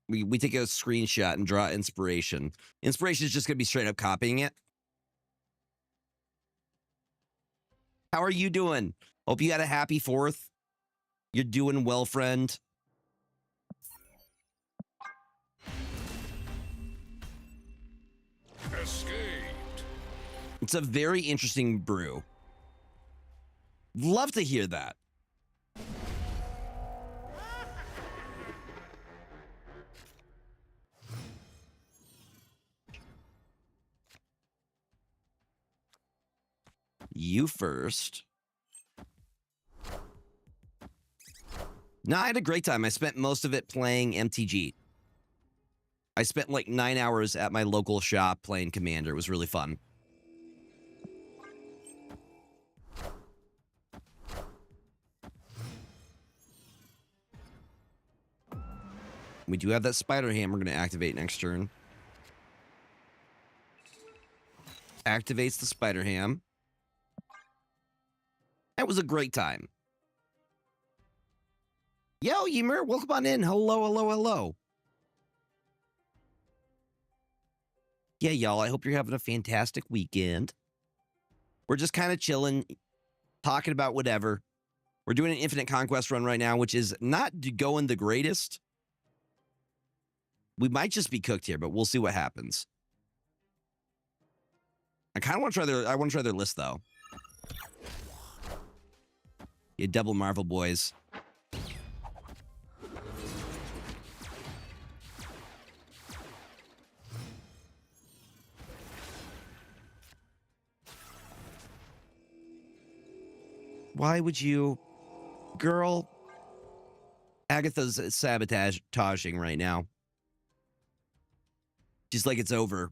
We take a screenshot and draw inspiration. Inspiration is just gonna be straight up copying it. How are you doing? Hope you had a happy 4th. You're doing well, friend. Escaped. It's a very interesting brew. Love to hear that. You first. No, I had a great time. I spent most of it playing MTG. I spent like 9 hours at my local shop playing Commander. It was really fun. We do have that spider ham we're going to activate next turn. Activates the spider ham. That was a great time. Yo, Ymir, welcome on in. Hello, hello, hello. Yeah, y'all, I hope you're having a fantastic weekend. We're just kind of chilling, talking about whatever. We're doing an Infinite Conquest run right now, which is not going the greatest. We might just be cooked here, but we'll see what happens. I kind of want to try their. I want to try their list though. Yeah, double Marvel boys. Why would you, girl? Agatha's sabotaging right now. Just like it's over.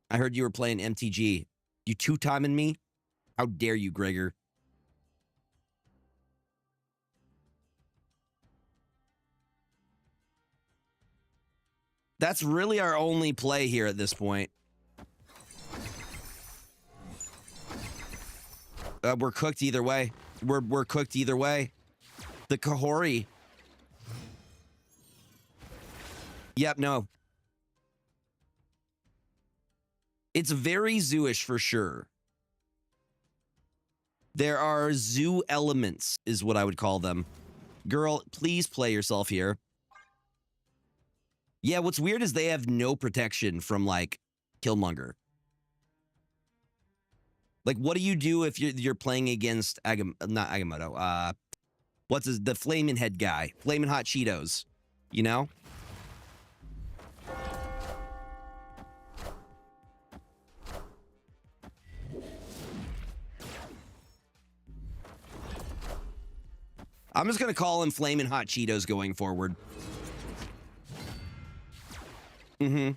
I heard you were playing MTG. You two-timing me? How dare you, Gregor? That's really our only play here at this point. We're cooked either way. We're cooked either way. The Kahori. Yep, no. It's very zoo-ish for sure. There are zoo elements, is what I would call them. Girl, please play yourself here. Yeah, what's weird is they have no protection from, like, Killmonger. Like, what do you do if you're playing against not Agamotto? The Flamin' Head guy? Flamin' Hot Cheetos, you know? I'm just gonna call him Flamin' Hot Cheetos going forward. Mm-hmm.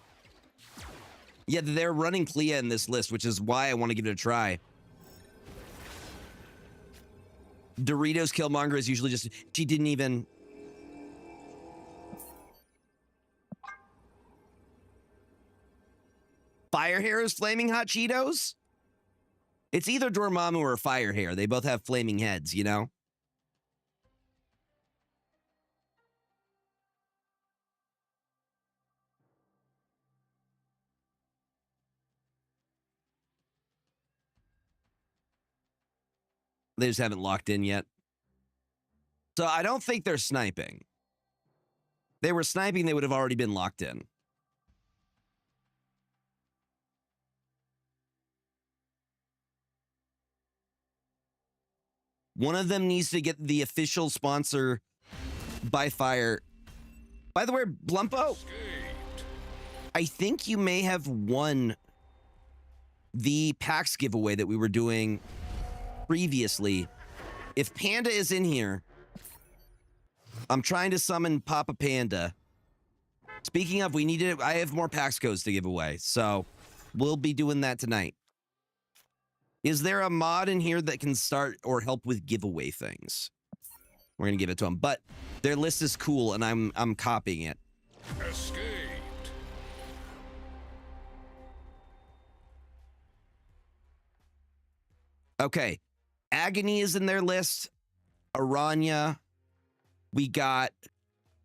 Yeah, they're running Clea in this list, which is why I want to give it a try. Doritos Killmonger is usually just... She didn't even... Firehair is Flaming Hot Cheetos? It's either Dormammu or Firehair. They both have flaming heads, you know? They just haven't locked in yet. So I don't think they're sniping. If they were sniping, they would have already been locked in. One of them needs to get the official sponsor by fire. By the way, Blumpo, Escaped. I think you may have won the PAX giveaway that we were doing previously. If Panda is in here, I'm trying to summon Papa Panda. Speaking of, I have more PAX codes to give away, so we'll be doing that tonight. Is there a mod in here that can start or help with giveaway things? We're gonna give it to them, but their list is cool, and I'm copying it. Escaped. Okay, Agony is in their list. Aranya. We got,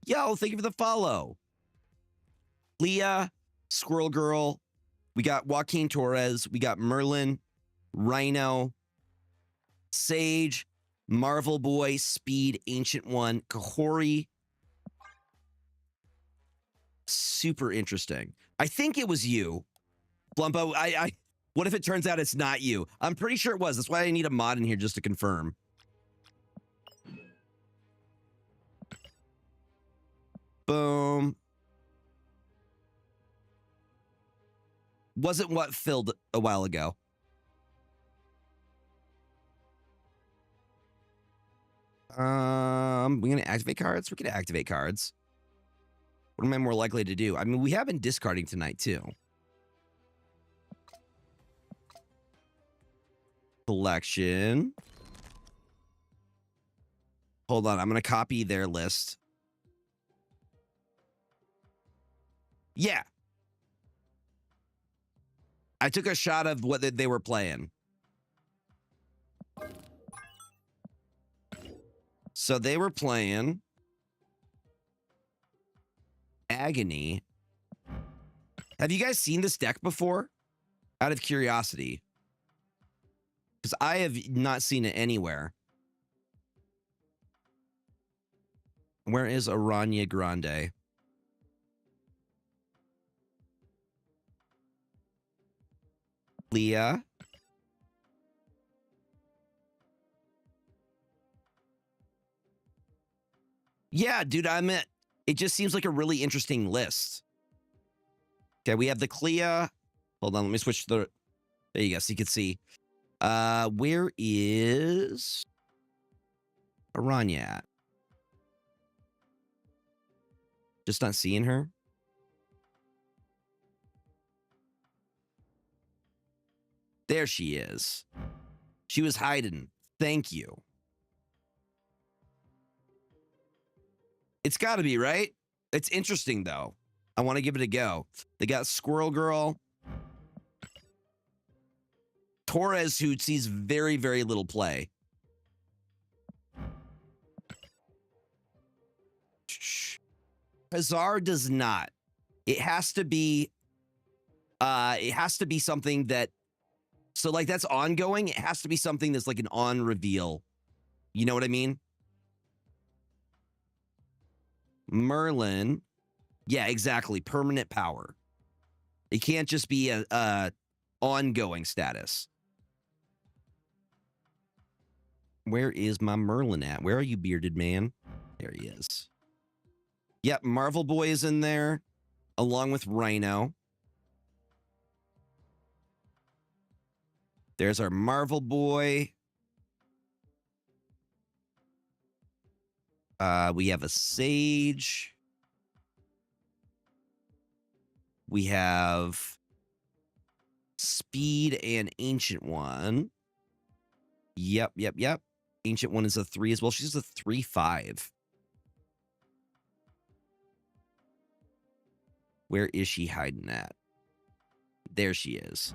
yo, thank you for the follow. Leah, Squirrel Girl. We got Joaquin Torres. We got Merlin, Rhino, Sage, Marvel Boy, Speed, Ancient One, Kahori. Super interesting. I think it was you, Blumpo. What if it turns out it's not you? I'm pretty sure it was. That's why I need a mod in here just to confirm. Boom. Wasn't what filled a while ago. We're gonna activate cards. We can activate cards. What am I more likely to do? I mean, we have been discarding tonight too. Collection. Hold on, I'm gonna copy their list. Yeah. I took a shot of what they were playing. So they were playing Agony. Have you guys seen this deck before? Out of curiosity. Because I have not seen it anywhere. Where is Aranya Grande? Leah. Yeah, dude, it just seems like a really interesting list. Okay, we have the Clea. Hold on, let me switch there you go, so you can see. Where is Aranya at? Just not seeing her. There she is. She was hiding. Thank you. It's got to be, right? It's interesting, though. I want to give it a go. They got Squirrel Girl. Torres, who sees very, very little play. Hazard does not. It has to be something that, so like that's ongoing. It has to be something that's like an on reveal. You know what I mean? Merlin. Yeah, exactly. Permanent power. It can't just be a ongoing status. Where is my Merlin at? Where are you, bearded man? There he is. Yep, Marvel Boy is in there, along with Rhino. There's our Marvel Boy. We have a Sage. We have Speed and Ancient One. Yep. Ancient One is a 3 as well. She's a 3/5. Where is she hiding at? There she is.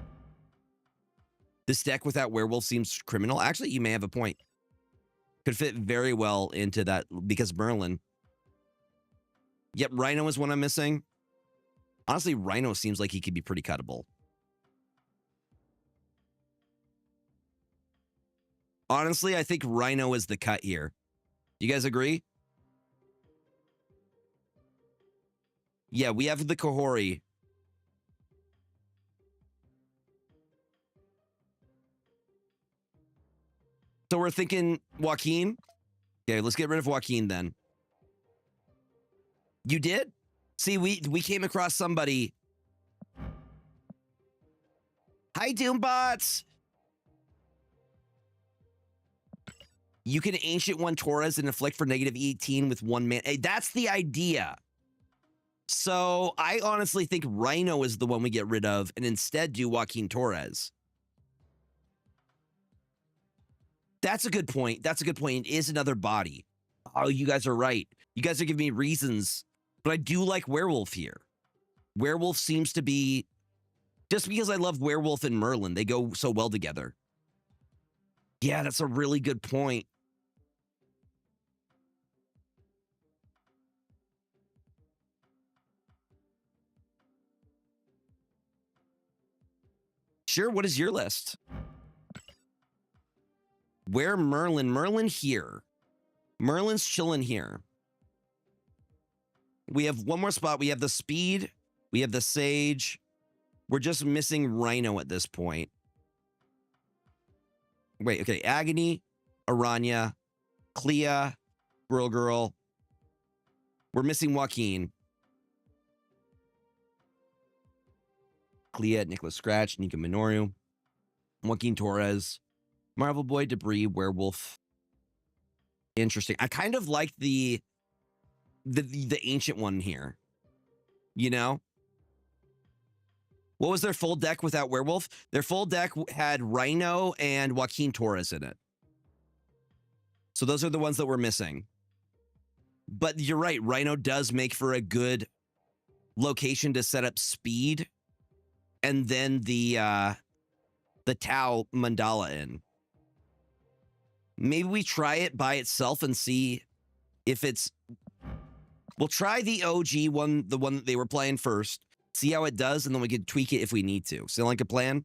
This deck without werewolf seems criminal. Actually, you may have a point. Could fit very well into that because Merlin. Yep, Rhino is one I'm missing. Honestly, Rhino seems like he could be pretty cuttable. Honestly, I think Rhino is the cut here. You guys agree? Yeah, we have the Kahori. So we're thinking Joaquin. Okay, let's get rid of Joaquin then. You did? See, we came across somebody. Hi, Doombots. You can Ancient One Torres and inflict for negative 18 with 1 man. Hey, that's the idea. So I honestly think Rhino is the one we get rid of and instead do Joaquin Torres. That's a good point. That's a good point. It is another body. Oh, you guys are right. You guys are giving me reasons, but I do like Werewolf here. Werewolf seems to be, just because I love Werewolf and Merlin, they go so well together. Yeah, that's a really good point. Sure, what is your list? Where Merlin? Merlin here. Merlin's chilling here. We have one more spot. We have the Speed. We have the Sage. We're just missing Rhino at this point. Wait, okay. Agony, Aranya, Clea, Squirrel Girl. We're missing Joaquin. Clea, Nicholas Scratch, Nika Minoru, Joaquin Torres, Marvel Boy, Debris, Werewolf. Interesting. I kind of like the Ancient One here. You know? What was their full deck without Werewolf? Their full deck had Rhino and Joaquin Torres in it. So those are the ones that we're missing. But you're right. Rhino does make for a good location to set up Speed and then the Tau mandala in. Maybe we try it by itself and see if it's... We'll try the OG one, the one that they were playing first. See how it does, and then we can tweak it if we need to. Sound like a plan?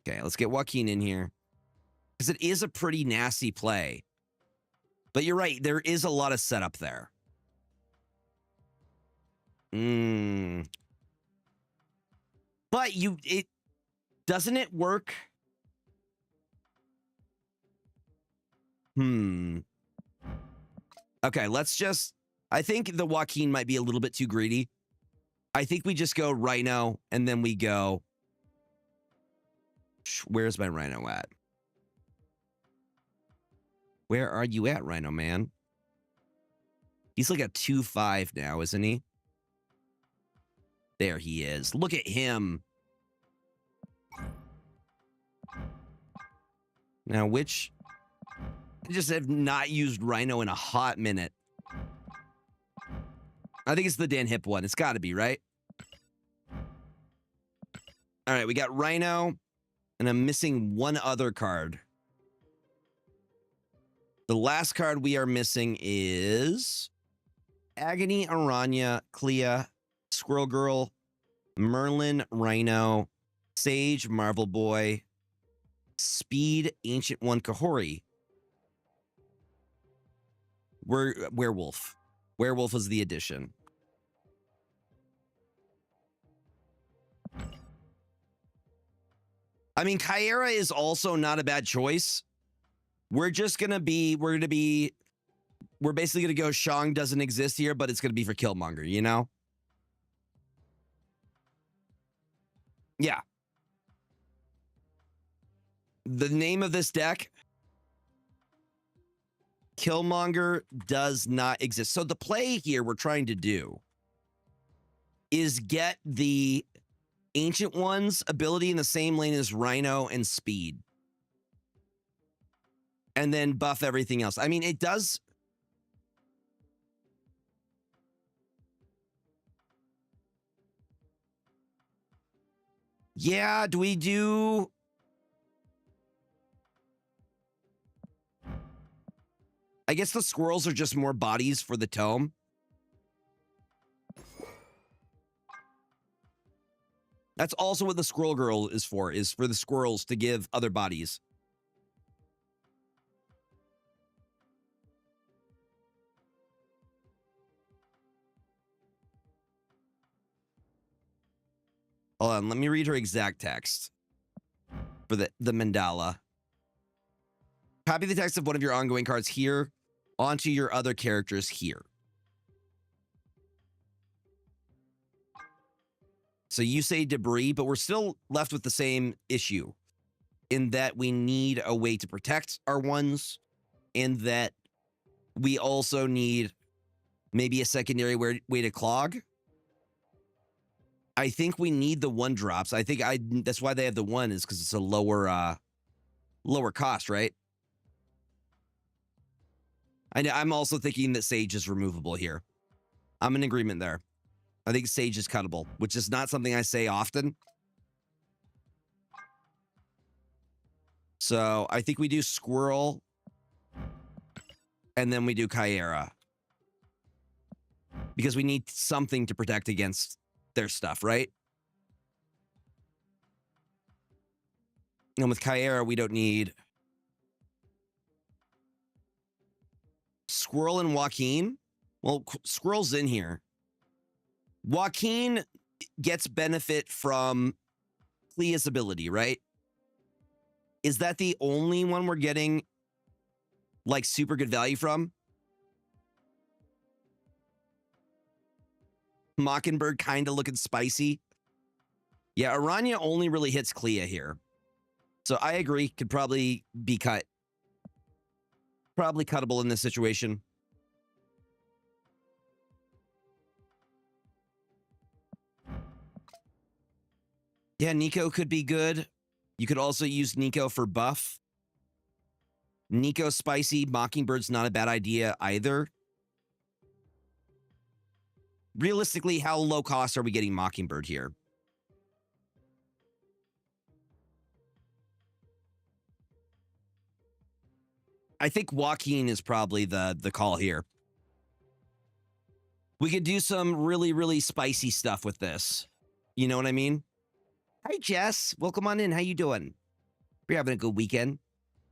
Okay, let's get Joaquin in here. Because it is a pretty nasty play. But you're right, there is a lot of setup there. But doesn't it work? Okay, let's just... I think the Joaquin might be a little bit too greedy. I think we just go Rhino, and then we go... Where's my Rhino at? Where are you at, Rhino Man? He's like a 2-5 now, isn't he? There he is. Look at him. Now, which... I just have not used Rhino in a hot minute. I think it's the Dan Hip one. It's got to be, right? All right, we got Rhino, and I'm missing one other card. The last card we are missing is Agony, Aranya, Clea, Squirrel Girl, Merlin, Rhino, Sage, Marvel Boy, Speed, Ancient One, Kahori. Werewolf. Werewolf is the addition. I mean, Kyra is also not a bad choice. We're basically gonna go Shang doesn't exist here, but it's gonna be for Killmonger, you know? Yeah. The name of this deck, Killmonger does not exist. So the play here we're trying to do is get the Ancient One's ability in the same lane as Rhino and Speed. And then buff everything else. I mean, it does... Yeah, do we do... I guess the squirrels are just more bodies for the tome. That's also what the Squirrel Girl is for the squirrels to give other bodies. Hold on, let me read her exact text for the mandala. Copy the text of one of your ongoing cards here onto your other characters here. So you say debris, but we're still left with the same issue in that we need a way to protect our ones, and that we also need maybe a secondary way to clog. I think we need the 1-drops. I think that's why they have the 1, is because it's a lower cost, right? I'm also thinking that Sage is removable here. I'm in agreement there. I think Sage is cuttable, which is not something I say often. So I think we do Squirrel, and then we do Kyera, because we need something to protect against their stuff, right? And with Kyera, we don't need Squirrel and Joaquin. Well, Squirrel's in here. Joaquin gets benefit from Clea's ability, right? Is that the only one we're getting like super good value from? Mockingbird kind of looking spicy. Yeah, Aranya only really hits Clea here. So I agree, could probably be cut. Probably cuttable in this situation. Yeah, Nico could be good. You could also use Nico for buff. Nico spicy, Mockingbird's not a bad idea either. Realistically, how low cost are we getting Mockingbird here? I think Joaquin is probably the call here. We could do some really, really spicy stuff with this. You know what I mean? Hi, Jess. Welcome on in. How you doing? Hope you're having a good weekend.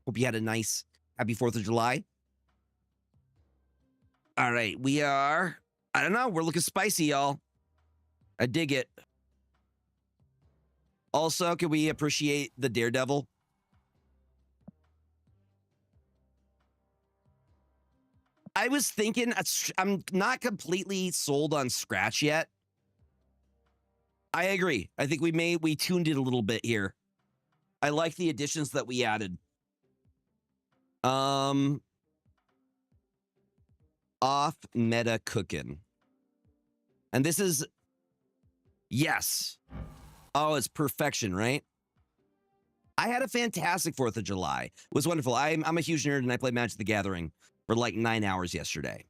Hope you had a nice, happy 4th of July. All right, we are... I don't know. We're looking spicy, y'all. I dig it. Also, can we appreciate the Daredevil? I was thinking, I'm not completely sold on Scratch yet. I agree. I think we tuned it a little bit here. I like the additions that we added. Off meta cooking. And this is, yes. Oh, it's perfection, right? I had a fantastic 4th of July. It was wonderful. I'm a huge nerd, and I played Magic the Gathering for like 9 hours yesterday.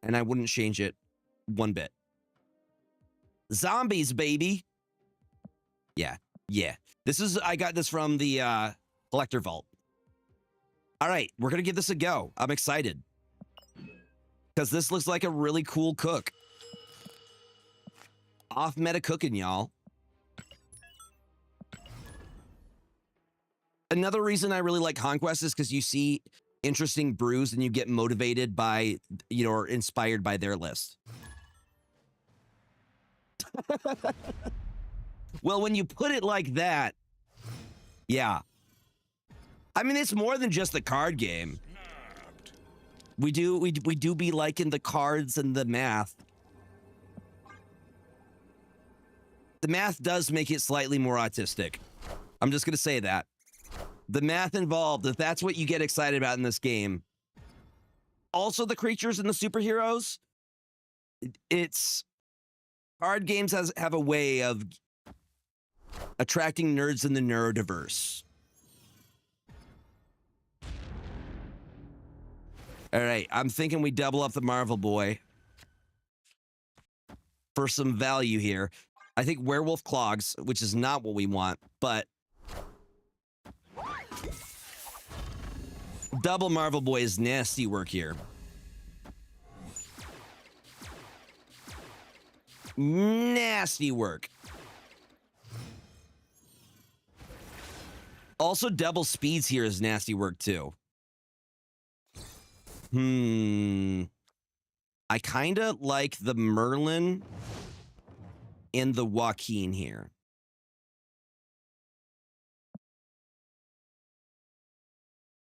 And I wouldn't change it one bit. Zombies, baby. Yeah. I got this from the collector vault. All right, we're going to give this a go. I'm excited. Because this looks like a really cool cook. Off meta cooking, y'all. Another reason I really like Conquest is because you see interesting brews and you get motivated by, or inspired by their list. Well, when you put it like that, yeah. I mean, it's more than just the card game. We do be liking the cards and the math. The math does make it slightly more autistic. I'm just going to say that. The math involved, if that's what you get excited about in this game. Also, the creatures and the superheroes. Card games have a way of attracting nerds in the neurodiverse. All right, I'm thinking we double up the Marvel Boy for some value here. I think Werewolf Clogs, which is not what we want, but double Marvel Boy is nasty work here. Nasty work. Also, double speeds here is nasty work too. I kind of like the Merlin and the Joaquin here.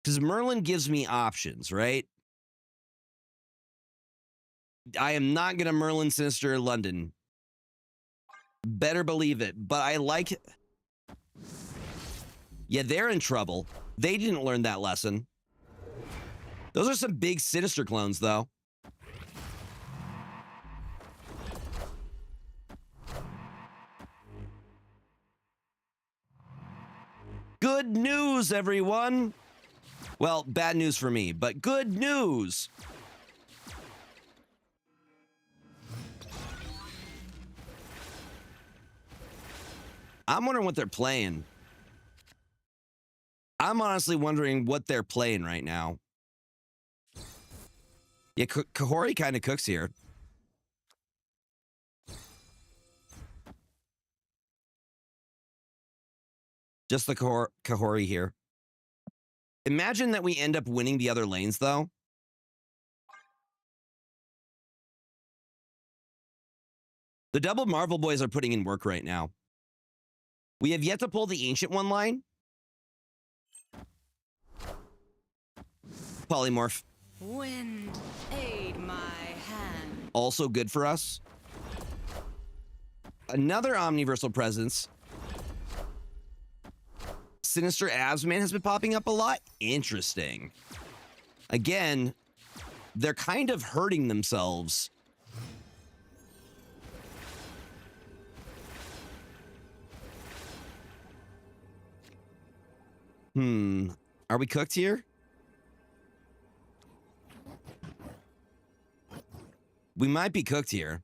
Because Merlin gives me options, right? I am not going to Merlin Sinister London. Better believe it. But I like... Yeah, they're in trouble. They didn't learn that lesson. Those are some big Sinister clones, though. Good news, everyone! Well, bad news for me, but good news! I'm wondering what they're playing. I'm honestly wondering what they're playing right now. Yeah, Kahori kind of cooks here. Just the Kahori here. Imagine that we end up winning the other lanes, though. The double Marvel boys are putting in work right now. We have yet to pull the Ancient One line. Polymorph. Wind, aid my hand. Also good for us. Another Omniversal Presence. Sinister Absman has been popping up a lot. Interesting. Again, they're kind of hurting themselves. Are we cooked here? We might be cooked here.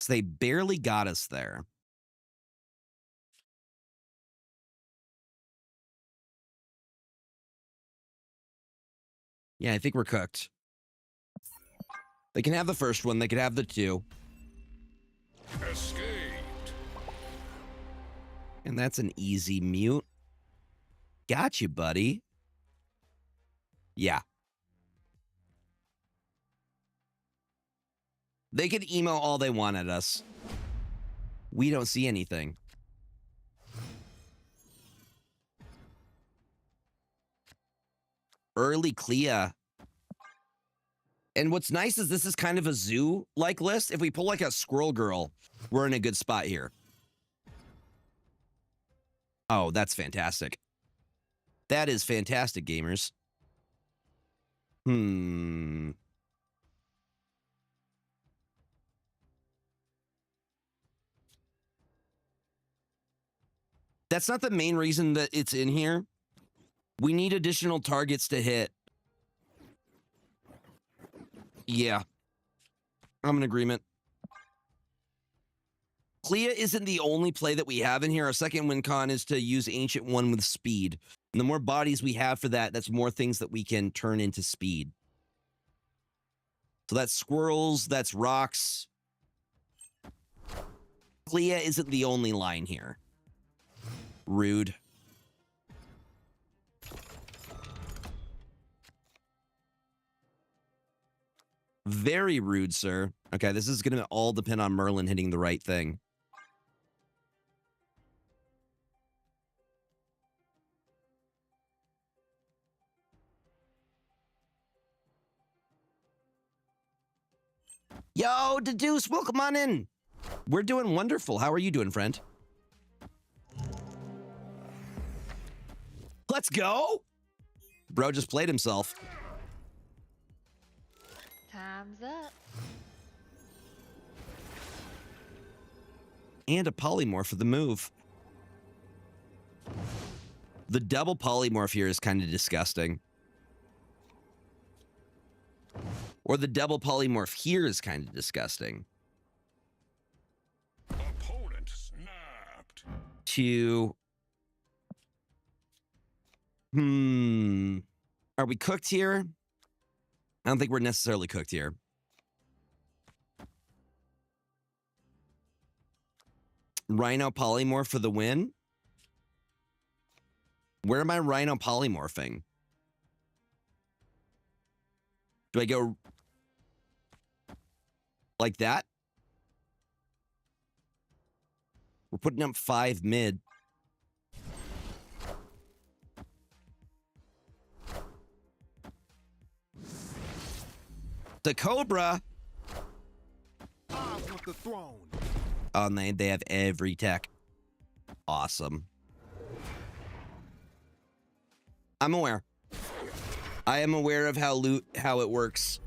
So they barely got us there. Yeah, I think we're cooked. They can have the first one. They could have the two. Escaped. And that's an easy mute. Got you, buddy. Yeah. They could emo all they want at us. We don't see anything. Early Clea. And what's nice is this is kind of a zoo-like list. If we pull like a Squirrel Girl, we're in a good spot here. Oh, that's fantastic. That is fantastic, gamers. That's not the main reason that it's in here. We need additional targets to hit. Yeah. I'm in agreement. Clea isn't the only play that we have in here. Our second win con is to use Ancient One with speed. And the more bodies we have for that, that's more things that we can turn into speed. So that's squirrels, that's rocks. Clea isn't the only line here. Rude. Very rude, sir. Okay, this is going to all depend on Merlin hitting the right thing. Yo, Deduce, welcome on in. We're doing wonderful. How are you doing, friend? Let's go. Bro just played himself. Time's up. And a polymorph for the move. The double polymorph here is kind of disgusting. Or the double polymorph here is kind of disgusting. Opponent snapped. Are we cooked here? I don't think we're necessarily cooked here. Rhino polymorph for the win? Where am I rhino polymorphing? Do I go like that? We're putting up 5 mid. The Cobra. I want the throne. Oh, and they have every tech. Awesome. I'm aware. I am aware of how it works.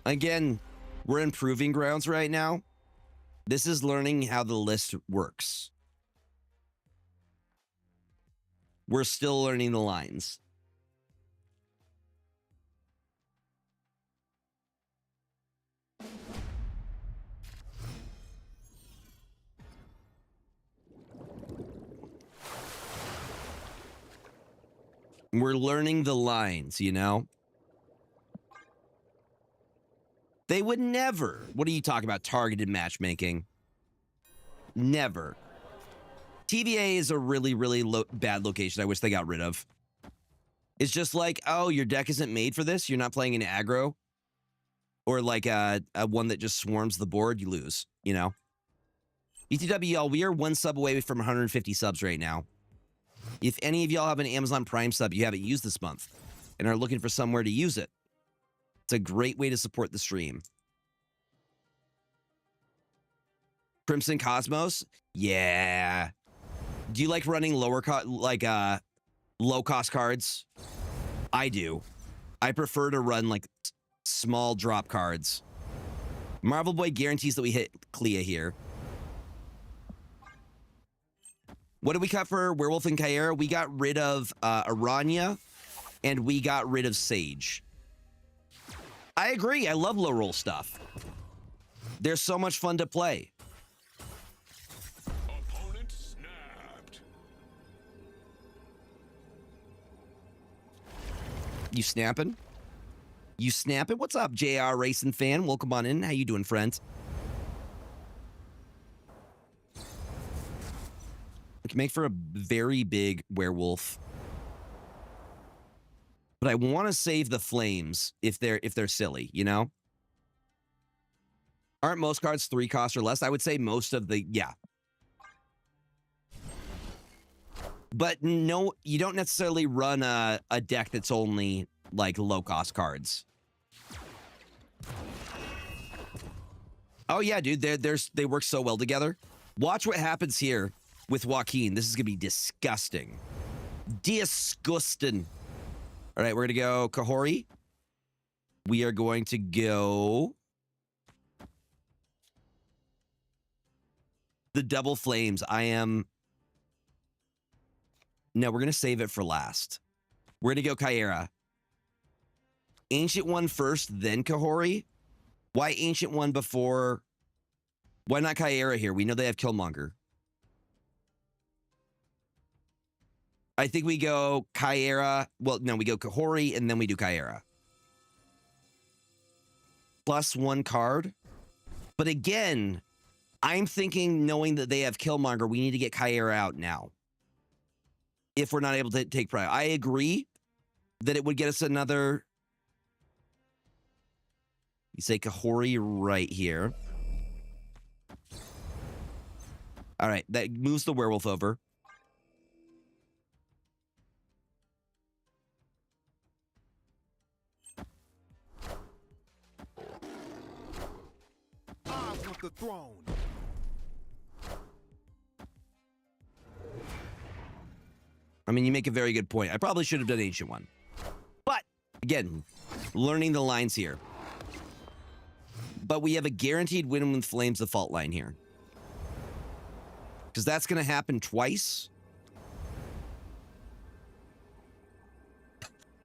Again, we're in proving grounds right now. This is learning how the list works. We're still learning the lines. We're learning the lines, you know? They would never. What are you talking about? Targeted matchmaking. Never. TVA is a really, really bad location I wish they got rid of. It's just like, oh, your deck isn't made for this. You're not playing an aggro. Or like a one that just swarms the board. You lose, you know? BTW, y'all, we are 1 sub away from 150 subs right now. If any of y'all have an Amazon Prime sub you haven't used this month and are looking for somewhere to use it, it's a great way to support the stream. Crimson Cosmos? Yeah. Do you like running low cost cards? I do. I prefer to run like small drop cards. Marvel Boy guarantees that we hit Clea here. What did we cut for Werewolf and Kyera? We got rid of Aranya, and we got rid of Sage. I agree. I love low roll stuff. They're so much fun to play. Opponent snapped. You snapping? You snapping? What's up, JR Racing fan? Welcome on in. How you doing, friend? We can make for a very big werewolf. But I want to save the flames if they're silly, you know? Aren't most cards 3 cost or less? I would say most of the, yeah. But no, you don't necessarily run a deck that's only like low cost cards. Oh yeah, dude, they work so well together. Watch what happens here with Joaquin. This is gonna be disgusting. Disgusting. All right, we're gonna go Kahori. We are going to go the double flames. No, we're gonna save it for last. We're gonna go Kyera. Ancient One first, then Kahori. Why Ancient One before? Why not Kyera here? We know they have Killmonger. I think we go Kyera. Well, no, we go Kahori and then we do Kyera. +1 card. But again, I'm thinking, knowing that they have Killmonger, we need to get Kyera out now. If we're not able to take Prio. I agree that it would get us another. You say Kahori right here. All right, that moves the werewolf over. I want the throne. I mean, you make a very good point. I probably should have done Ancient One. But, again, learning the lines here. But we have a guaranteed win with Flames the fault line here. Because that's going to happen twice.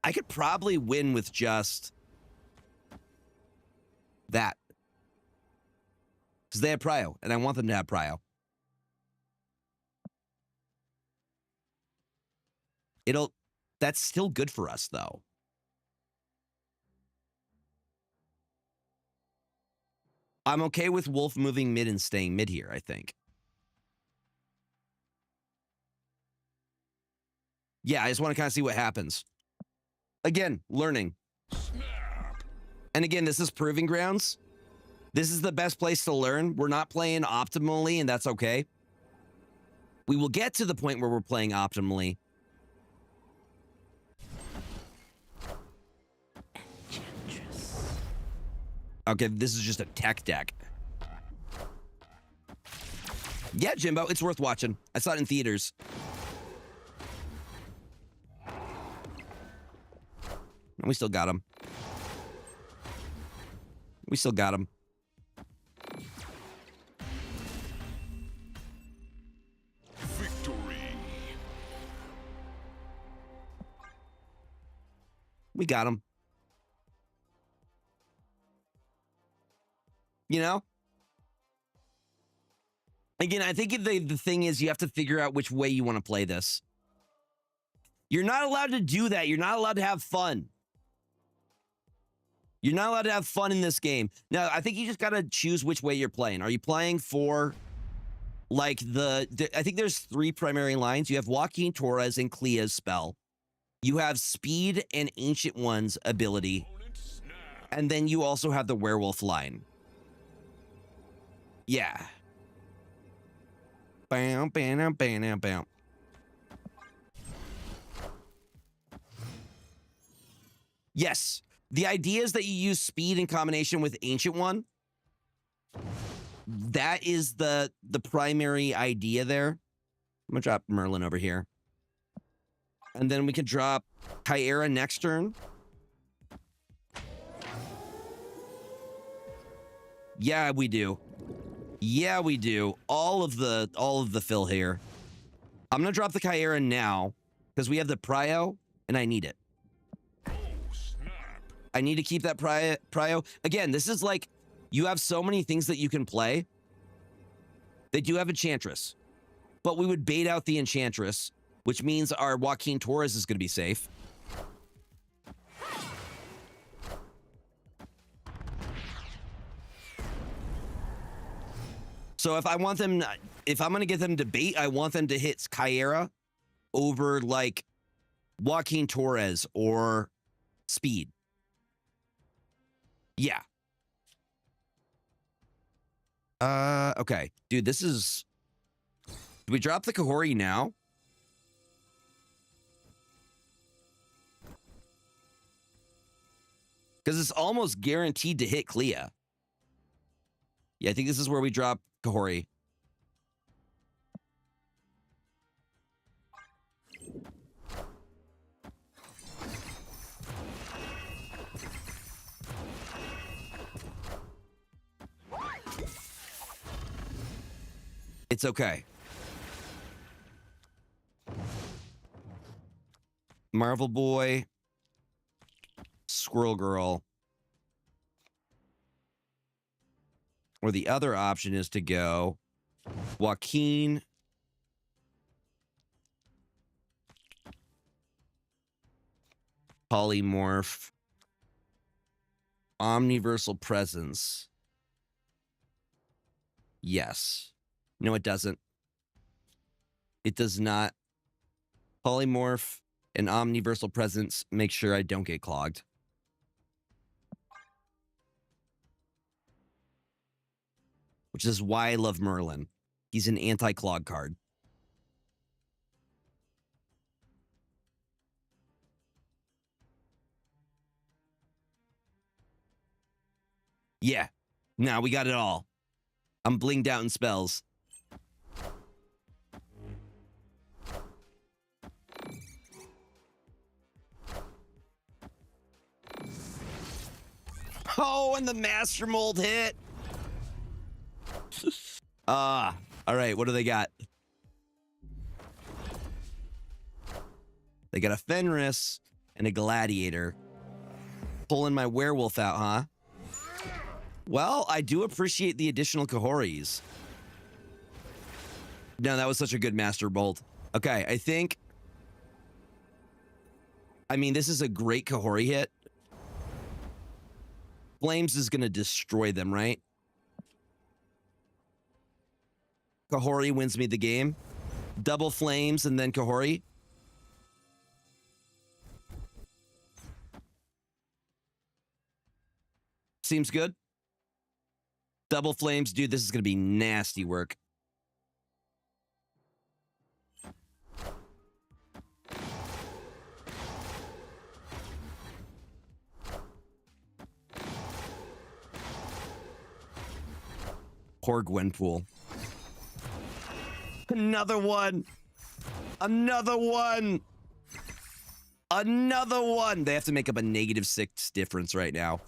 I could probably win with just that. Because they have Prio, and I want them to have Prio. That's still good for us, though. I'm okay with Wolf moving mid and staying mid here, I think. Yeah, I just want to kind of see what happens. Again, learning. Snap. And again, this is proving grounds. This is the best place to learn. We're not playing optimally, and that's okay. We will get to the point where we're playing optimally. Okay, this is just a tech deck. Yeah, Jimbo, it's worth watching. I saw it in theaters. And we still got him. We still got him. Victory. We got him. You know? Again, I think the thing is you have to figure out which way you want to play this. You're not allowed to do that. You're not allowed to have fun. You're not allowed to have fun in this game. Now, I think you just got to choose which way you're playing. Are you playing for, like, I think there's 3 primary lines. You have Joaquin Torres and Clea's spell. You have Speed and Ancient One's ability. Opponent snap. And then you also have the Werewolf line. Yeah. Bam, bam, bam, bam. Yes. The idea is that you use Speed in combination with Ancient One. That is the primary idea there. I'm gonna drop Merlin over here. And then we can drop Kyera next turn. Yeah, we do. Yeah, we do. All of the fill here. I'm gonna drop the Kyera now because we have the Prio and I need it. Oh, snap. I need to keep that Prio. Again, this is like, you have so many things that you can play. They do have Enchantress, but we would bait out the Enchantress, which means our Joaquin Torres is going to be safe. So if I want them, if I'm going to get them to bait, I want them to hit Kyera over like Joaquin Torres or Speed. Yeah. Okay. Dude, this is... Do we drop the Kahori now? Because it's almost guaranteed to hit Clea. Yeah, I think this is where we drop Kahori. It's okay. Marvel Boy. Squirrel Girl. Or the other option is to go Joaquin. Polymorph. Omniversal Presence. Yes. No, it doesn't. It does not. Polymorph and Omniversal Presence make sure I don't get clogged. Which is why I love Merlin. He's an anti-clog card. Yeah. Now we got it all. I'm blinged out in spells. Oh, and the Master Mold hit. All right, what do they got? They got a Fenris and a Gladiator. Pulling my Werewolf out, huh? Well, I do appreciate the additional Kahoris. No, that was such a good Master Bolt. Okay, I think... I mean, this is a great Kahori hit. Flames is going to destroy them, right? Kahori wins me the game. Double Flames and then Kahori. Seems good. Double Flames, dude, this is going to be nasty work. Poor Gwenpool. Another one. Another one. Another one. They have to make up a -6 difference right now.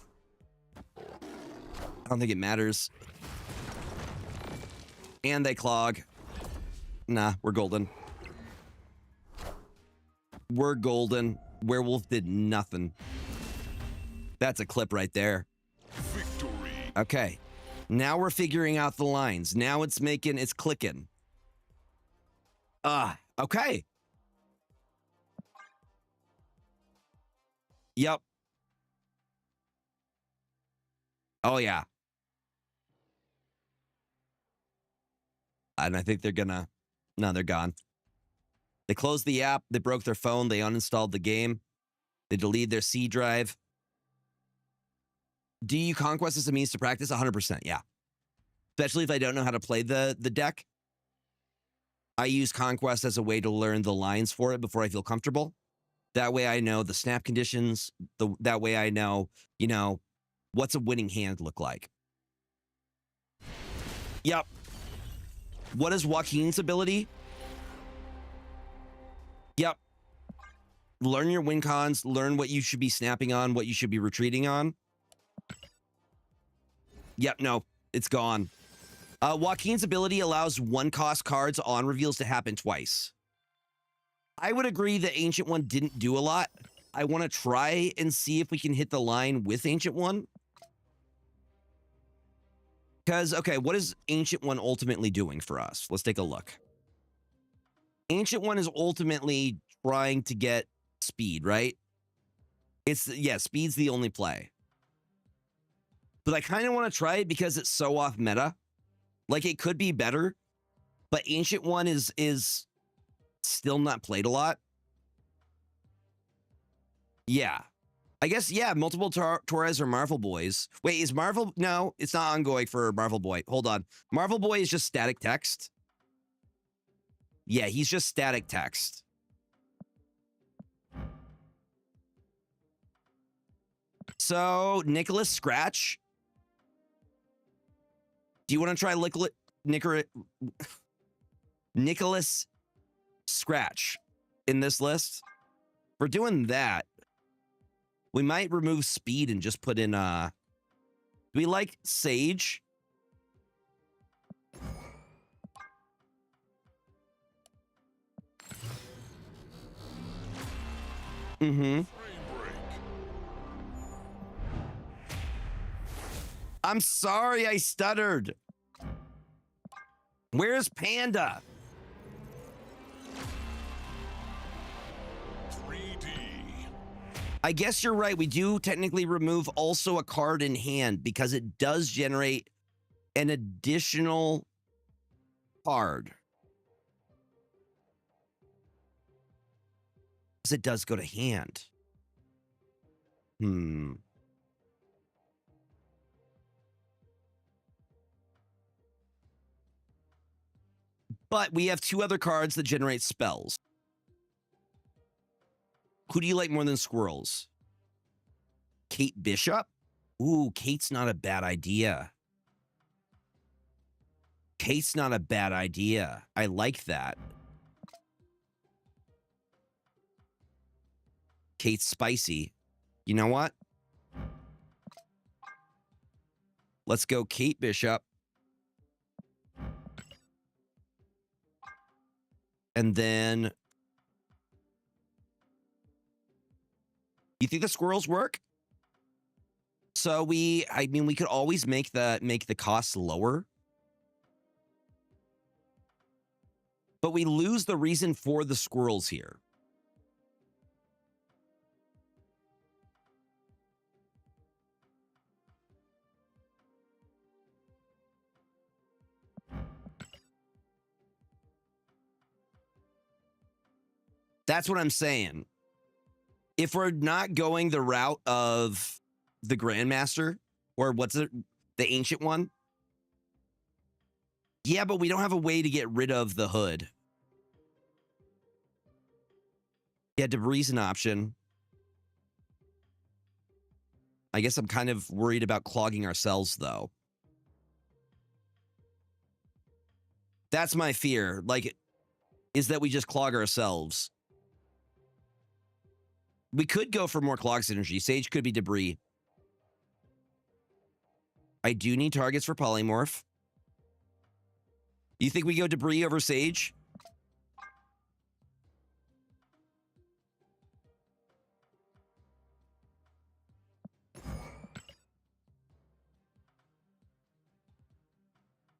I don't think it matters. And they clog. Nah, we're golden. We're golden. Werewolf did nothing. That's a clip right there. Victory. Okay. Now we're figuring out the lines. Now it's clicking. Okay. Yep. Oh, yeah. And I think they're gonna... No, they're gone. They closed the app. They broke their phone. They uninstalled the game. They deleted their C drive. Do you Conquest as a means to practice? 100%, yeah. Especially if I don't know how to play the deck. I use Conquest as a way to learn the lines for it before I feel comfortable. That way I know the snap conditions. That way I know, what's a winning hand look like. Yep. What is Joaquin's ability? Yep. Learn your win cons. Learn what you should be snapping on, what you should be retreating on. Yep, no, it's gone. Joaquin's ability allows 1-cost cards on reveals to happen twice. I would agree that Ancient One didn't do a lot. I want to try and see if we can hit the line with Ancient One. Because, okay, what is Ancient One ultimately doing for us? Let's take a look. Ancient One is ultimately trying to get speed, right? Speed's the only play. But I kind of want to try it because it's so off meta. Like, it could be better, but Ancient One is still not played a lot. Yeah. I guess, yeah, multiple Torres or Marvel Boys. Wait, is Marvel... No, it's not ongoing for Marvel Boy. Hold on. Marvel Boy is just static text. Yeah, he's just static text. So, Nicholas Scratch. Do you want to try Nicholas Scratch in this list? If we're doing that, we might remove speed and just put in, do we like Sage? Mm-hmm. I'm sorry I stuttered. Where's Panda? 3D. I guess you're right. We do technically remove also a card in hand because it does generate an additional card. Because it does go to hand. But we have 2 other cards that generate spells. Who do you like more than squirrels? Kate Bishop? Ooh, Kate's not a bad idea. Kate's not a bad idea. I like that. Kate's spicy. You know what? Let's go Kate Bishop. And then... You think the squirrels work? So we could always make the costs lower. But we lose the reason for the squirrels here. That's what I'm saying. If we're not going the route of the Grandmaster, or what's it, the Ancient One? Yeah, but we don't have a way to get rid of the hood. Yeah, debris an option. I guess I'm kind of worried about clogging ourselves, though. That's my fear. Like, is that we just clog ourselves. We could go for more clog synergy. Sage could be debris. I do need targets for polymorph. You think we go debris over Sage?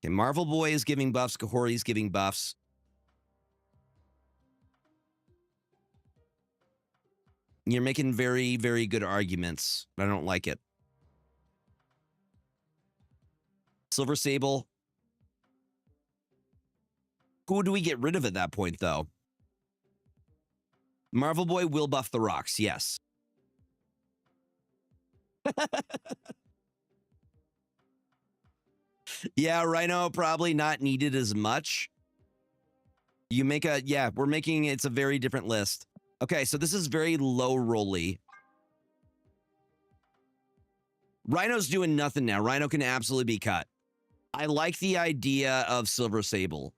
Okay, Marvel Boy is giving buffs. Kahori's giving buffs. You're making very, very good arguments, but I don't like it. Silver Sable. Who do we get rid of at that point, though? Marvel Boy will buff the rocks, yes. Yeah, Rhino probably not needed as much. You make a, yeah, we're making, it's a very different list. Okay, so this is very low rolly. Rhino's doing nothing now. Rhino can absolutely be cut. I like the idea of Silver Sable.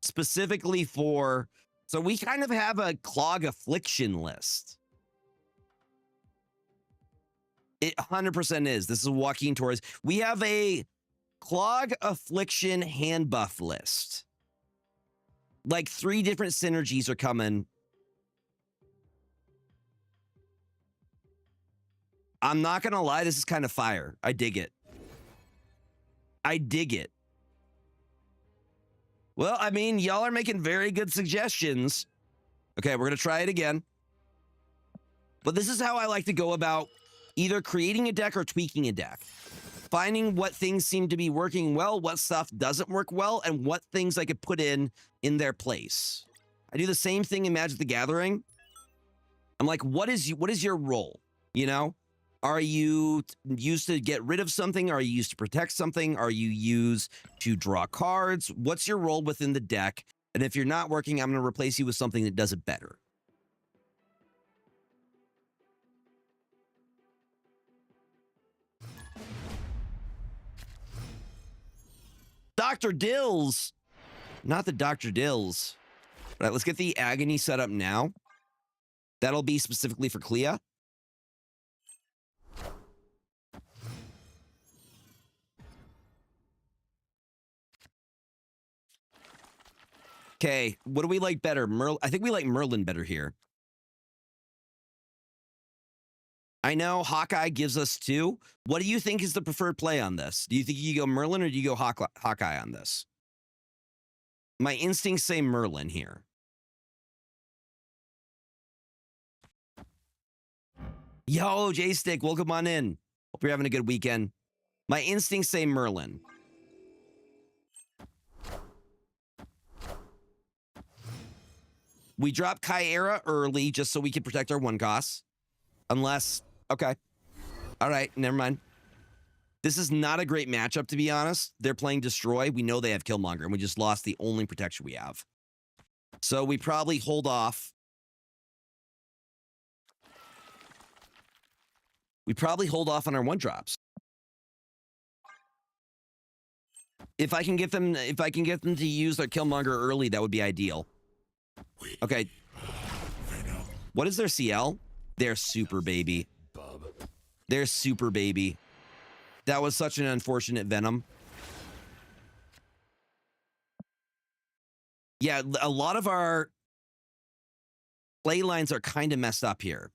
Specifically for, so we kind of have a clog affliction list. It 100% is. This is Joaquin Torres. We have a clog affliction hand buff list. Like 3 different synergies are coming. I'm not going to lie. This is kind of fire. I dig it. I dig it. Well, I mean, y'all are making very good suggestions. Okay, we're going to try it again. But this is how I like to go about either creating a deck or tweaking a deck. Finding what things seem to be working well, what stuff doesn't work well, and what things I could put in their place. I do the same thing in Magic the Gathering. I'm like, what is your role? You know? Are you used to get rid of something? Are you used to protect something? Are you used to draw cards? What's your role within the deck? And if you're not working, I'm going to replace you with something that does it better. Dr. Dills. Not the Dr. Dills. All right, let's get the Agony set up now. That'll be specifically for Clea. Okay, what do we like better? I think we like Merlin better here. I know Hawkeye gives us 2. What do you think is the preferred play on this? Do you think you go Merlin or do you go Hawkeye on this? My instincts say Merlin here. Yo, J-Stick, welcome on in. Hope you're having a good weekend. My instincts say Merlin. We drop Kyera early just so we can protect our 1 costs. Unless, okay. All right, never mind. This is not a great matchup, to be honest. They're playing Destroy. We know they have Killmonger, and we just lost the only protection we have. So we probably hold off. We probably hold off on our 1-drops. If I can get them to use their Killmonger early, that would be ideal. Okay. What is their CL? They're super baby. They're super baby. That was such an unfortunate Venom. Yeah, a lot of our play lines are kind of messed up here.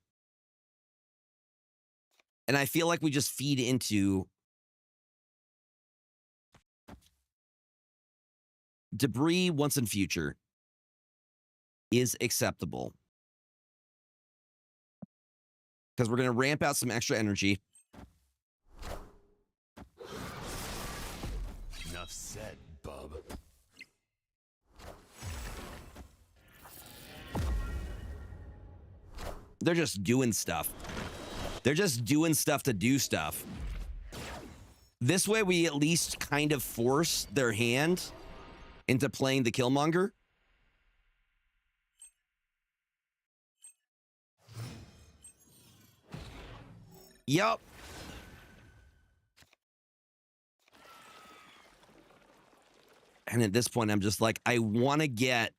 And I feel like we just feed into debris once in future is acceptable. Because we're going to ramp out some extra energy. Enough said, bub. They're just doing stuff. They're just doing stuff to do stuff. This way we at least kind of force their hand into playing the Killmonger. Yup. And at this point, I'm just like, I want to get...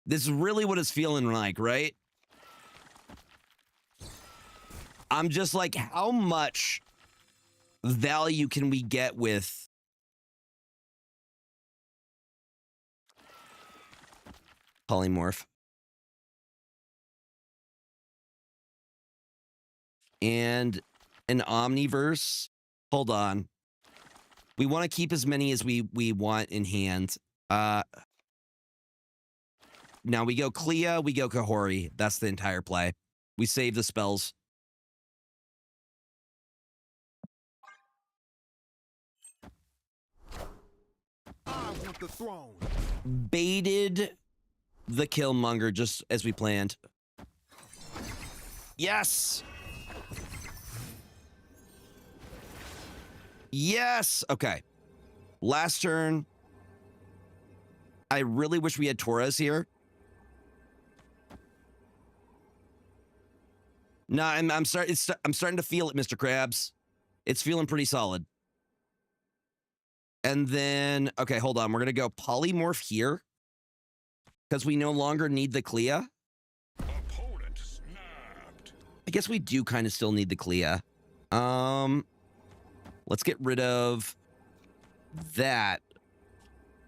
This is really what it's feeling like, right? I'm just like, how much value can we get with... Polymorph? And an Omniverse? Hold on. We want to keep as many as we want in hand. Now we go Clea, we go Kahori. That's the entire play. We save the spells. I want the throne. Baited the Killmonger just as we planned. Yes! Yes! Okay. Last turn. I really wish we had Torres here. No, I'm starting to feel it, Mr. Krabs. It's feeling pretty solid. And then, okay, hold on. We're going to go Polymorph here. Because we no longer need the Clea. Opponent snapped. I guess we do kind of still need the Clea. Let's get rid of that.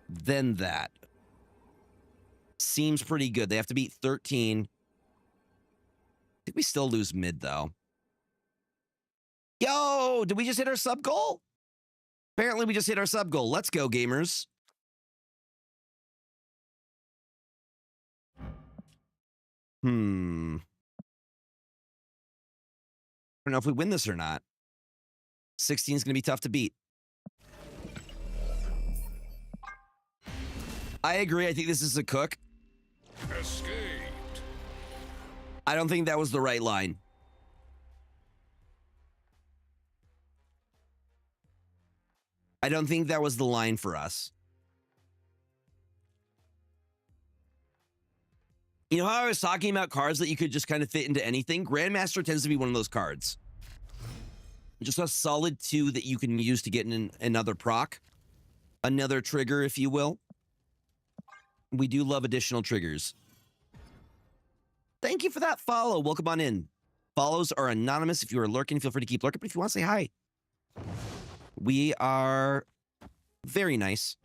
Then that. Seems pretty good. They have to beat 13. I think we still lose mid, though. Yo, did we just hit our sub goal? Apparently, we just hit our sub goal. Let's go, gamers. I don't know if we win this or not. 16 is going to be tough to beat. I agree. I think this is a cook. Escaped. I don't think that was the right line. I don't think that was the line for us. You know how I was talking about cards that you could just kind of fit into anything? Grandmaster tends to be one of those cards. Just a solid 2 that you can use to get in another proc. Another trigger, if you will. We do love additional triggers. Thank you for that follow. Welcome on in. Follows are anonymous. If you are lurking, feel free to keep lurking. But if you want to say hi, we are very nice.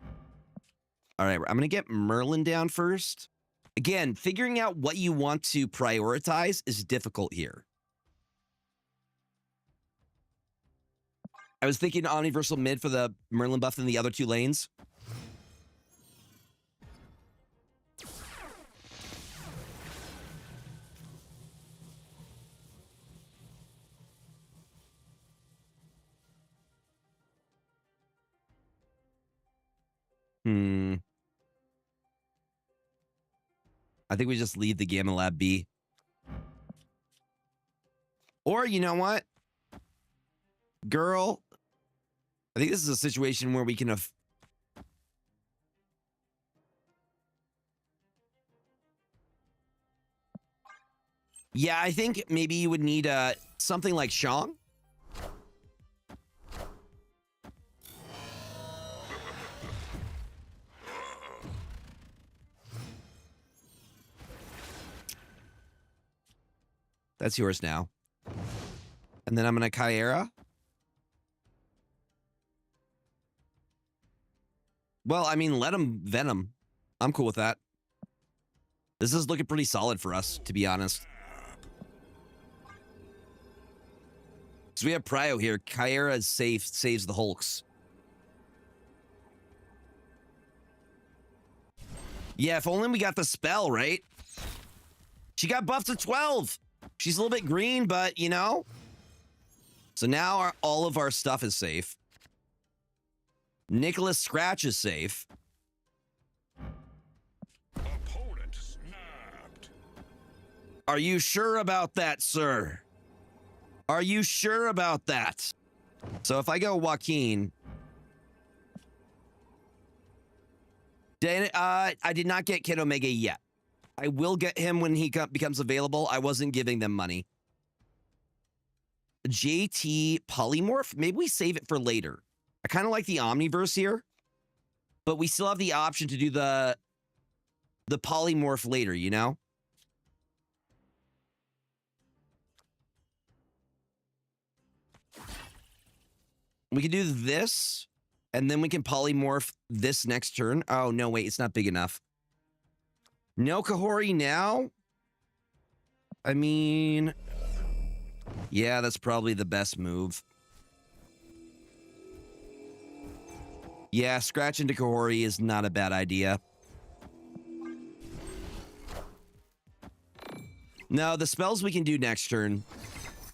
All right, I'm going to get Merlin down first. Again, figuring out what you want to prioritize is difficult here. I was thinking Omniversal mid for the Merlin buff in the other 2 lanes. I think we just leave the Gamma Lab be. Or, you know what? Girl, I think this is a situation where we can have... Yeah, I think maybe you would need something like Shang. That's yours now. And then I'm going to Kyera. Well, I mean, let him Venom. I'm cool with that. This is looking pretty solid for us, to be honest. So we have Prio here. Kyera is safe, saves the Hulks. Yeah, if only we got the spell, right? She got buffed to 12. She's a little bit green, but, you know. So now all of our stuff is safe. Nicholas Scratch is safe. Opponent snapped. Are you sure about that, sir? Are you sure about that? So if I go Joaquin... I did not get Kid Omega yet. I will get him when he becomes available. I wasn't giving them money. JT Polymorph? Maybe we save it for later. I kind of like the Omniverse here. but we still have the option to do the polymorph later, you know? We can do this, and then we can polymorph this next turn. Oh, no, wait, it's not big enough. No Kahori now? I mean, yeah, that's probably the best move. Yeah, scratch into Kahori is not a bad idea. No, the spells we can do next turn.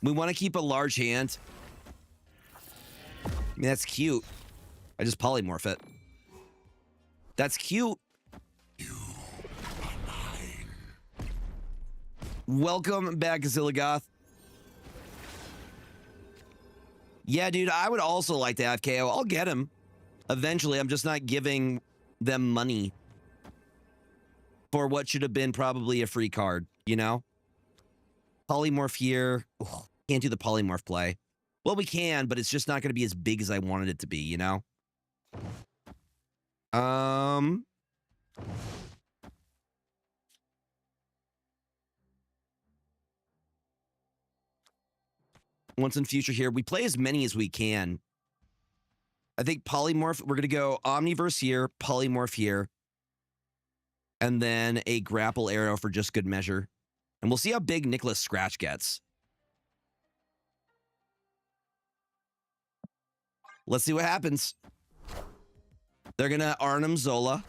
We want to keep a large hand. I mean, that's cute. I just polymorph it. That's cute. Welcome back, Zilligoth. Yeah, dude, I would also like to have KO. I'll get him. Eventually, I'm just not giving them money for what should have been probably a free card, you know? Polymorph here. Ugh, can't do the polymorph play. Well, we can, but it's just not going to be as big as I wanted it to be, you know? Once in future here, we play as many as we can. I think polymorph, we're going to go Omniverse here, polymorph here, and then a grapple arrow for just good measure. And we'll see how big Nicholas Scratch gets. Let's see what happens. They're going to Arnhem Zola.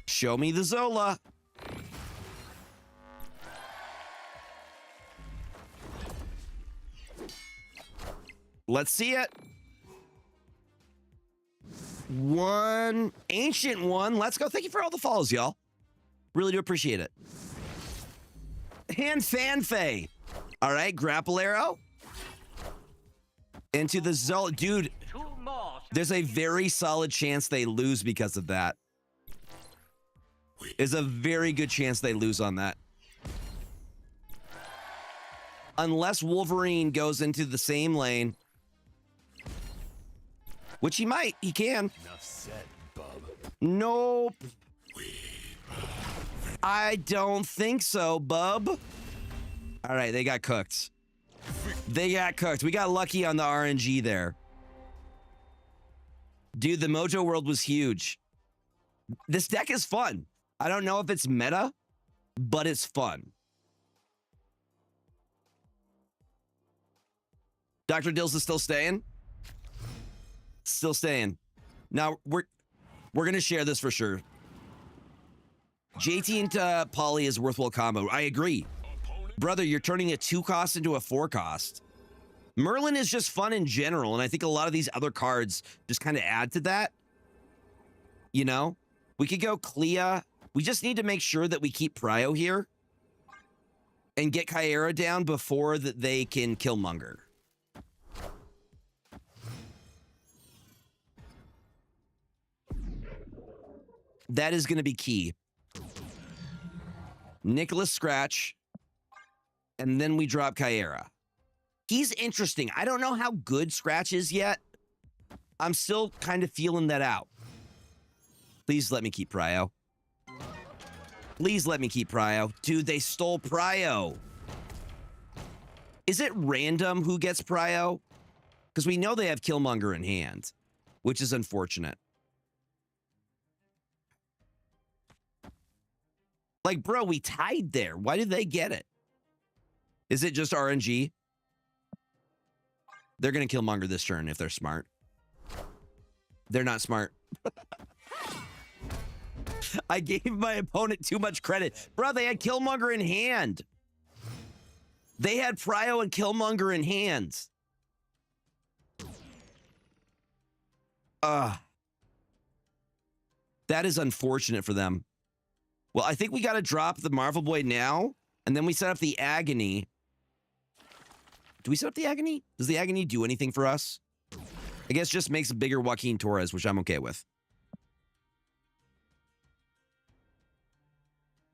Show me the Zola. Let's see it. One ancient one. Let's go. Thank you for all the follows, y'all. Really do appreciate it. Hand Fanfei. All right, grapple arrow. Into the Zola. Dude, there's a very solid chance they lose because of that. There's a very good chance they lose on that. Unless Wolverine goes into the same lane. Which he might. He can. Enough said, bub. Nope. I don't think so, bub. All right, they got cooked. They got cooked. We got lucky on the RNG there. Dude, the Mojo World was huge. This deck is fun. I don't know if it's meta, but it's fun. Dr. Dills is still staying? Still staying. Now, we're going to share this for sure. JT into Poly is worthwhile combo. I agree. Brother, you're turning a 2-cost into a 4-cost. Merlin is just fun in general, and I think a lot of these other cards just kind of add to that. You know? We could go Clea. We just need to make sure that we keep Prio here and get Kyera down before that they can Killmonger. That is going to be key. Nicholas Scratch. And then we drop Kyera. He's interesting. I don't know how good Scratch is yet. I'm still kind of feeling that out. Please let me keep Prio. Please let me keep Prio. Dude, they stole Prio. Is it random who gets Prio? Because we know they have Killmonger in hand, which is unfortunate. Like, bro, we tied there. Why did they get it? Is it just RNG? They're going to Killmonger this turn if they're smart. They're not smart. I gave my opponent too much credit. Bro, they had Killmonger in hand. They had Prio and Killmonger in hand. That is unfortunate for them. Well, I think we got to drop the Marvel Boy now, and then we set up the Agony. Do we set up the Agony? Does the Agony do anything for us? I guess just makes a bigger Joaquin Torres, which I'm okay with.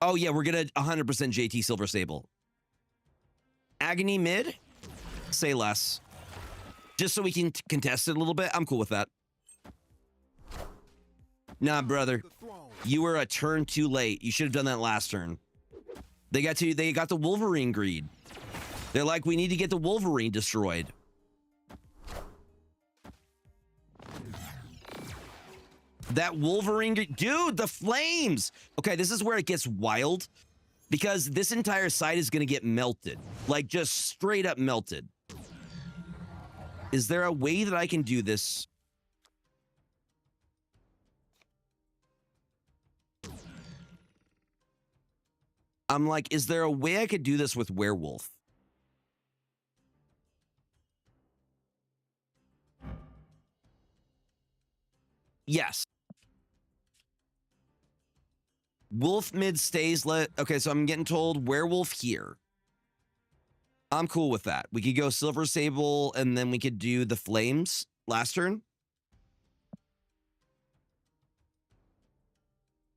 Oh, yeah, we're going to 100% JT Silver Sable. Agony mid? Say less. Just so we can contest it a little bit. I'm cool with that. Nah, brother. The throne. You were a turn too late. You should have done that last turn. They got the Wolverine greed. They're like, we need to get the Wolverine destroyed. That Wolverine, dude, the flames. Okay, this is where it gets wild because this entire side is going to get melted. Like just straight up melted. Is there a way that I can do this? I'm like, is there a way I could do this with werewolf? Yes. Wolf mid stays okay, so I'm getting told werewolf here. I'm cool with that. We could go silver sable and then we could do the flames last turn.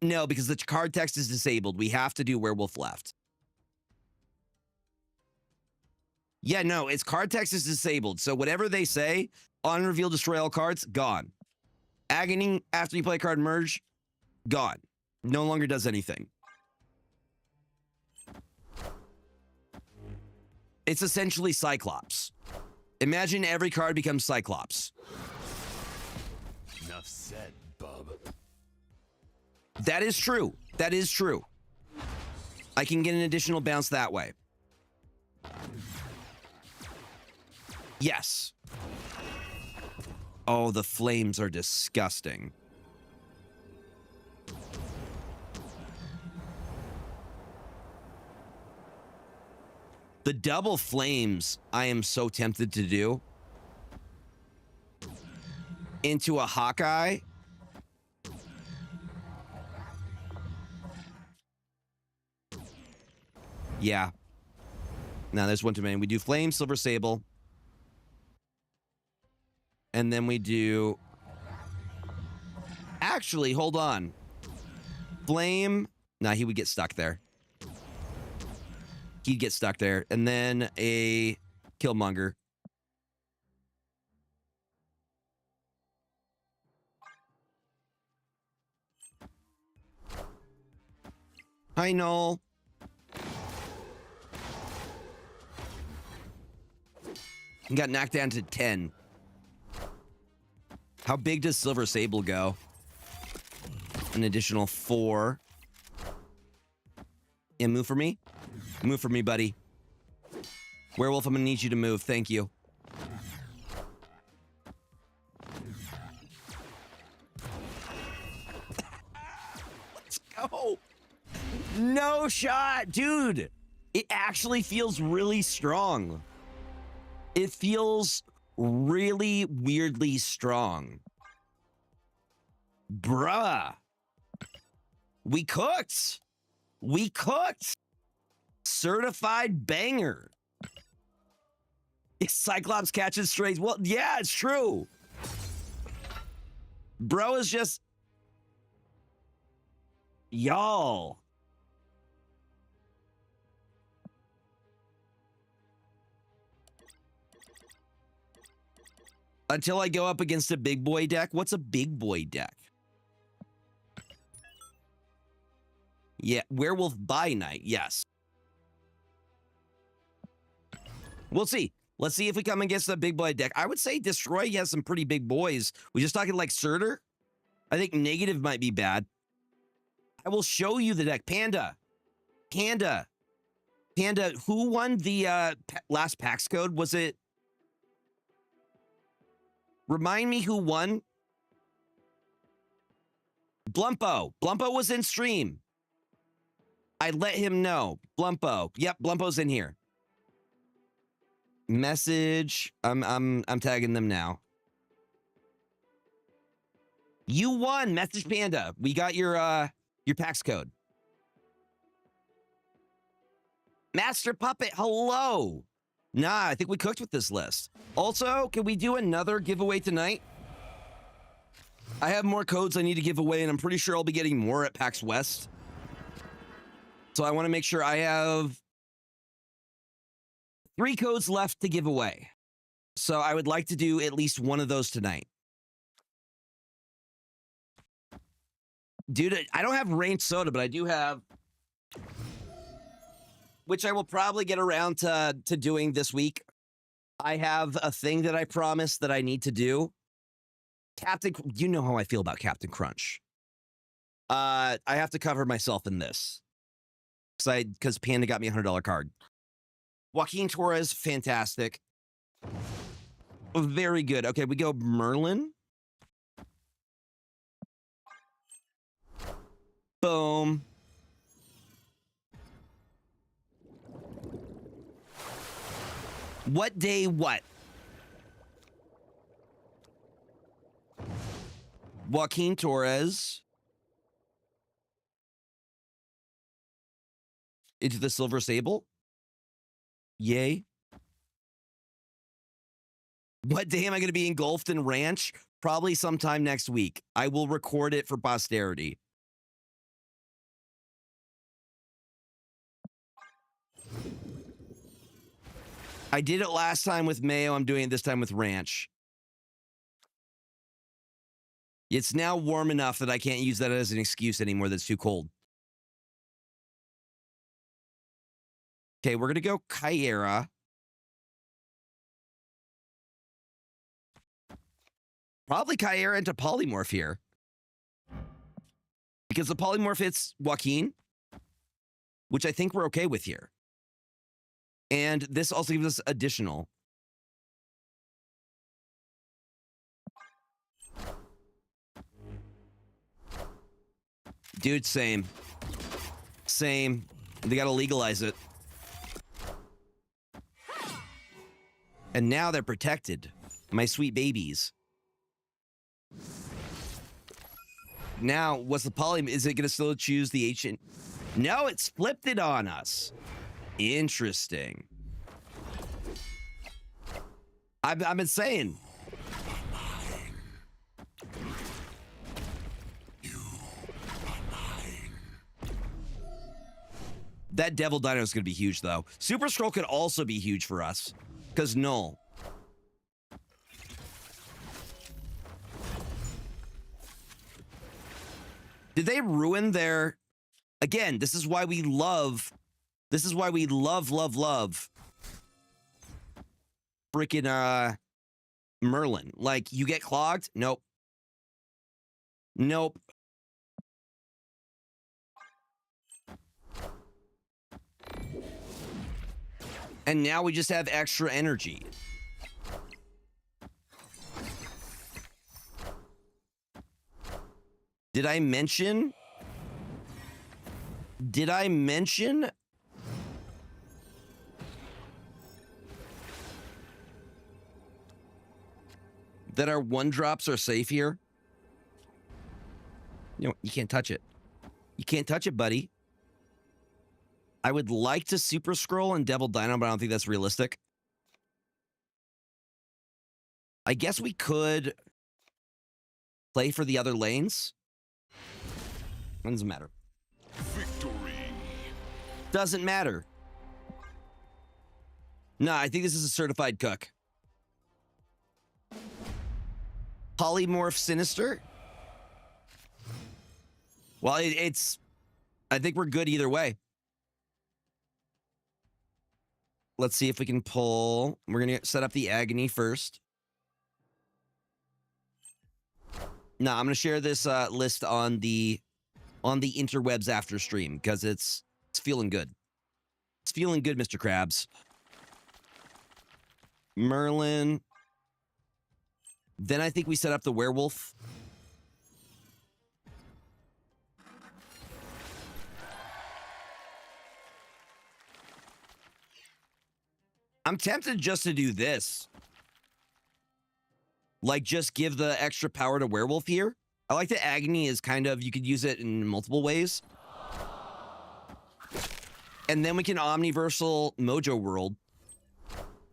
No, because the card text is disabled. We have to do werewolf left. Yeah, no, its card text is disabled. So whatever they say, on reveal, destroy all cards, gone. Agony after you play a card merge, gone. No longer does anything. It's essentially Cyclops. Imagine every card becomes Cyclops. Enough said, bub. That is true. That is true. I can get an additional bounce that way. Yes. Oh, the flames are disgusting. The double flames, I am so tempted to do. Into a Hawkeye. Yeah. Now there's one too many. We do flame, silver sable. And then we do... Actually, hold on. Flame. Nah, he would get stuck there. He'd get stuck there. And then a Killmonger. Hi, Noel. He got knocked down to 10. How big does Silver Sable go? An additional 4. Yeah, move for me? Move for me, buddy. Werewolf, I'm gonna need you to move. Thank you. Let's go. No shot, dude. It actually feels really strong. It feels really weirdly strong. Bruh. We cooked. We cooked. Certified banger. Is Cyclops catching strays? Well, yeah, it's true. Bro is just... Y'all. Until I go up against a big boy deck. What's a big boy deck? Yeah, Werewolf by Night. Yes. We'll see. Let's see if we come against a big boy deck. I would say Destroy has some pretty big boys. We just talking like Surtur? I think Negative might be bad. I will show you the deck. Panda. Panda. Panda. Who won the last PAX code? Was it... Remind me who won? Blumpo. Blumpo was in stream. I let him know. Blumpo. Yep, Blumpo's in here. Message. I'm tagging them now. You won, Message Panda. We got your PAX code. Master Puppet, hello. Nah, I think we cooked with this list. Also, can we do another giveaway tonight? I have more codes I need to give away, and I'm pretty sure I'll be getting more at PAX West. So I want to make sure I have 3 codes left to give away. So I would like to do at least one of those tonight. Dude, I don't have ranch soda, but I do have, which I will probably get around to doing this week. I have a thing that I promised that I need to do. Captain, you know how I feel about Captain Crunch. I have to cover myself in this. Because Panda got me a $100 card. Joaquin Torres, fantastic. Very good. Okay, we go Merlin. Boom. What day what? Joaquin Torres. Into the Silver Sable. Yay. What day am I going to be engulfed in Ranch? Probably sometime next week. I will record it for posterity. I did it last time with Mayo. I'm doing it this time with Ranch. It's now warm enough that I can't use that as an excuse anymore. That's too cold. Okay, we're going to go Kyera. Probably Kyera into Polymorph here. Because the Polymorph hits Joaquin, which I think we're okay with here. And this also gives us additional. Dude, same. Same. They got to legalize it. And now they're protected. My sweet babies. Now, what's the poly? Is it going to still choose the ancient? No, it's flipped it on us. Interesting. I've been saying. That Devil Dino is going to be huge, though. Super Scroll could also be huge for us. Because null. Did they ruin their... Again, this is why we love... This is why we love freaking Merlin. Like, you get clogged? Nope. Nope. And now we just have extra energy. Did I mention that our one drops are safe here? You know, you can't touch it. You can't touch it, buddy. I would like to Super Scroll and Devil Dino, but I don't think that's realistic. I guess we could play for the other lanes. Doesn't matter. Victory. Doesn't matter. No, I think this is a certified cook. Polymorph Sinister. Well, it's... I think we're good either way. Let's see if we can pull... We're going to set up the Agony first. No, I'm going to share this list on the interwebs after stream, because it's feeling good. It's feeling good, Mr. Krabs. Merlin. Then I think we set up the werewolf. I'm tempted just to do this. Like, just give the extra power to werewolf here. I like that Agony is kind of, you could use it in multiple ways. And then we can Omniversal Mojo World.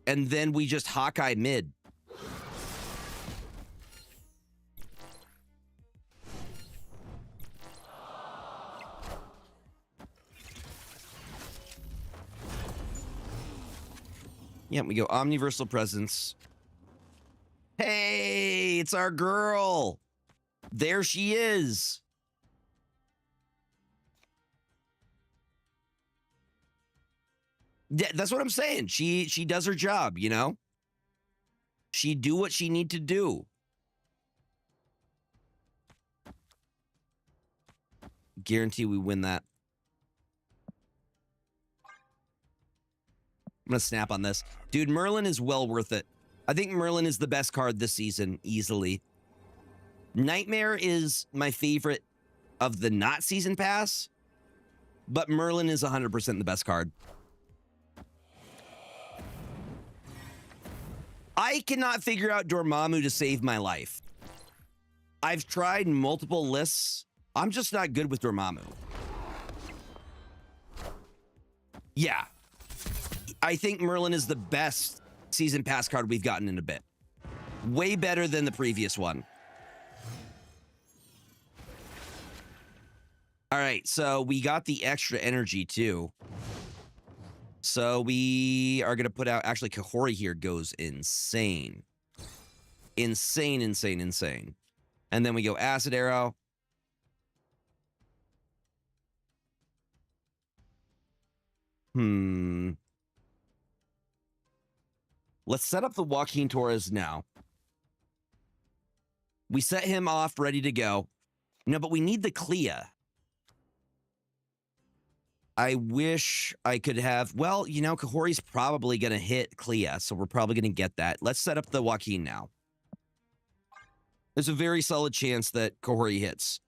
And then we just Hawkeye mid. Yeah, we go Omniversal Presence. Hey, it's our girl. There she is. Yeah, that's what I'm saying. She does her job, you know? She do what she need to do. Guarantee we win that. I'm going to snap on this. Dude, Merlin is well worth it. I think Merlin is the best card this season, easily. Nightmare is my favorite of the not season pass, but Merlin is 100% the best card. I cannot figure out Dormammu to save my life. I've tried multiple lists. I'm just not good with Dormammu. Yeah. I think Merlin is the best season pass card we've gotten in a bit. Way better than the previous one. All right, so we got the extra energy too. So we are going to put out... Actually, Kahori here goes insane. Insane, insane, insane. And then we go Acid Arrow. Let's set up the Joaquin Torres now. We set him off, ready to go. No, but we need the Clea. I wish I could have... Well, you know, Kahori's probably going to hit Clea, so we're probably going to get that. Let's set up the Joaquin now. There's a very solid chance that Kahori hits.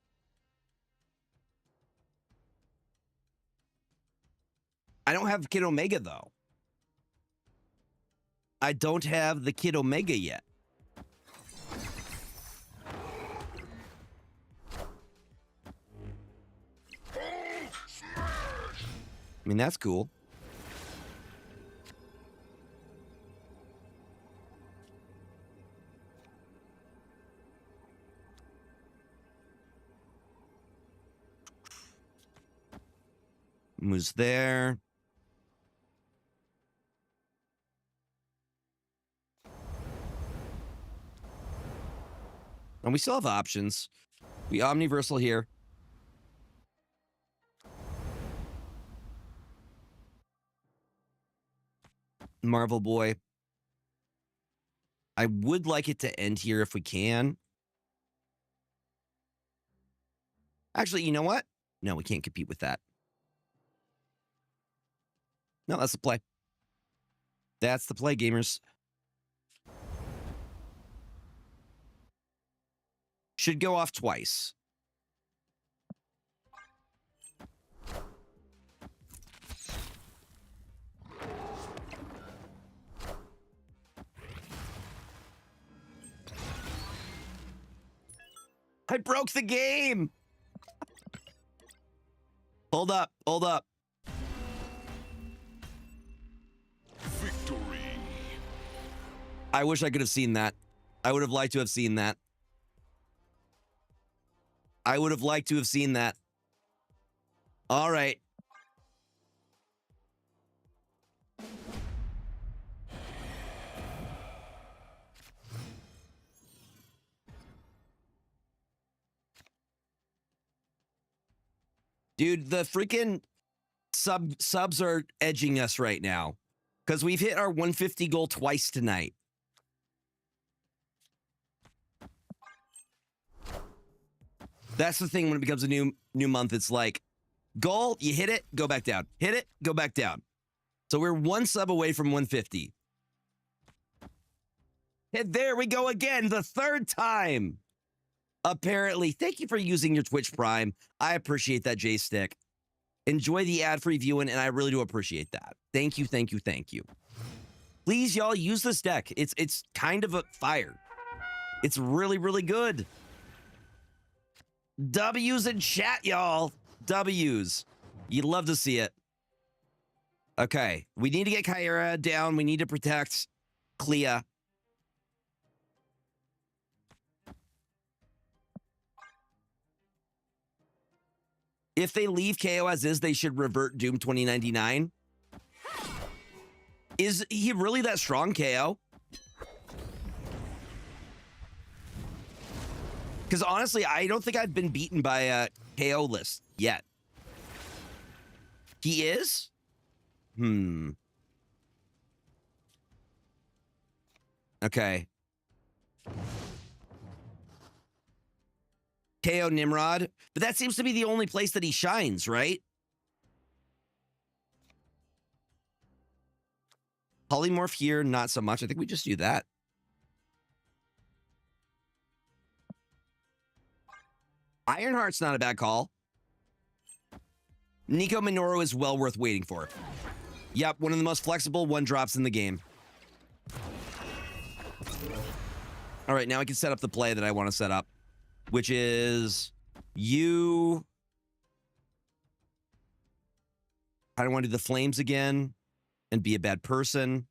I don't have Kid Omega, though. I don't have the Kid Omega yet. I mean, that's cool. Moves there. And we still have options. We Omniversal here. Marvel Boy. I would like it to end here if we can. Actually, you know what? No, we can't compete with that. No, that's the play. That's the play, gamers. Should go off twice. I broke the game. Hold up, hold up. Victory. I wish I could have seen that. I would have liked to have seen that. I would have liked to have seen that. All right. Dude, the freaking subs are edging us right now because we've hit our 150 goal twice tonight. That's the thing when it becomes a new month. It's like, goal, you hit it, go back down. Hit it, go back down. So we're one sub away from 150. And there we go again, the third time. Apparently. Thank you for using your Twitch Prime. I appreciate that, J-Stick. Enjoy the ad-free viewing, and I really do appreciate that. Thank you, thank you, thank you. Please, y'all, use this deck. It's kind of a fire. It's really, really good. W's in chat, y'all. W's. You'd love to see it. Okay. We need to get Kyra down. We need to protect Clea. If they leave KO as is, they should revert Doom 2099. Is he really that strong, KO? Because honestly, I don't think I've been beaten by a KO list yet. He is? Okay. KO Nimrod. But that seems to be the only place that he shines, right? Polymorph here, not so much. I think we just do that. Ironheart's not a bad call. Nico Minoru is well worth waiting for. Yep, one of the most flexible one-drops in the game. All right, now I can set up the play that I want to set up, which is you. I don't want to do the flames again and be a bad person.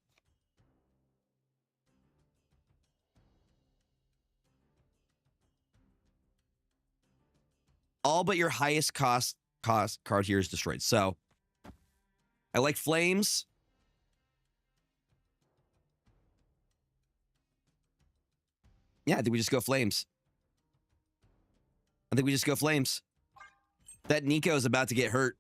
All but your highest cost card here is destroyed. So I like flames. Yeah, I think we just go flames. I think we just go flames. That Nico is about to get hurt.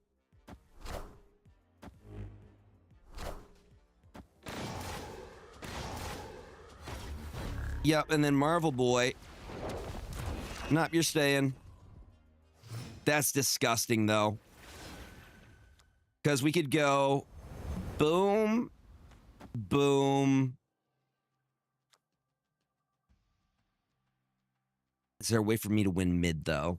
Yep, and then Marvel Boy. Nope, you're staying. That's disgusting, though. Because we could go boom, boom. Is there a way for me to win mid, though?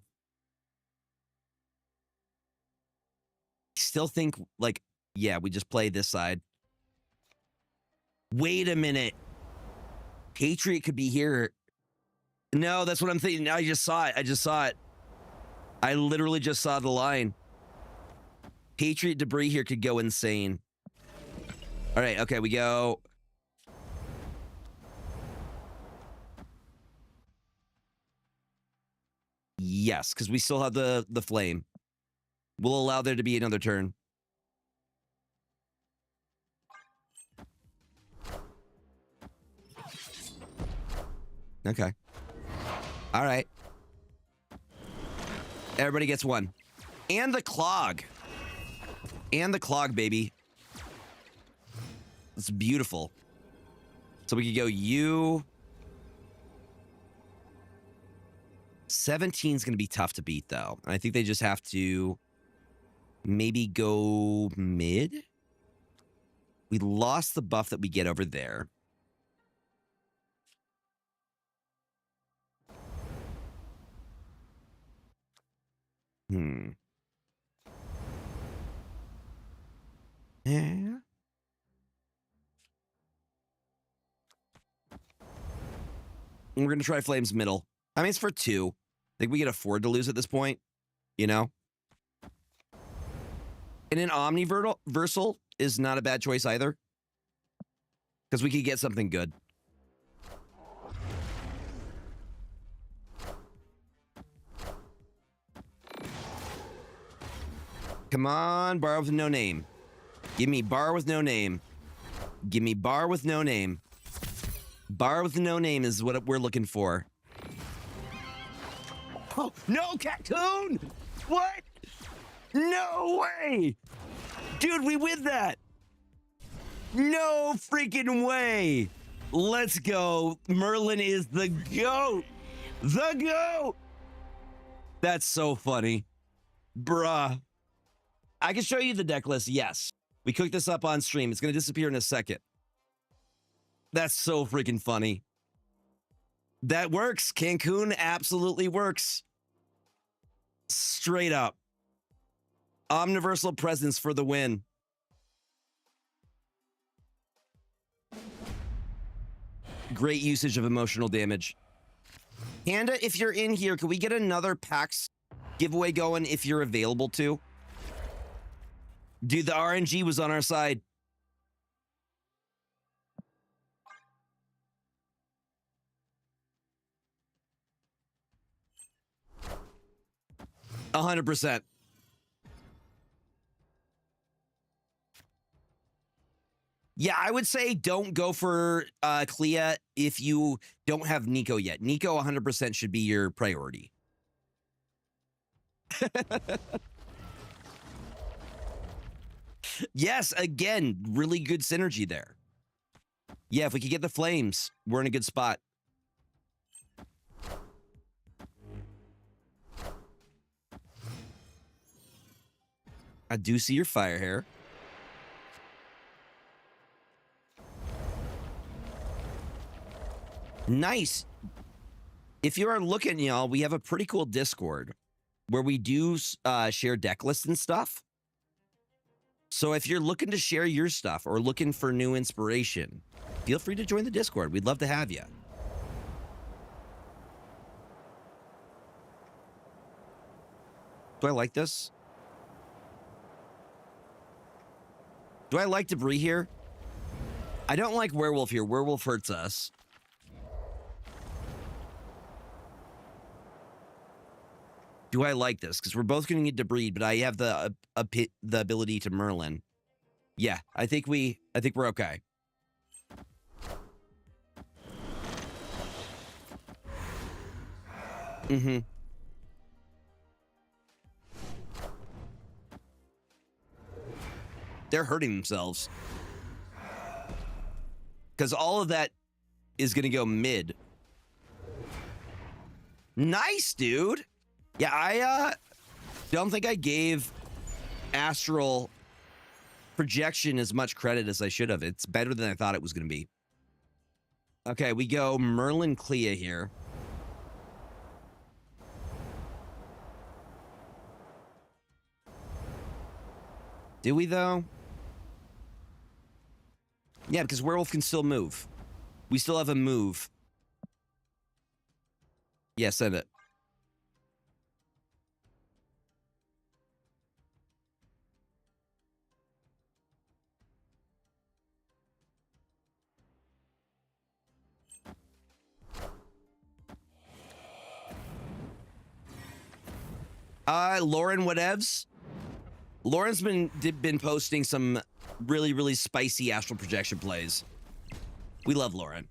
Still think, like, yeah, we just play this side. Wait a minute. Patriot could be here. No, that's what I'm thinking. I just saw it. I just saw it. I literally just saw the line. Patriot debris here could go insane. All right, okay, we go. Yes, because we still have the flame. We'll allow there to be another turn. Okay. All right. Everybody gets one. And the clog. And the clog, baby. It's beautiful. So we could go you. 17's going to be tough to beat, though. I think they just have to maybe go mid. We lost the buff that we get over there. Yeah. We're going to try Flames middle. I mean, it's for 2. I think we can afford to lose at this point, you know? And an Omniversal is not a bad choice either. Because we could get something good. Come on, bar with no name. Give me bar with no name. Give me bar with no name. Bar with no name is what we're looking for. Oh, no, Cocoon! What? No way! Dude, we win that! No freaking way! Let's go. Merlin is the GOAT! The GOAT! That's so funny. Bruh. I can show you the deck list, yes. We cooked this up on stream. It's going to disappear in a second. That's so freaking funny. That works. Cancun absolutely works. Straight up. Omniversal presence for the win. Great usage of emotional damage. Panda, if you're in here, can we get another PAX giveaway going if you're available to? Dude, the RNG was on our side. $100%. Yeah, I would say don't go for Clea if you don't have Nico yet. Nico 100% should be your priority. Yes, again, really good synergy there. Yeah, if we could get the flames, we're in a good spot. I do see your fire hair. Nice. If you are looking, y'all, we have a pretty cool Discord where we do share deck lists and stuff. So if you're looking to share your stuff or looking for new inspiration, feel free to join the Discord. We'd love to have you. Do I like this? Do I like debris here? I don't like werewolf here. Werewolf hurts us. Do I like this? Because we're both going to need debris, but I have the ability to Merlin. Yeah, I think we're okay. Mm-hmm. They're hurting themselves. Because all of that is going to go mid. Nice, dude. Yeah, I don't think I gave Astral Projection as much credit as I should have. It's better than I thought it was going to be. Okay, we go Merlin Clea here. Do we, though? Yeah, because Werewolf can still move. We still have a move. Yeah, send it. Lauren whatevs. Lauren's been posting some really, really spicy astral projection plays. We love Lauren.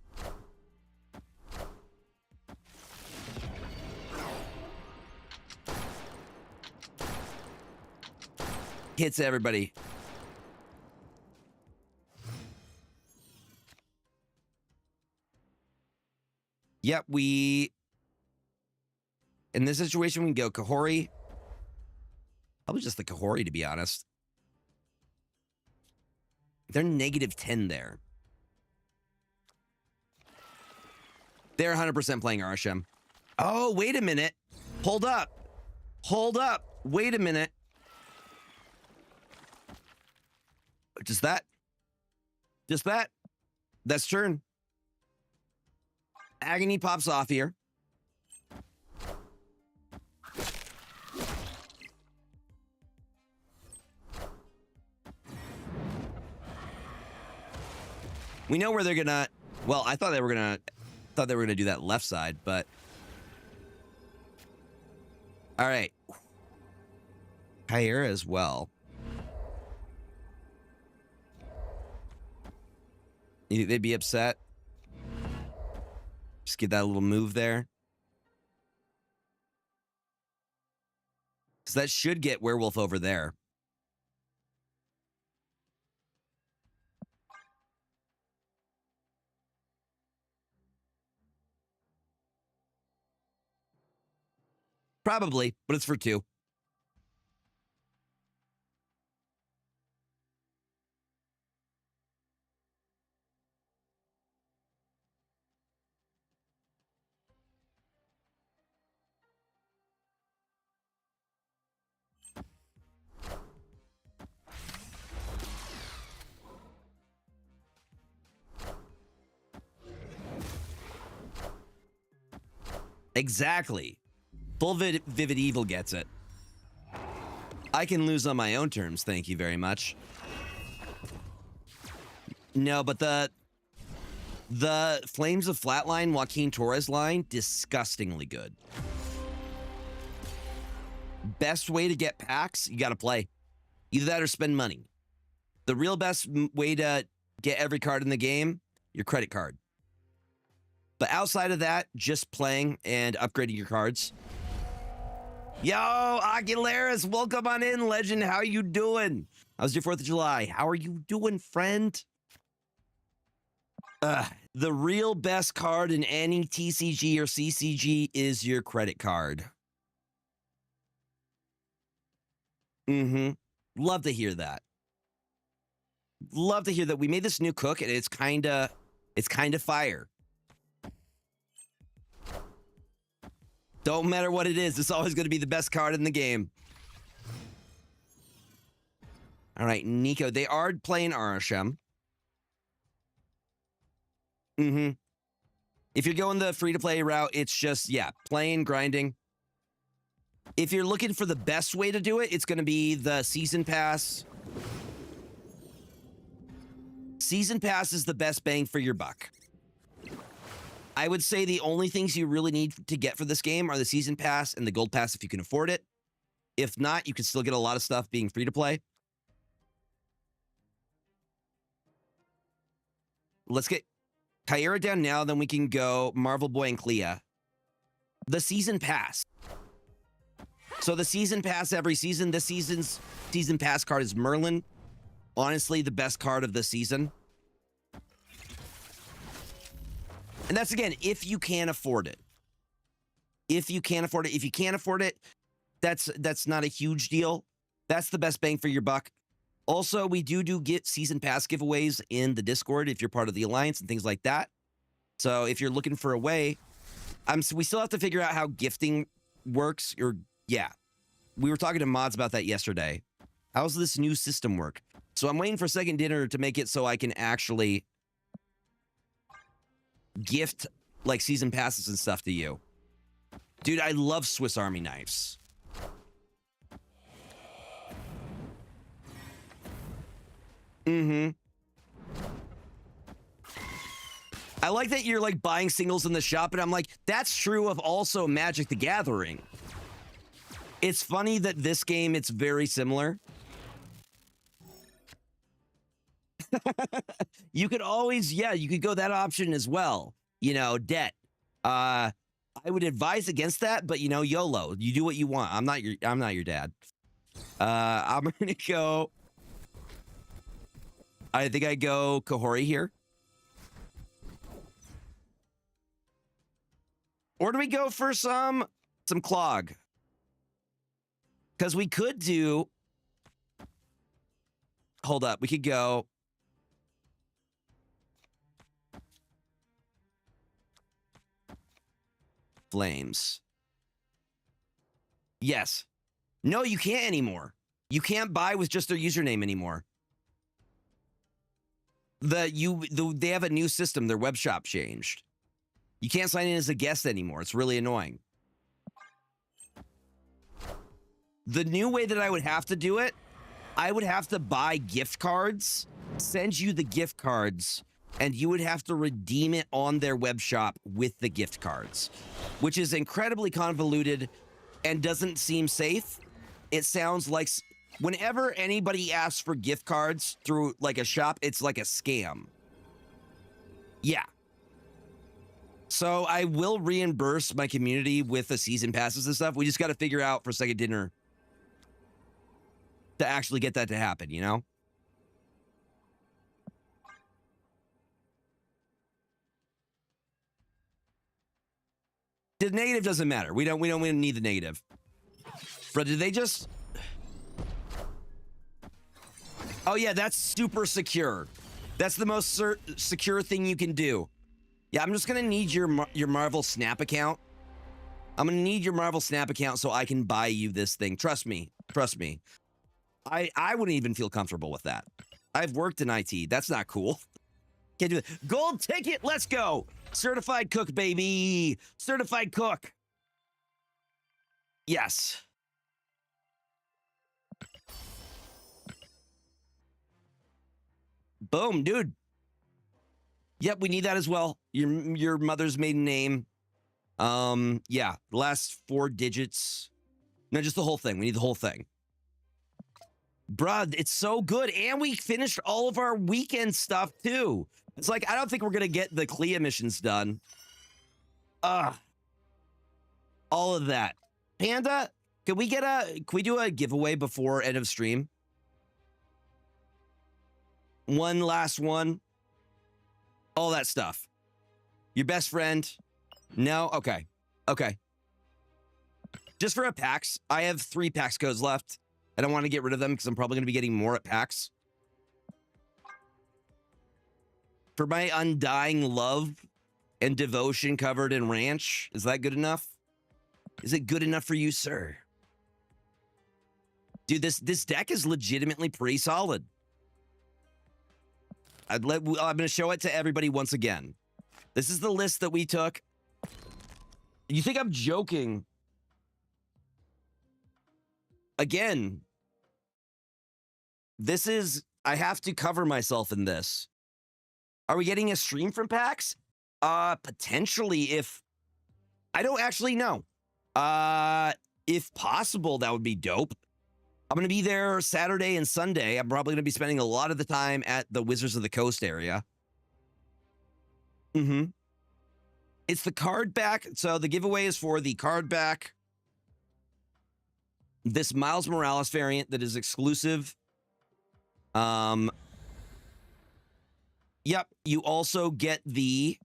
Hits everybody. Yep, in this situation, we can go Kahori. Probably just the Kahori, to be honest. They're -10 there. They're 100% playing Arsham. Oh, wait a minute. Hold up. Hold up. Wait a minute. Just that. Just that. That's turn. Agony pops off here. We know where they're gonna. Well, I thought they were gonna do that left side, but all right. Kyra as well. You think they'd be upset? Just get that little move there. Because that should get Werewolf over there. Probably, but it's for 2. Exactly. Full Vivid Evil gets it. I can lose on my own terms, thank you very much. No, but the Flames of Flatline Joaquin Torres line, disgustingly good. Best way to get packs, you gotta play. Either that or spend money. The real best way to get every card in the game, your credit card. But outside of that, just playing and upgrading your cards. Yo, Aguileras, welcome on in, legend. How you doing? How's your 4th of July? How are you doing, friend? The real best card in any TCG or CCG is your credit card. Love to hear that. Love to hear that. We made this new cook and it's kind of fire. Don't matter what it is, it's always going to be the best card in the game. All right, Nico, they are playing Arasham. If you're going the free-to-play route, it's just, yeah, playing, grinding. If you're looking for the best way to do it, it's going to be the Season Pass. Season Pass is the best bang for your buck. I would say the only things you really need to get for this game are the Season Pass and the Gold Pass if you can afford it. If not, you can still get a lot of stuff being free-to-play. Let's get Kyra down now, then we can go Marvel Boy and Clea. The Season Pass. So the Season Pass every season. This season's Season Pass card is Merlin. Honestly, the best card of the season. And that's, again, if you can afford it. If you can afford it. If you can't afford it, that's not a huge deal. That's the best bang for your buck. Also, we do get Season Pass giveaways in the Discord if you're part of the Alliance and things like that. So if you're looking for a way, so we still have to figure out how gifting works. Yeah, we were talking to mods about that yesterday. How's this new system work? So I'm waiting for Second Dinner to make it so I can actually gift like Season Passes and stuff to you. Dude, I love Swiss Army knives. I like that you're like buying singles in the shop, and I'm like, that's true of also Magic the Gathering. It's funny that this game, it's very similar. You could always, yeah, you could go that option as well. You know, debt. I would advise against that, but you know, YOLO. You do what you want. I'm not your dad. I'm gonna go. I think I go Kahori here. Or do we go for some clog? Because we could do. Hold up, we could go. Flames. Yes. No, you can't anymore. You can't buy with just their username anymore. They have a new system. Their web shop changed. You can't sign in as a guest anymore. It's really annoying. The new way that I would have to do it, I would have to buy gift cards, send you the gift cards, and you would have to redeem it on their web shop with the gift cards, which is incredibly convoluted and doesn't seem safe. It sounds like whenever anybody asks for gift cards through like a shop, it's like a scam. Yeah. So I will reimburse my community with the season passes and stuff. We just got to figure out for Second Dinner to actually get that to happen, you know? The negative doesn't matter. We don't need the negative. Bro, did they just... Oh yeah, that's super secure. That's the most secure thing you can do. Yeah, I'm just gonna need your Marvel Snap account. I'm gonna need your Marvel Snap account so I can buy you this thing. Trust me. Trust me. I wouldn't even feel comfortable with that. I've worked in IT. That's not cool. Can't do it. Gold ticket. Let's go. Certified cook, baby. Certified cook. Yes. Boom, dude. Yep, we need that as well. Your mother's maiden name. Yeah, last 4 digits. No, just the whole thing. We need the whole thing. Bruh, it's so good. And we finished all of our weekend stuff too. It's like, I don't think we're going to get the Clea missions done. All of that. Panda, can we do a giveaway before end of stream? One last one. All that stuff. Your best friend. No? Okay. Okay. Just for a PAX, I have 3 PAX codes left. I don't want to get rid of them because I'm probably going to be getting more at PAX. For my undying love and devotion covered in ranch, is that good enough? Is it good enough for you, sir? Dude, this deck is legitimately pretty solid. I'm going to show it to everybody once again. This is the list that we took. You think I'm joking? Again, this is, I have to cover myself in this. Are we getting a stream from PAX? Potentially, if, I don't actually know. If possible, that would be dope. I'm going to be there Saturday and Sunday. I'm probably going to be spending a lot of the time at the Wizards of the Coast area. It's the card back. So the giveaway is for the card back. This Miles Morales variant that is exclusive. Yep. You also get the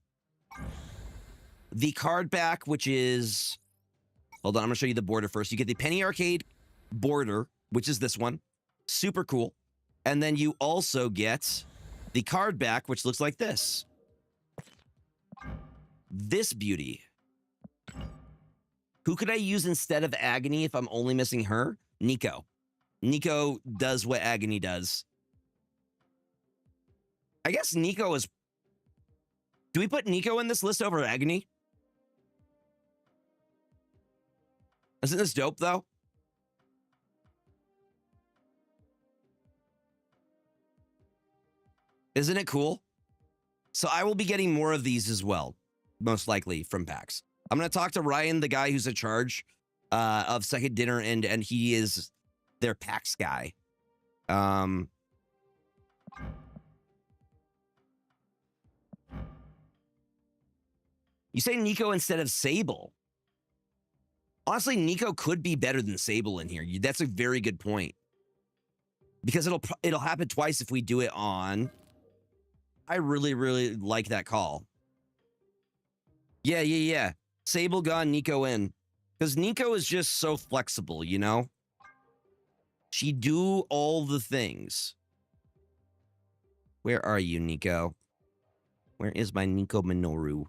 card back, which is, hold on, I'm going to show you the border first. You get the Penny Arcade border, which is this one. Super cool. And then you also get the card back, which looks like this. This beauty. Who could I use instead of Agony if I'm only missing her? Nico. Nico does what Agony does. I guess Nico is... Do we put Nico in this list over Agony? Isn't this dope, though? Isn't it cool? So I will be getting more of these as well, most likely from PAX. I'm going to talk to Ryan, the guy who's in charge of Second Dinner, and he is their PAX guy. You say Nico instead of Sable. Honestly, Nico could be better than Sable in here. That's a very good point. Because it'll happen twice if we do it on... I really, really like that call. Yeah. Sable gone, Nico in. Because Nico is just so flexible, you know? She do all the things. Where are you, Nico? Where is my Nico Minoru?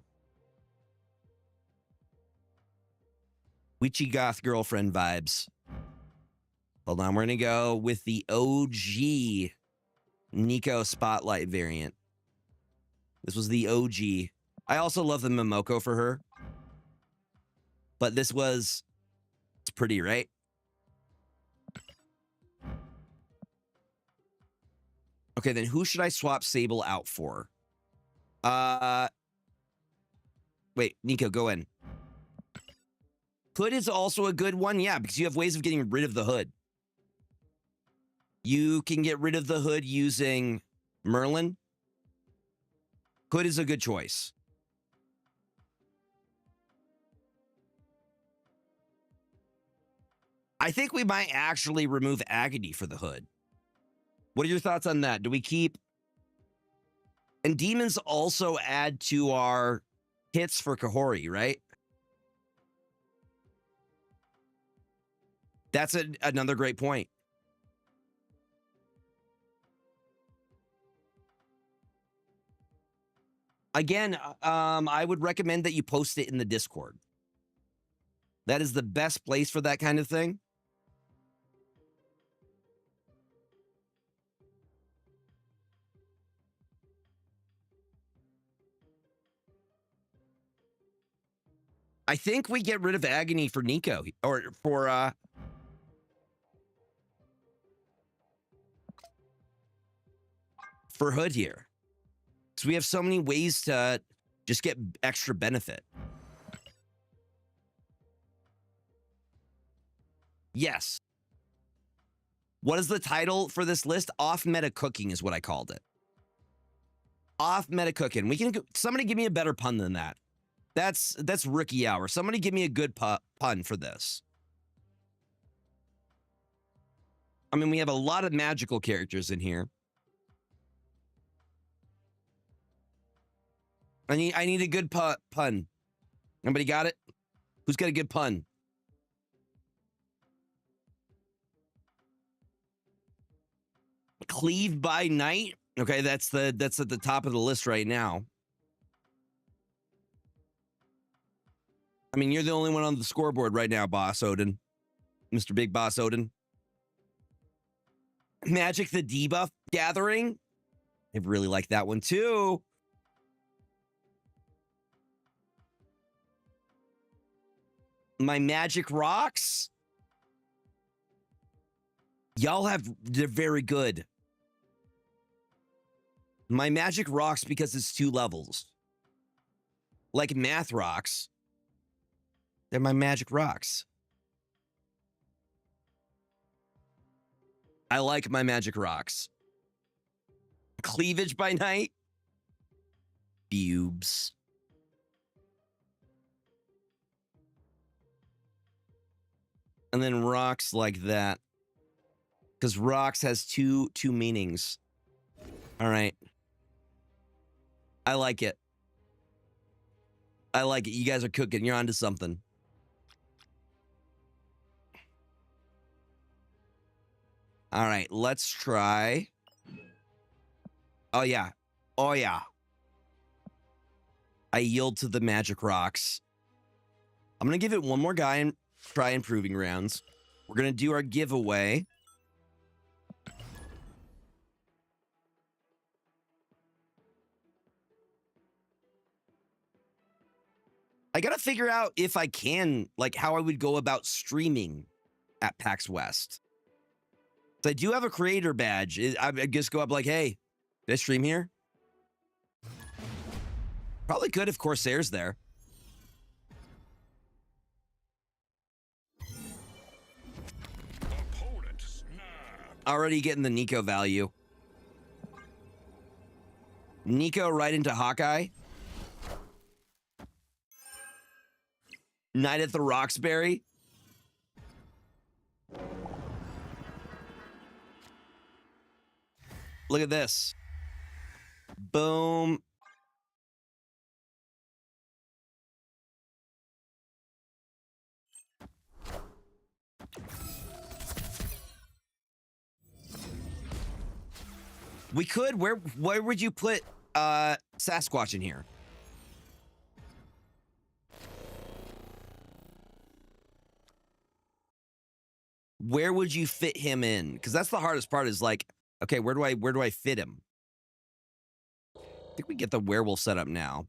Witchy goth girlfriend vibes. Hold on, we're going to go with the OG Nico Spotlight variant. This was the OG. I also love the Momoko for her. But this was... It's pretty, right? Okay, then who should I swap Sable out for? Wait, Nico, go in. Hood is also a good one, yeah, because you have ways of getting rid of the hood. You can get rid of the hood using Merlin. Hood is a good choice. I think we might actually remove Agony for the hood. What are your thoughts on that? Do we keep... And demons also add to our hits for Kahori, right? That's another great point. Again, I would recommend that you post it in the Discord. That is the best place for that kind of thing. I think we get rid of Agony for Nico, or for Hood here. So we have so many ways to just get extra benefit. Yes. What is the title for this list? Off meta cooking is what I called it. Off meta cooking. Somebody give me a better pun than that. That's rookie hour. Somebody give me a good pun for this. I mean, we have a lot of magical characters in here. I need a good pun. Anybody got it? Who's got a good pun? Cleave by night. Okay, that's at the top of the list right now. I mean, you're the only one on the scoreboard right now, Boss Odin. Mr. Big Boss Odin. Magic the Debuff Gathering. I really like that one too. My Magic Rocks. They're very good. My Magic Rocks because it's 2 levels. Like Math Rocks. They're my Magic Rocks. I like my Magic Rocks. Cleavage by night. Bubes. And then rocks like that. Because rocks has two meanings. All right. I like it. I like it. You guys are cooking. You're onto something. All right, let's try. Oh, yeah. Oh, yeah. I yield to the Magic Rocks. I'm going to give it one more guy and try improving rounds. We're going to do our giveaway. I got to figure out if I can, like, how I would go about streaming at PAX West. So I do have a creator badge. I just go up like, hey, did I stream here? Probably could if Corsair's there. Opponent snap. Already getting the Nico value. Nico right into Hawkeye. Night at the Roxbury. Look at this. Boom. We could. Where would you put Sasquatch in here? Where would you fit him in? Because that's the hardest part is like, okay, where do I fit him? I think we get the werewolf set up now.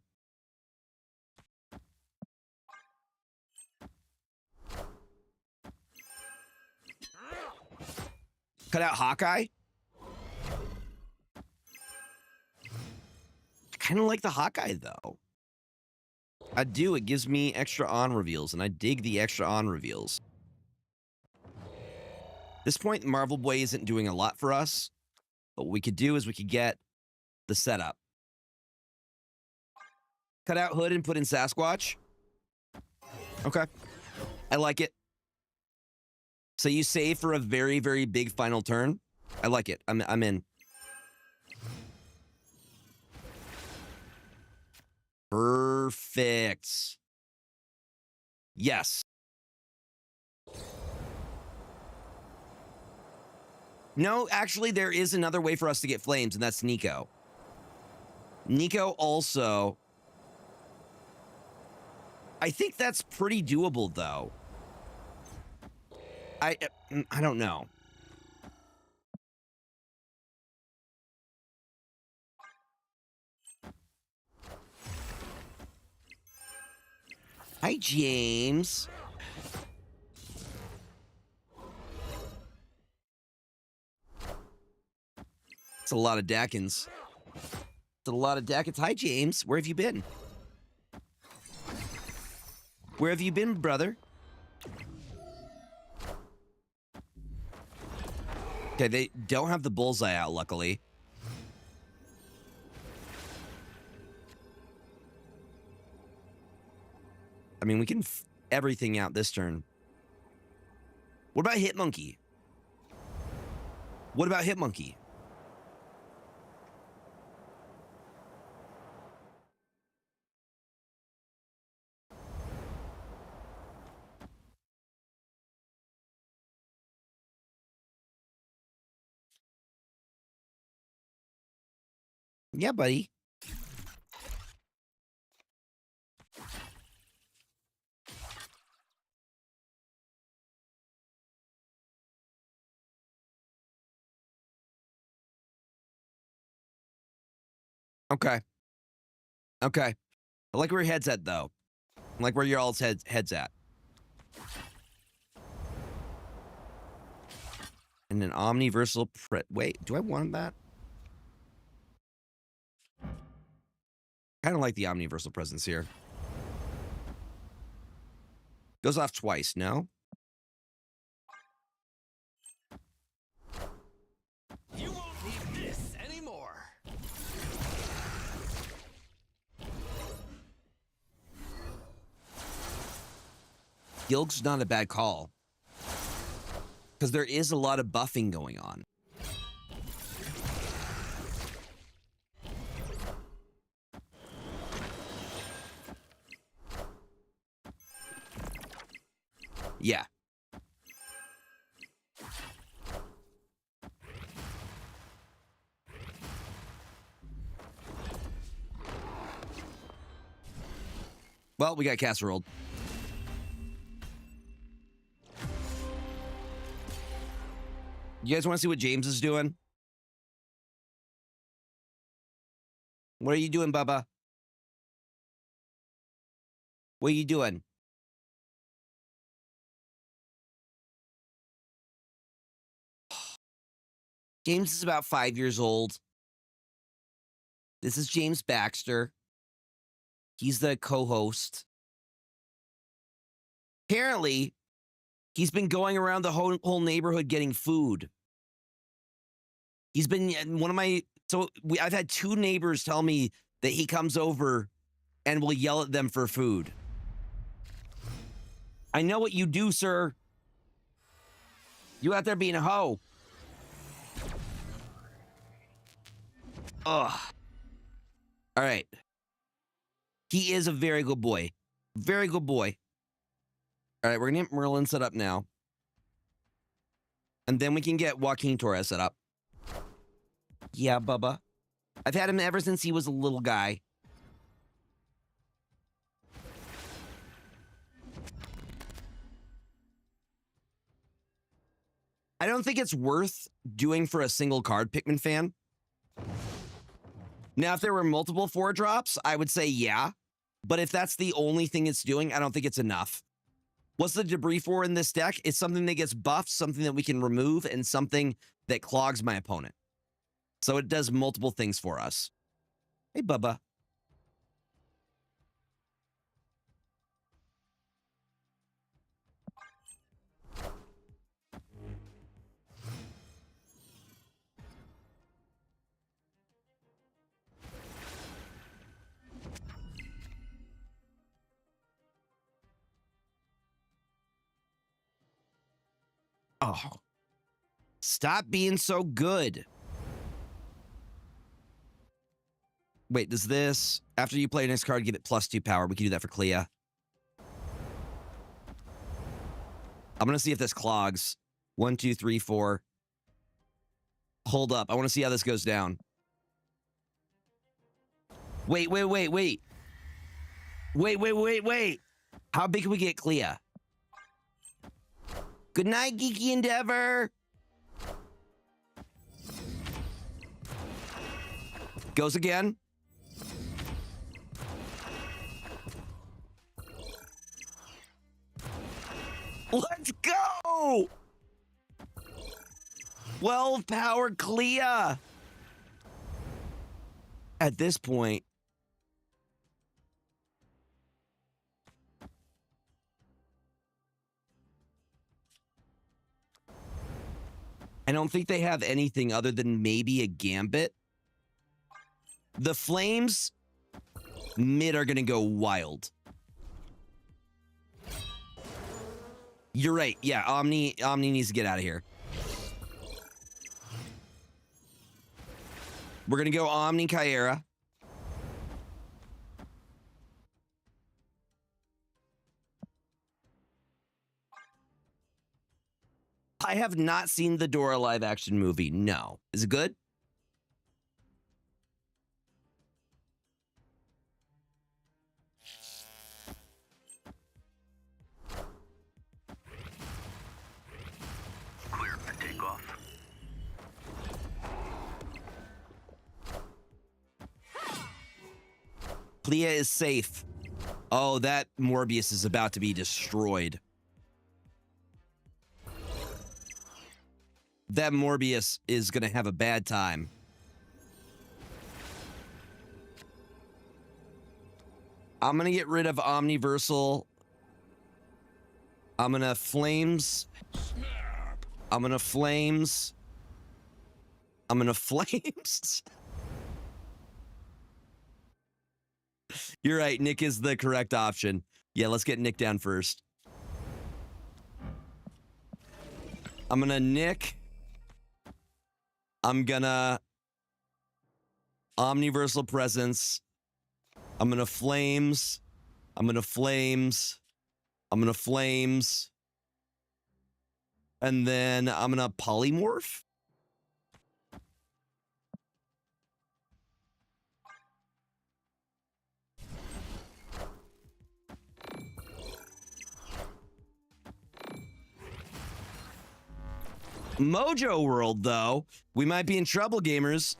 Cut out Hawkeye. I kind of like the Hawkeye though. I do. It gives me extra on reveals, and I dig the extra on reveals. At this point, Marvel Boy isn't doing a lot for us. But what we could do is we could get the setup. Cut out Hood and put in Sasquatch. Okay. I like it. So you save for a very, very big final turn. I like it. I'm in. Perfect. Yes. No, actually, there is another way for us to get flames, and that's Nico. Nico also... I think that's pretty doable, though. I don't know. Hi, James. It's a lot of Dackins. It's a lot of Dackins. Hi, James. Where have you been? Where have you been, brother? Okay, they don't have the bullseye out, luckily. I mean, we can everything out this turn. What about Hitmonkey? What about Hitmonkey? Yeah, buddy. Okay. Okay. I like where your head's at, though. I like where your all's head's at. And an omniversal wait, do I want that? Kind of like the omniversal presence here. Goes off twice, no? You won't need this anymore. Gilg's not a bad call. Because there is a lot of buffing going on. Yeah. Well, we got casserole. You guys want to see what James is doing? What are you doing, Bubba? What are you doing? James is about 5 years old. This is James Baxter. He's the co-host. Apparently, he's been going around the whole neighborhood getting food. He's been one of my... So I've had 2 neighbors tell me that he comes over and will yell at them for food. I know what you do, sir. You out there being a hoe. Ugh. All right. He is a very good boy. Very good boy. All right, we're going to get Merlin set up now. And then we can get Joaquin Torres set up. Yeah, Bubba. I've had him ever since he was a little guy. I don't think it's worth doing for a single card, Pikmin fan. Now, if there were multiple 4-drops, I would say yeah. But if that's the only thing it's doing, I don't think it's enough. What's the debris for in this deck? It's something that gets buffed, something that we can remove, and something that clogs my opponent. So it does multiple things for us. Hey, Bubba. Oh. Stop being so good. Wait, does this... After you play a next card, give it +2 power. We can do that for Clea. I'm going to see if this clogs. 1, 2, 3, 4. Hold up. I want to see how this goes down. Wait. Wait. How big can we get Clea? Good night, Geeky Endeavor. Goes again. Let's go! 12 power Clea. At this point, I don't think they have anything other than maybe a Gambit. The Flames mid are going to go wild. You're right. Yeah, Omni needs to get out of here. We're going to go Omni Kyera. I have not seen the Dora live action movie. No. Is it good? Clear for takeoff. Clea is safe. Oh, that Morbius is about to be destroyed. That Morbius is going to have a bad time. I'm going to get rid of Omniversal. I'm going to Flames. I'm going to Flames. I'm going to Flames. You're right. Nick is the correct option. Yeah, let's get Nick down first. I'm going to Nick. I'm gonna Omniversal Presence. I'm gonna Flames. I'm gonna Flames. I'm gonna Flames. And then I'm gonna Polymorph. Mojo World, though, we might be in trouble, gamers.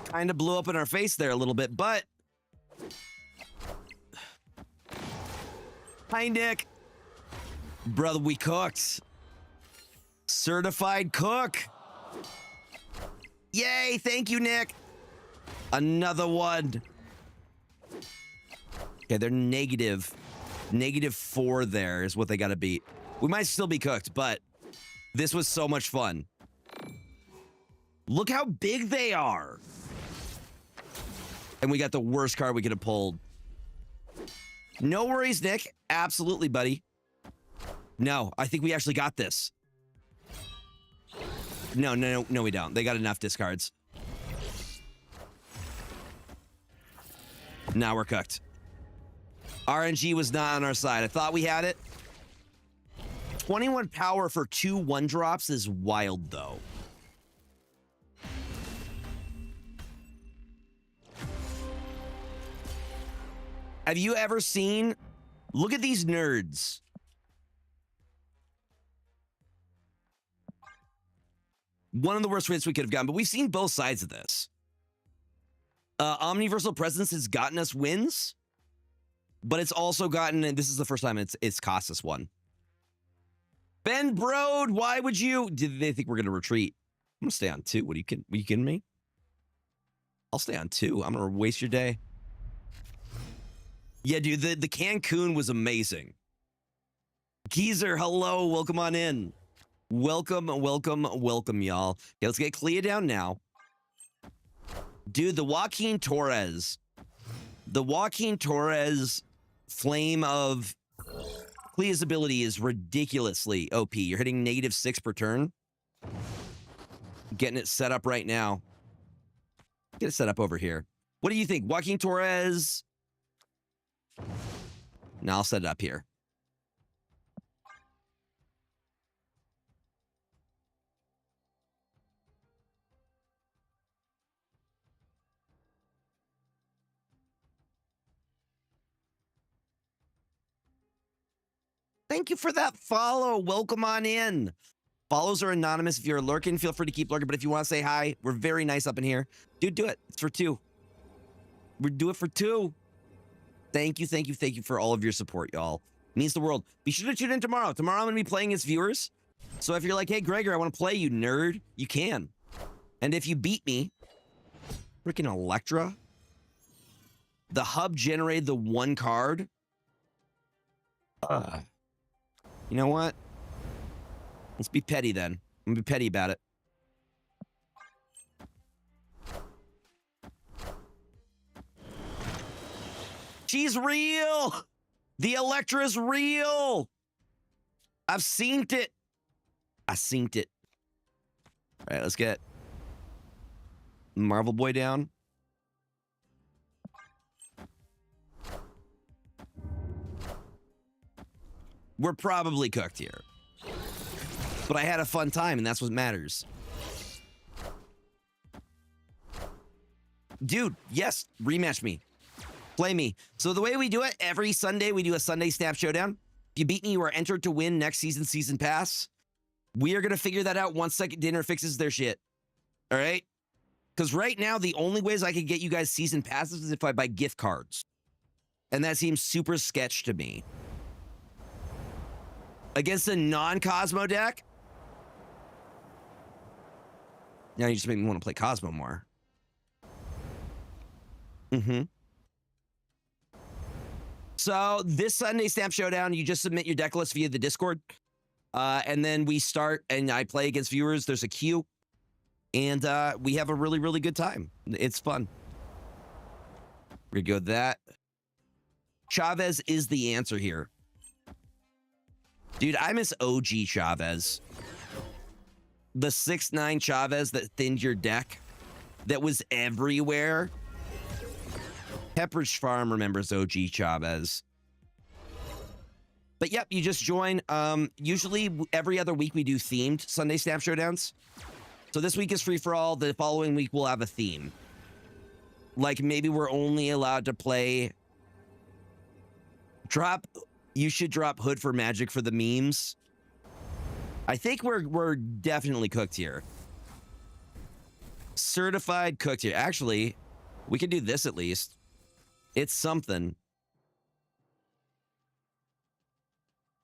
Kind of blew up in our face there a little bit, but... Hi, Nick. Brother, we cooked. Certified cook. Yay, thank you, Nick. Another one. Okay, they're negative. -4 there is what they got to beat. We might still be cooked, but... This was so much fun. Look how big they are. And we got the worst card we could have pulled. No worries, Nick. Absolutely, buddy. No, I think we actually got this. No, we don't. They got enough discards. Now we're cooked. RNG was not on our side. I thought we had it. 21 power for 2 1-drops is wild, though. Have you ever seen... Look at these nerds. One of the worst wins we could have gotten, but we've seen both sides of this. Omniversal Presence has gotten us wins, but it's also gotten... And this is the first time it's cost us one. Ben Brode, why would you? Did they think we're going to retreat? I'm going to stay on 2. What are you kidding me? I'll stay on 2. I'm going to waste your day. Yeah, dude, the Cancun was amazing. Geezer, hello. Welcome on in. Welcome, y'all. Okay, let's get Clea down now. Dude, the Joaquin Torres. The Joaquin Torres flame of... Clea's ability is ridiculously OP. You're hitting -6 per turn. Getting it set up right now. Get it set up over here. What do you think? Joaquin Torres? No, I'll set it up here. Thank you for that follow. Welcome on in. Follows are anonymous. If you're lurking, feel free to keep lurking. But if you want to say hi, we're very nice up in here. Dude, do it. It's for 2. We're do it for 2. Thank you for all of your support, y'all. Means the world. Be sure to tune in tomorrow. Tomorrow I'm going to be playing as viewers. So if you're like, hey, Gregor, I want to play you, nerd, you can. And if you beat me, freaking Electra, the hub generated the 1 card. You know what? Let's be petty then. I'm gonna be petty about it. She's real. The Electra's real. I've seen it. I seen it. All right, let's get Marvel Boy down. We're probably cooked here. But I had a fun time, and that's what matters. Dude, yes, rematch me. Play me. So the way we do it, every Sunday, we do a Sunday Snap Showdown. If you beat me, you are entered to win next season's Season Pass. We are going to figure that out once Second Dinner fixes their shit. All right? Because right now, the only ways I can get you guys Season Passes is if I buy gift cards. And that seems super sketch to me. Against a non-Cosmo deck? Now you just make me want to play Cosmo more. Mm-hmm. So this Sunday Snap Showdown, you just submit your deck list via the Discord. And then we start and I play against viewers. There's a queue. And we have a really, really good time. It's fun. We're gonna go with that. Chavez is the answer here. Dude, I miss OG Chavez. The 6'9 Chavez that thinned your deck. That was everywhere. Pepperidge Farm remembers OG Chavez. But yep, you just join. Usually every other week we do themed Sunday Snap Showdowns. So this week is free for all. The following week we'll have a theme. Like maybe we're only allowed to play... You should drop Hood for Magic for the memes. I think we're definitely cooked here. Certified cooked here. Actually, we can do this at least. It's something.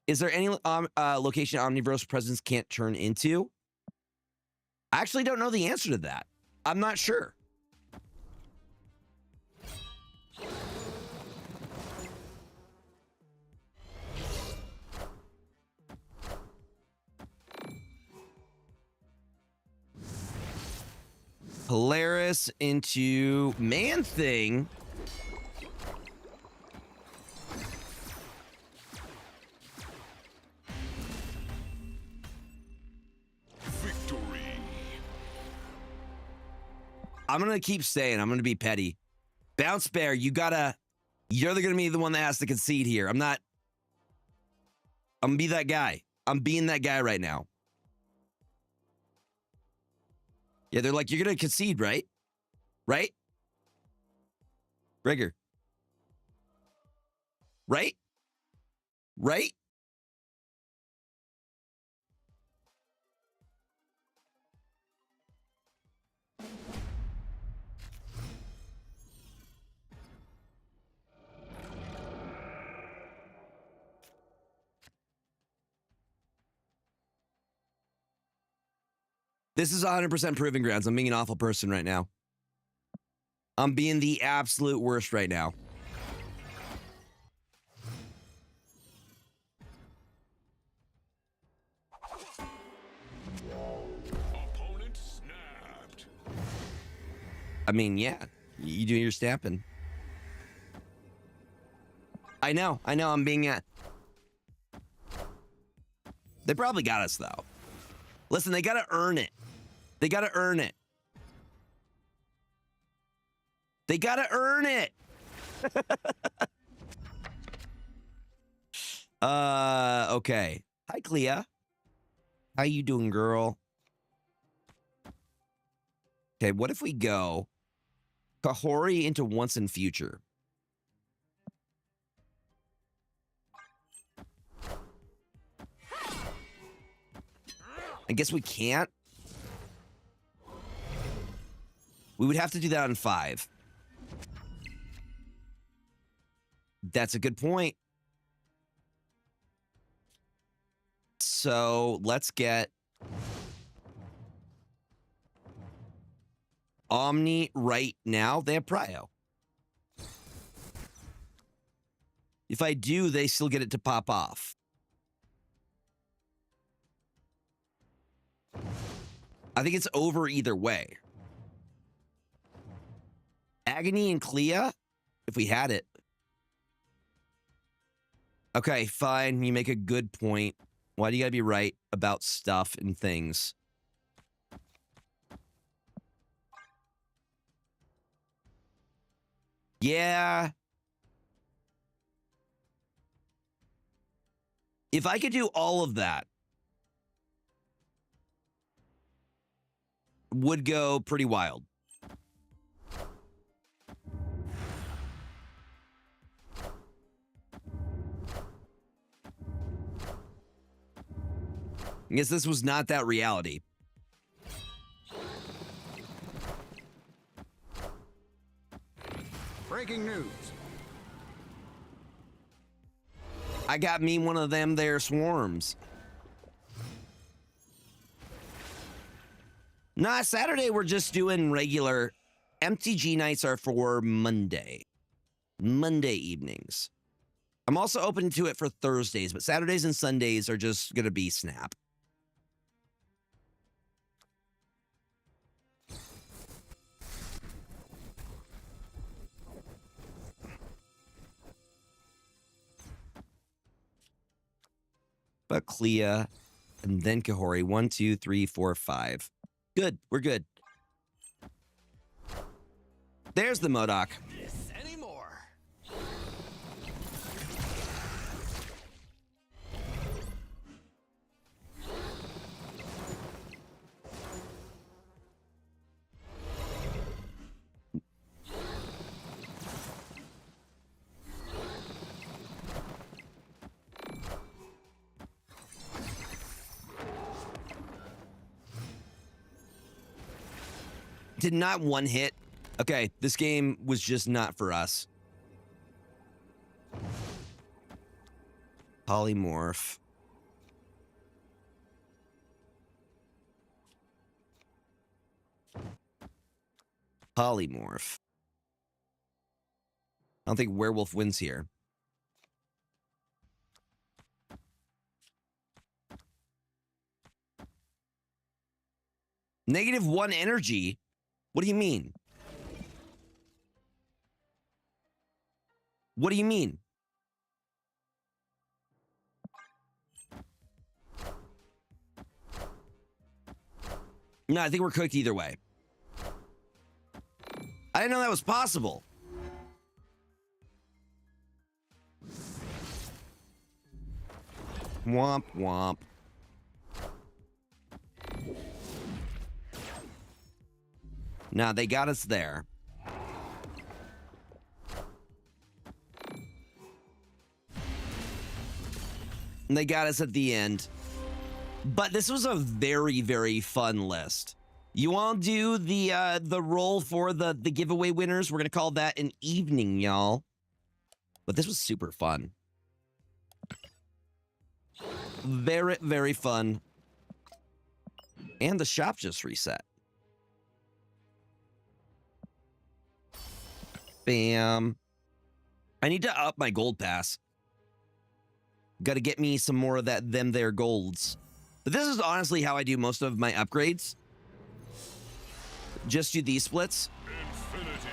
Is there any location Omniverse presence can't turn into? I actually don't know the answer to that. I'm not sure. Polaris into Man-Thing. Victory. I'm going to keep saying, I'm going to be petty. Bounce Bear, you're going to be the one that has to concede here. I'm going to be that guy. I'm being that guy right now. Yeah, they're like, you're going to concede, right? Right? Rigger. Right? Right? This is 100% proving grounds. I'm being an awful person right now. I'm being the absolute worst right now. Opponent snapped. I mean, yeah, you do your stamping. I know, I'm being They probably got us, though. Listen, they got to earn it. They got to earn it. They got to earn it. Okay. Hi, Clea. How you doing, girl? Okay, what if we go Kahori into Once and Future? I guess we can't. We would have to do that on 5. That's a good point. So let's get Omni right now. They have Prio. If I do, they still get it to pop off. I think it's over either way. Agony and Clea, if we had it. Okay, fine. You make a good point. Why do you gotta be right about stuff and things? Yeah. If I could do all of that, would go pretty wild. I guess this was not that reality. Breaking news. I got me one of them there swarms. Nah, Saturday we're just doing regular. MTG nights are for Monday. Monday evenings. I'm also open to it for Thursdays, but Saturdays and Sundays are just going to be Snap. But Clea and then Kahori. 1, 2, 3, 4, 5. Good. We're good. There's the Modok. This anymore. Did not one hit. Okay, this game was just not for us. Polymorph. Polymorph. I don't think Werewolf wins here. -1 energy? What do you mean? What do you mean? No, I think we're cooked either way. I didn't know that was possible. Womp womp. Nah, they got us there. And they got us at the end. But this was a very, very fun list. You want to do the roll for the giveaway winners? We're going to call that an evening, y'all. But this was super fun. Very, very fun. And the shop just reset. Bam. I need to up my gold pass. Got to get me some more of that them there golds. But this is honestly how I do most of my upgrades. Just do these splits. Infinity.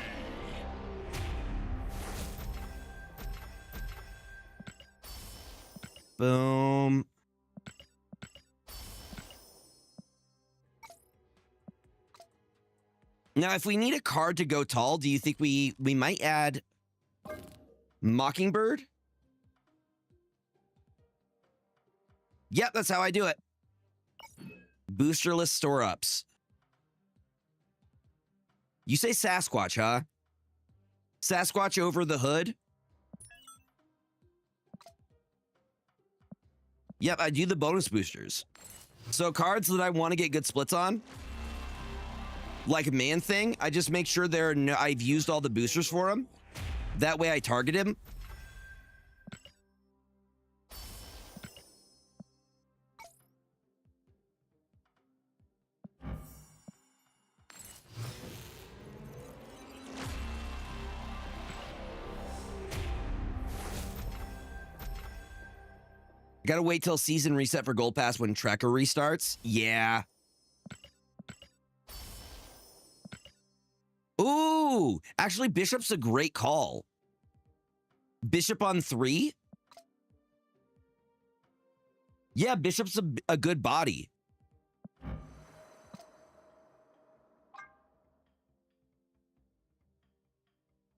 Boom. Now, if we need a card to go tall, do you think we might add Mockingbird? Yep, that's how I do it. Boosterless store-ups. You say Sasquatch, huh? Sasquatch over the hood? Yep, I do the bonus boosters. So cards that I want to get good splits on, like Man-Thing, I just make sure I've used all the boosters for him. That way I target him. Gotta wait till season reset for Gold Pass when Tracker restarts. Yeah. Ooh, actually, bishop's a great call. Bishop on 3? Yeah, bishop's a good body.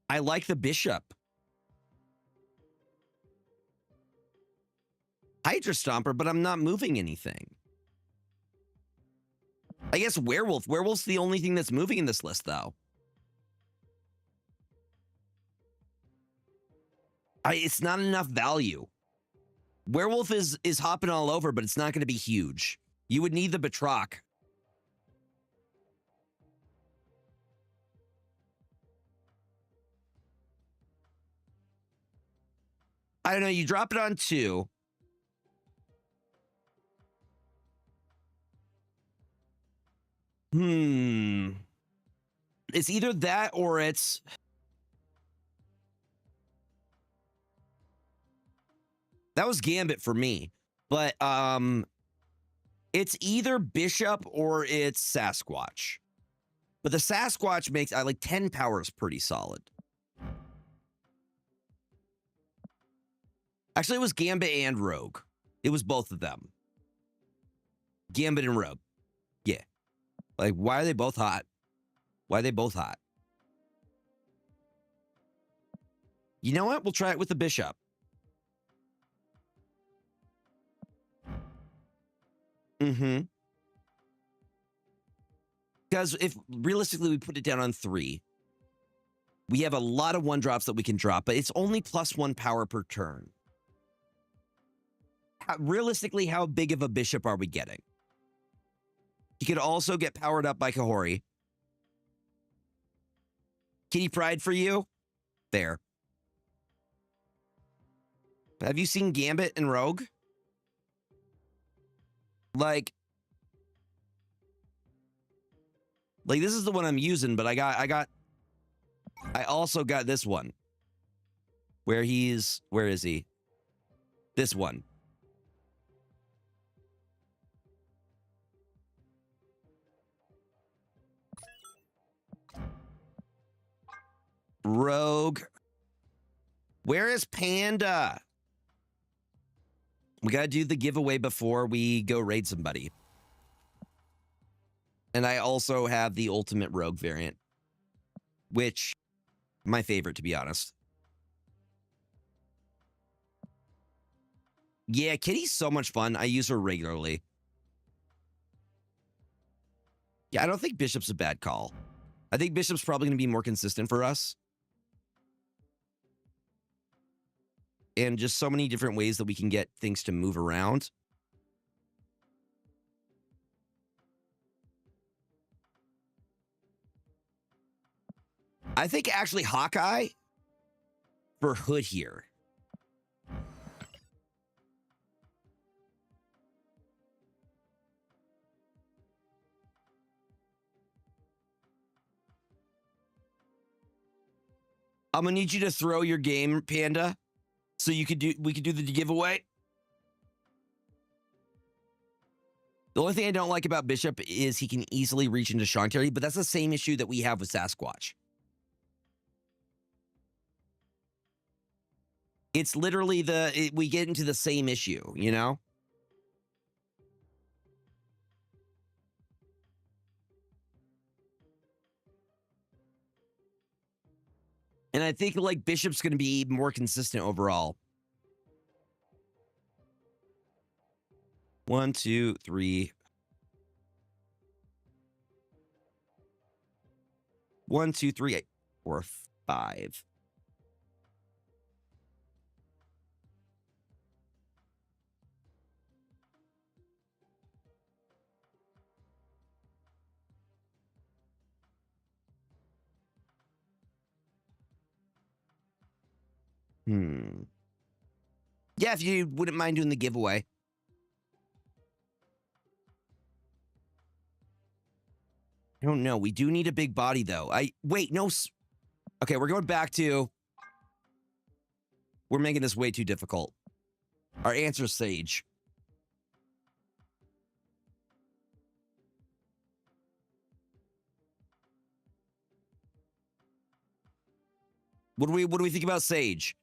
I like the bishop. Hydra Stomper, but I'm not moving anything. I guess Werewolf. Werewolf's the only thing that's moving in this list, though. It's not enough value. Werewolf is hopping all over, but it's not going to be huge. You would need the Batroc. I don't know. You drop it on 2. It's either that or it's... That was Gambit for me. But it's either Bishop or it's Sasquatch. But the Sasquatch makes... I like 10 power is pretty solid. Actually, it was Gambit and Rogue. It was both of them. Gambit and Rogue. Yeah. Like, why are they both hot? Why are they both hot? You know what? We'll try it with the Bishop. Because if realistically we put it down on 3, we have a lot of 1-drops that we can drop, but it's only +1 power per turn. Realistically, how big of a bishop are we getting? He could also get powered up by Kahori. Kitty Pride for you? There. Have you seen Gambit and Rogue? Like this is the one I'm using, but I also got this one. Where is he? This one. Rogue. Where is Panda? We gotta do the giveaway before we go raid somebody. And I also have the ultimate Rogue variant, which my favorite, to be honest. Yeah, Kitty's so much fun. I use her regularly. Yeah, I don't think Bishop's a bad call. I think Bishop's probably going to be more consistent for us. And just so many different ways that we can get things to move around. I think actually Hawkeye for Hood here. I'm gonna need you to throw your game, Panda, so we could do the giveaway. The only thing I don't like about Bishop is he can easily reach into Shantae, but that's the same issue that we have with Sasquatch. It's literally we get into the same issue, you know? And I think like Bishop's going to be more consistent overall. 1, 2, 3. 1, 2, 3, 4, 5. Yeah, if you wouldn't mind doing the giveaway. I don't know. We do need a big body, though. Wait, no. Okay, we're going back to... We're making this way too difficult. Our answer is Sage. What do we think about Sage?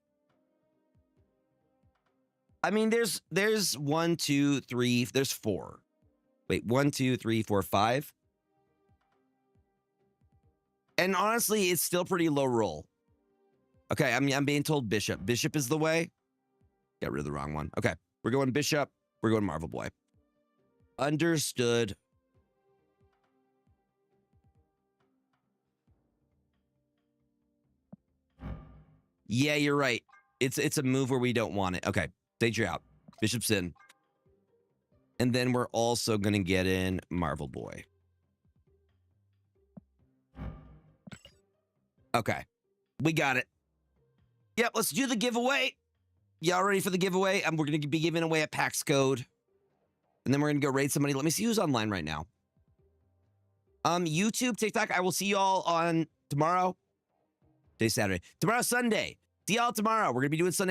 I mean, there's 1, 2, 3, there's 4. Wait, 1, 2, 3, 4, 5. And honestly, it's still pretty low roll. Okay, I mean, I'm being told Bishop. Bishop is the way. Got rid of the wrong one. Okay, we're going Bishop. We're going Marvel Boy. Understood. Yeah, you're right. It's a move where we don't want it. Okay, Sage, you're out. Bishop's in. And then we're also going to get in Marvel Boy. Okay, we got it. Yep, let's do the giveaway. Y'all ready for the giveaway? We're going to be giving away a PAX code. And then we're going to go raid somebody. Let me see who's online right now. YouTube, TikTok, I will see y'all on tomorrow. Today's Saturday. Tomorrow, Sunday. See y'all tomorrow. We're going to be doing Sunday.